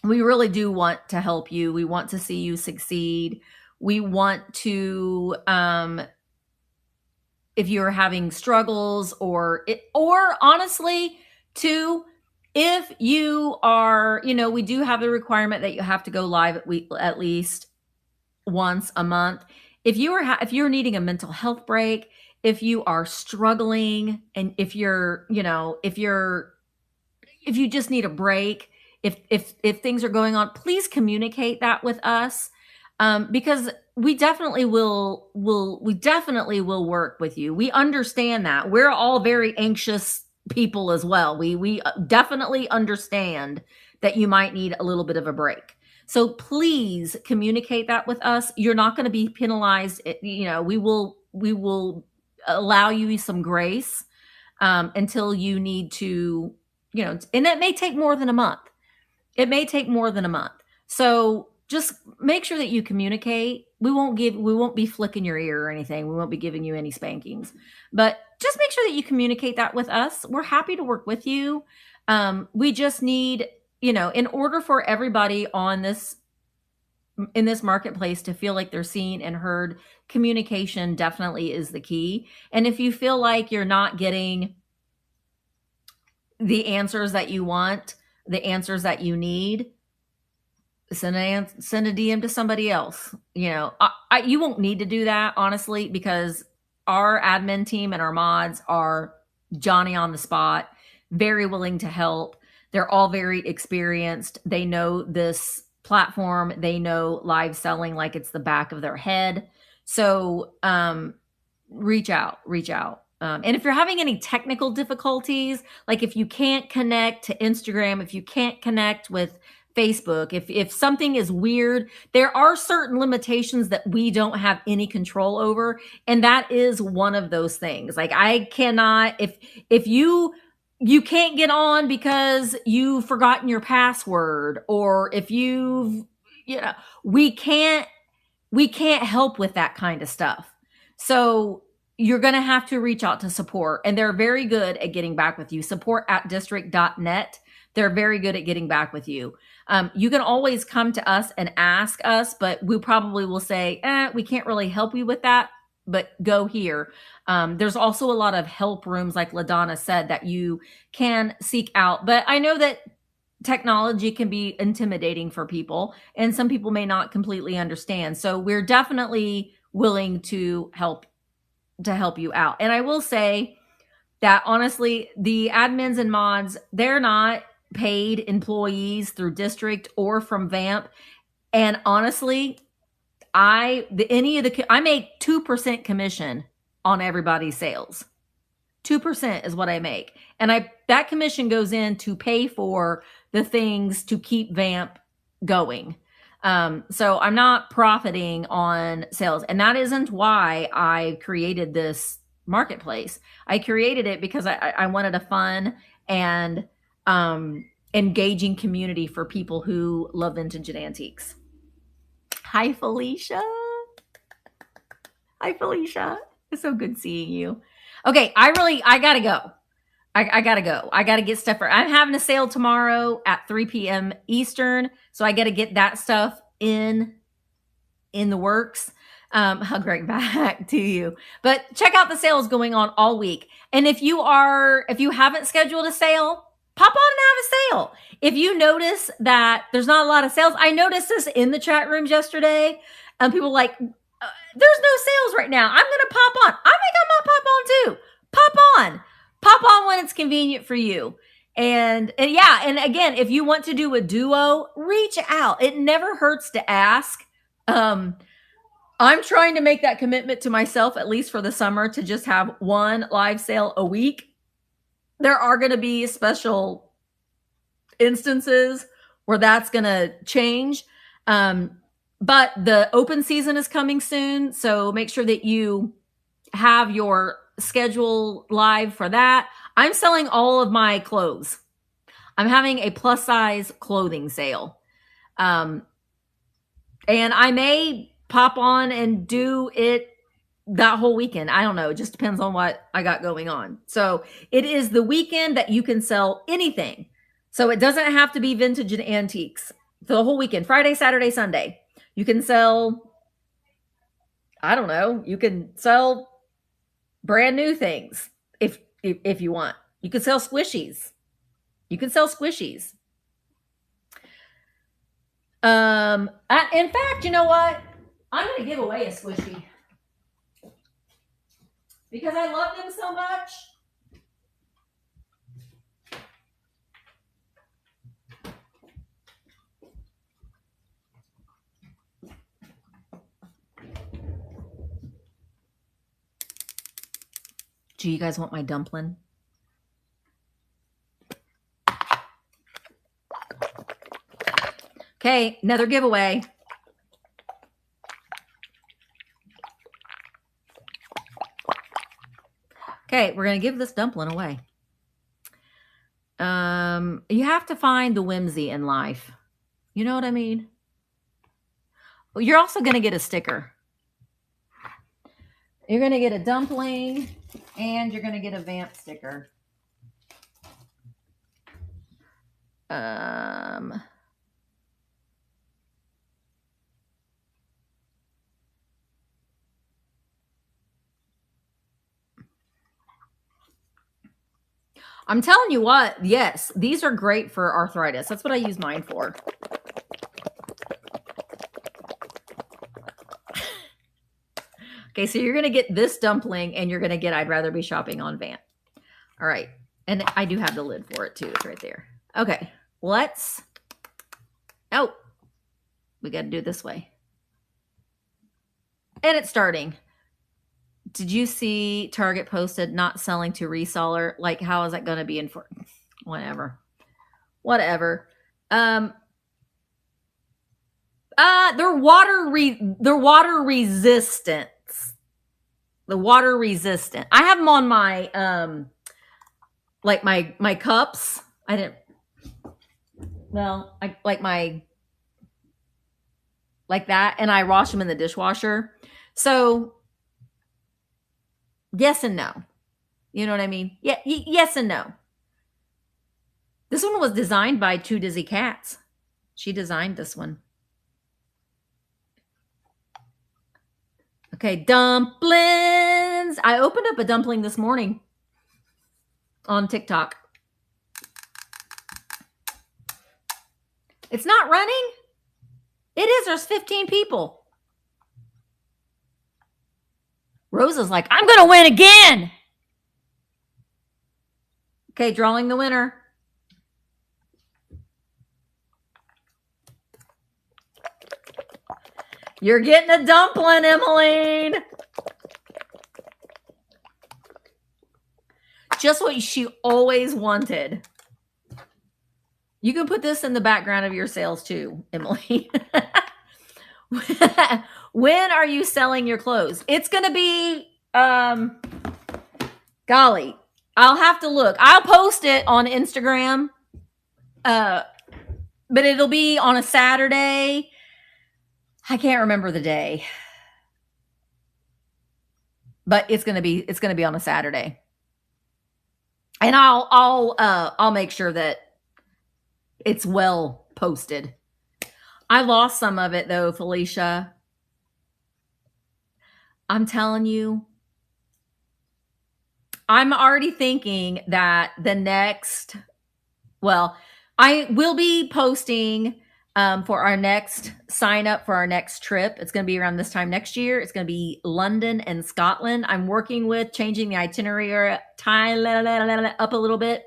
We really do want to help you. We want to see you succeed. We want to, if you're having struggles or honestly, too, if you are, we do have the requirement that you have to go live at least once a month. If you're needing a mental health break, if you are struggling, and if you just need a break, if things are going on, please communicate that with us, because we definitely will work with you. We understand that we're all very anxious people as well. We definitely understand that you might need a little bit of a break. So please communicate that with us. You're not going to be penalized. We will allow you some grace until you need to, and it may take more than a month. So just make sure that you communicate. We won't be flicking your ear or anything. We won't be giving you any spankings, but just make sure that you communicate that with us. We're happy to work with you. We just need, in order for everybody in this marketplace to feel like they're seen and heard, communication definitely is the key. And if you feel like you're not getting the answers that you want, the answers that you need, send a DM to somebody else. You won't need to do that, honestly, because our admin team and our mods are Johnny on the spot, very willing to help. They're all very experienced. They know this platform. They know live selling like it's the back of their head. So reach out. And if you're having any technical difficulties, like if you can't connect to Instagram, if you can't connect with Facebook, if something is weird, there are certain limitations that we don't have any control over. And that is one of those things. Like I cannot, if you can't get on because you've forgotten your password, or if we can't help with that kind of stuff. So you're going to have to reach out to support, and they're very good at getting back with you. Support@district.net. They're very good at getting back with you. You can always come to us and ask us, but we probably will say, we can't really help you with that, but go here. There's also a lot of help rooms, like LaDonna said, that you can seek out. But I know that technology can be intimidating for people, and some people may not completely understand. So we're definitely willing to help you out. And I will say that honestly, the admins and mods, they're not paid employees through district or from VAMP. And honestly, I make 2% commission on everybody's sales. 2% is what I make. And that commission goes in to pay for the things to keep VAMP going. So I'm not profiting on sales. And that isn't why I created this marketplace. I created it because I wanted a fun and engaging community for people who love vintage and antiques. Hi, Felicia. Hi, Felicia. It's so good seeing you. Okay, I gotta go. I gotta go. I gotta get stuff. I'm having a sale tomorrow at 3 p.m. Eastern, so I gotta get that stuff in the works. I'll bring back to you. But check out the sales going on all week. And if you haven't scheduled a sale, pop on and have a sale. If you notice that there's not a lot of sales, I noticed this in the chat rooms yesterday. People were like, there's no sales right now. I'm gonna pop on. I think I'm gonna pop on too. Pop on when it's convenient for you. And yeah, and again, if you want to do a duo, reach out. It never hurts to ask. I'm trying to make that commitment to myself, at least for the summer, to just have one live sale a week. There are going to be special instances where that's going to change. But the open season is coming soon. So make sure that you have your schedule live for that. I'm selling all of my clothes. I'm having a plus size clothing sale. And I may pop on and do it that whole weekend. I don't know. It just depends on what I got going on. So it is the weekend that you can sell anything. So it doesn't have to be vintage and antiques. The whole weekend, Friday, Saturday, Sunday. You can sell, I don't know, you can sell brand new things if you want. You can sell squishies. In fact, you know what? I'm going to give away a squishy because I love them so much. Do you guys want my dumpling? Okay, another giveaway. Okay, we're going to give this dumpling away. You have to find the whimsy in life. You know what I mean? You're also going to get a sticker. You're going to get a dumpling and you're going to get a VAMP sticker. I'm telling you what, yes, these are great for arthritis. That's what I use mine for. Okay, so you're going to get this dumpling and you're going to get I'd Rather Be Shopping on VAMP. All right. And I do have the lid for it too. It's right there. Okay, let's... Oh, we got to do it this way. And it's starting. Did you see Target posted not selling to reseller? Like, how is that going to be enforced? Whatever. They're water resistant. The water resistant. I have them on my like my cups. I like that, and I wash them in the dishwasher. So yes and no. You know what I mean? Yeah, yes and no. This one was designed by Two Dizzy Cats. She designed this one. Okay, dumplings. I opened up a dumpling this morning on TikTok. It's not running. It is. There's 15 people. Rosa's like, I'm going to win again. Okay, drawing the winner. You're getting a dumpling, Emmeline. Just what she always wanted. You can put this in the background of your sales too, Emily. When are you selling your clothes? It's going to be, golly, I'll have to look. I'll post it on Instagram, but it'll be on a Saturday. I can't remember the day, but it's going to be on a Saturday. And I'll make sure that it's well posted. I lost some of it though, Felicia. I'm telling you, I'm already thinking that the next, well, I will be posting for our next sign up for our next trip. It's going to be around this time next year. It's going to be London and Scotland. I'm working with changing the itinerary up a little bit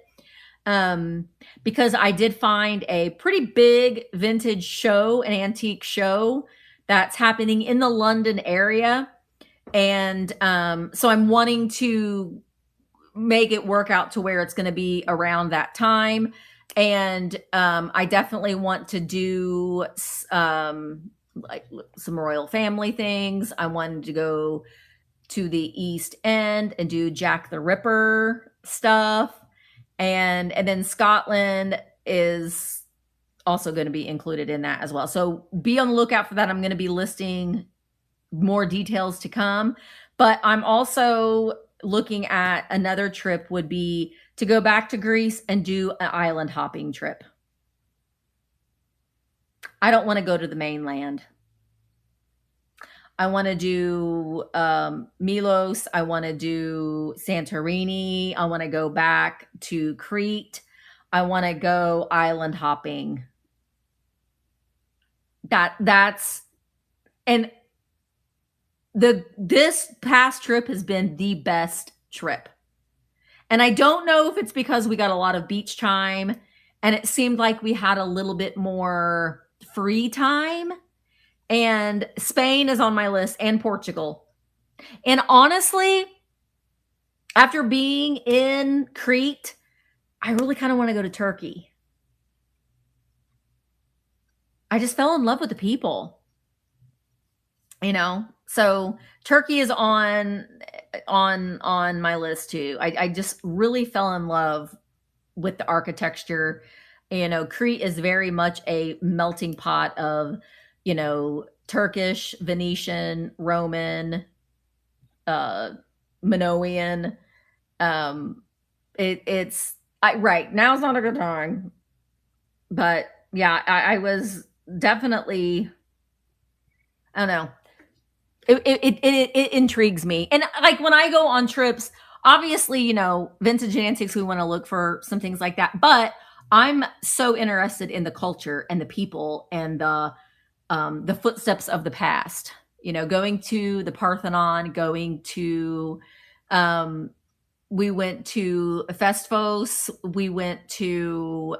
because I did find a pretty big vintage show, an antique show that's happening in the London area. And so I'm wanting to make it work out to where it's going to be around that time. And I definitely want to do like some royal family things. I wanted to go to the East End and do Jack the Ripper stuff. And then Scotland is also going to be included in that as well. So be on the lookout for that. I'm going to be listing more details to come. But I'm also looking at another trip would be to go back to Greece and do an island hopping trip. I don't want to go to the mainland. I want to do Milos. I want to do Santorini. I want to go back to Crete. I want to go island hopping. That's and this past trip has been the best trip. And I don't know if it's because we got a lot of beach time and it seemed like we had a little bit more free time. And Spain is on my list and Portugal. And honestly, after being in Crete, I really kind of want to go to Turkey. I just fell in love with the people, you know? So Turkey is on my list too. I just really fell in love with the architecture. You know, Crete is very much a melting pot of, you know, Turkish, Venetian, Roman, Minoan. It's right. Now's not a good time. But yeah, I was definitely, I don't know. It intrigues me. And like when I go on trips, obviously, you know, vintage and antiques, we want to look for some things like that. But I'm so interested in the culture and the people and the footsteps of the past. You know, going to the Parthenon, going to, we went to Festivos. We went to,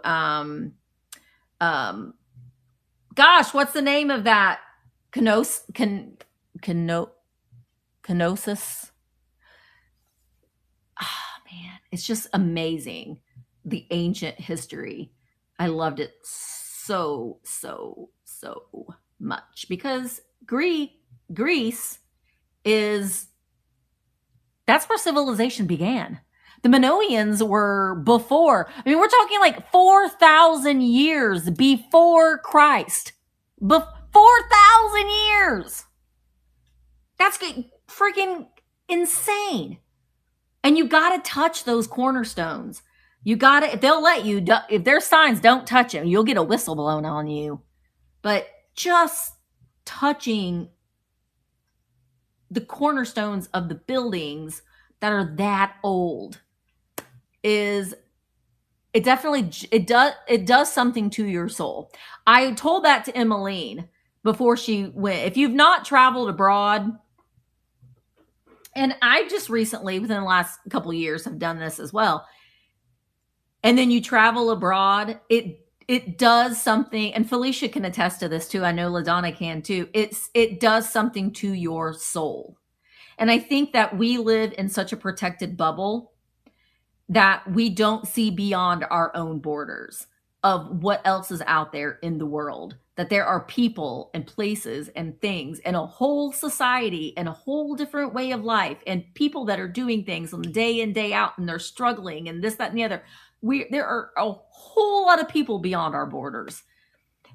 gosh, what's the name of that? Kenosis. Ah, man, it's just amazing. The ancient history. I loved it so much because Greece is, that's where civilization began. The Minoans were before. I mean, we're talking like 4,000 years before Christ. 4,000 years. That's freaking insane. And you got to touch those cornerstones. You got it. They'll let you, if there's signs, don't touch them. You'll get a whistle blown on you. But just touching the cornerstones of the buildings that are that old is, it definitely, it does something to your soul. I told that to Emmeline before she went. If you've not traveled abroad, and I just recently, within the last couple of years, have done this as well. And then you travel abroad, it does something, and Felicia can attest to this too. I know LaDonna can too. It does something to your soul. And I think that we live in such a protected bubble that we don't see beyond our own borders of what else is out there in the world, that there are people and places and things and a whole society and a whole different way of life and people that are doing things on the day in, day out, and they're struggling and this, that, and the other. There are a whole lot of people beyond our borders.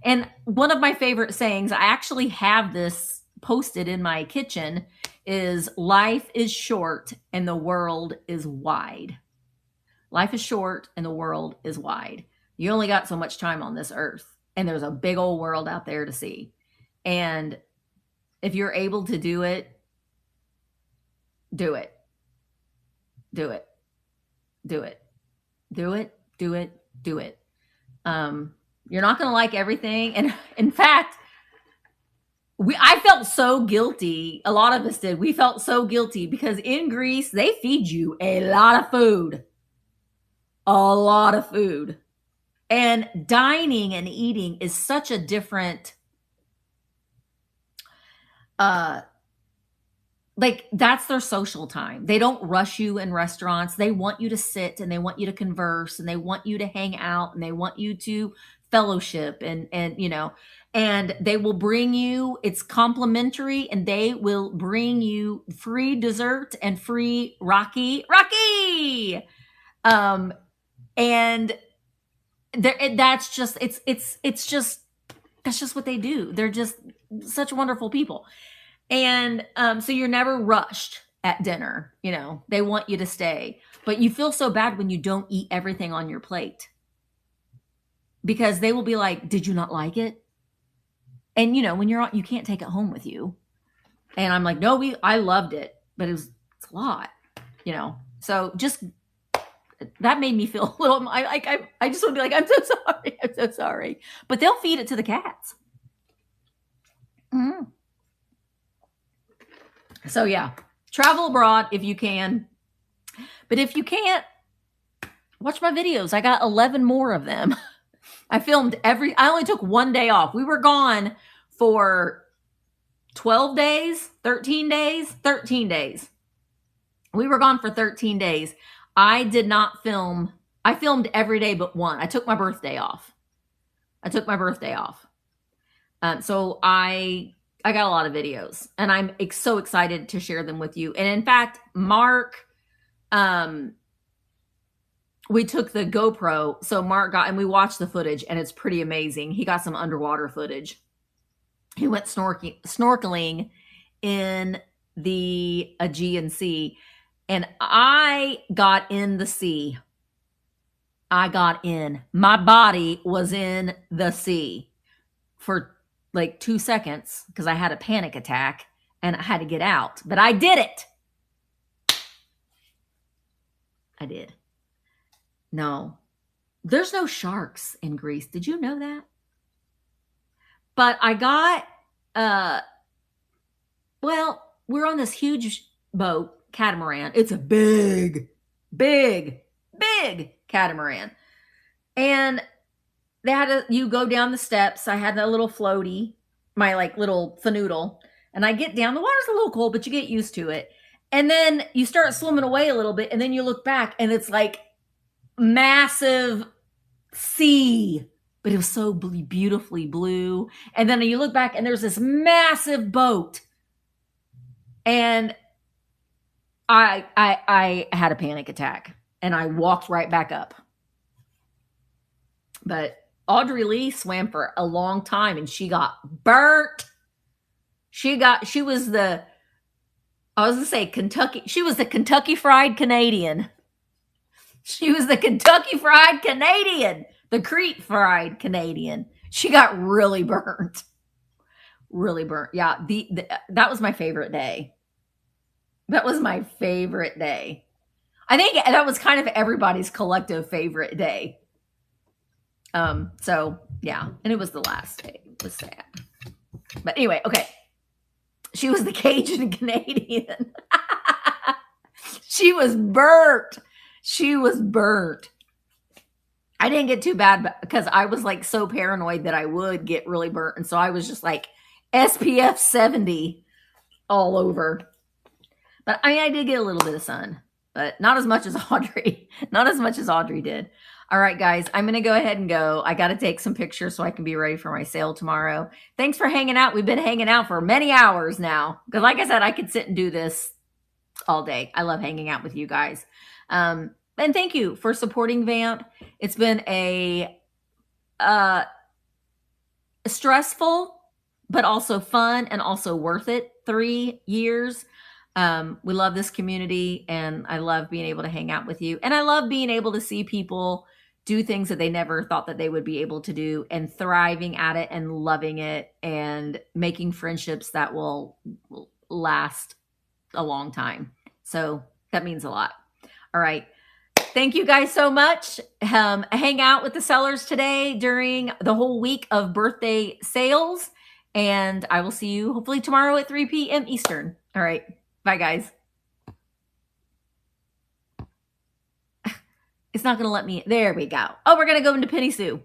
And one of my favorite sayings, I actually have this posted in my kitchen, is life is short and the world is wide. Life is short and the world is wide. You only got so much time on this earth, and there's a big old world out there to see. And if you're able to do it, do it. Do it. Do it. Do it. Do it. Do it. You're not going to like everything. And in fact, I felt so guilty. A lot of us did. We felt so guilty because in Greece, they feed you a lot of food. A lot of food. And dining and eating is such a different, like, that's their social time. They don't rush you in restaurants. They want you to sit and they want you to converse and they want you to hang out and they want you to fellowship and you know, and they will bring you, it's complimentary, and they will bring you free dessert and free Rocky. And that's just, it's just, that's just what they do. They're just such wonderful people. And so you're never rushed at dinner. You know, they want you to stay, but you feel so bad when you don't eat everything on your plate, because they will be like, did you not like it? And you know, when you're on, you can't take it home with you. And I'm like, no, I loved it, but it's a lot, you know? So just, that made me feel a little, I just want to be like, I'm so sorry. I'm so sorry. But they'll feed it to the cats. Mm-hmm. So yeah, travel abroad if you can. But if you can't, watch my videos. I got 11 more of them. I filmed I only took one day off. We were gone for 12 days, 13 days. We were gone for 13 days. I did not film. I filmed every day but one. I took my birthday off. So I got a lot of videos, and I'm so excited to share them with you. And in fact, Mark, we took the GoPro. So Mark and we watched the footage, and it's pretty amazing. He got some underwater footage. He went snorkeling in the Aegean Sea, and I got in the sea. My body was in the sea for like 2 seconds because I had a panic attack and I had to get out. But I did it. I did. No, there's no sharks in Greece. Did you know that? But I got, well, we're on this huge boat, catamaran. It's a big catamaran. And they had you go down the steps. I had a little floaty, my like little fanoodle, and I get down. The water's a little cold, but you get used to it. And then you start swimming away a little bit, and then you look back, and it's like massive sea, but it was so beautifully blue. And then you look back, and there's this massive boat, and I had a panic attack, and I walked right back up. But Audrey Lee swam for a long time, and she got burnt. She was the, I was going to say Kentucky. She was the Kentucky Fried Canadian. She was the Kentucky Fried Canadian, the Crete Fried Canadian. She got really burnt. Really burnt. Yeah, that was my favorite day. That was my favorite day. I think that was kind of everybody's collective favorite day. So yeah, and it was the last day. It was sad. But anyway, okay. She was the Cajun Canadian. She was burnt. She was burnt. I didn't get too bad because I was like so paranoid that I would get really burnt. And so I was just like SPF 70 all over. But I mean, I did get a little bit of sun, but not as much as Audrey. Not as much as Audrey did. All right, guys, I'm going to go ahead and go. I got to take some pictures so I can be ready for my sale tomorrow. Thanks for hanging out. We've been hanging out for many hours now. Because like I said, I could sit and do this all day. I love hanging out with you guys. And thank you for supporting VAMP. It's been a stressful, but also fun and also worth it 3 years. We love this community, and I love being able to hang out with you. And I love being able to see people do things that they never thought that they would be able to do, and thriving at it and loving it and making friendships that will last a long time. So that means a lot. All right. Thank you guys so much. Hang out with the sellers today during the whole week of birthday sales. And I will see you hopefully tomorrow at 3 p.m. Eastern. All right. Bye, guys. It's not going to let me. There we go. Oh, we're going to go into Penny Sue.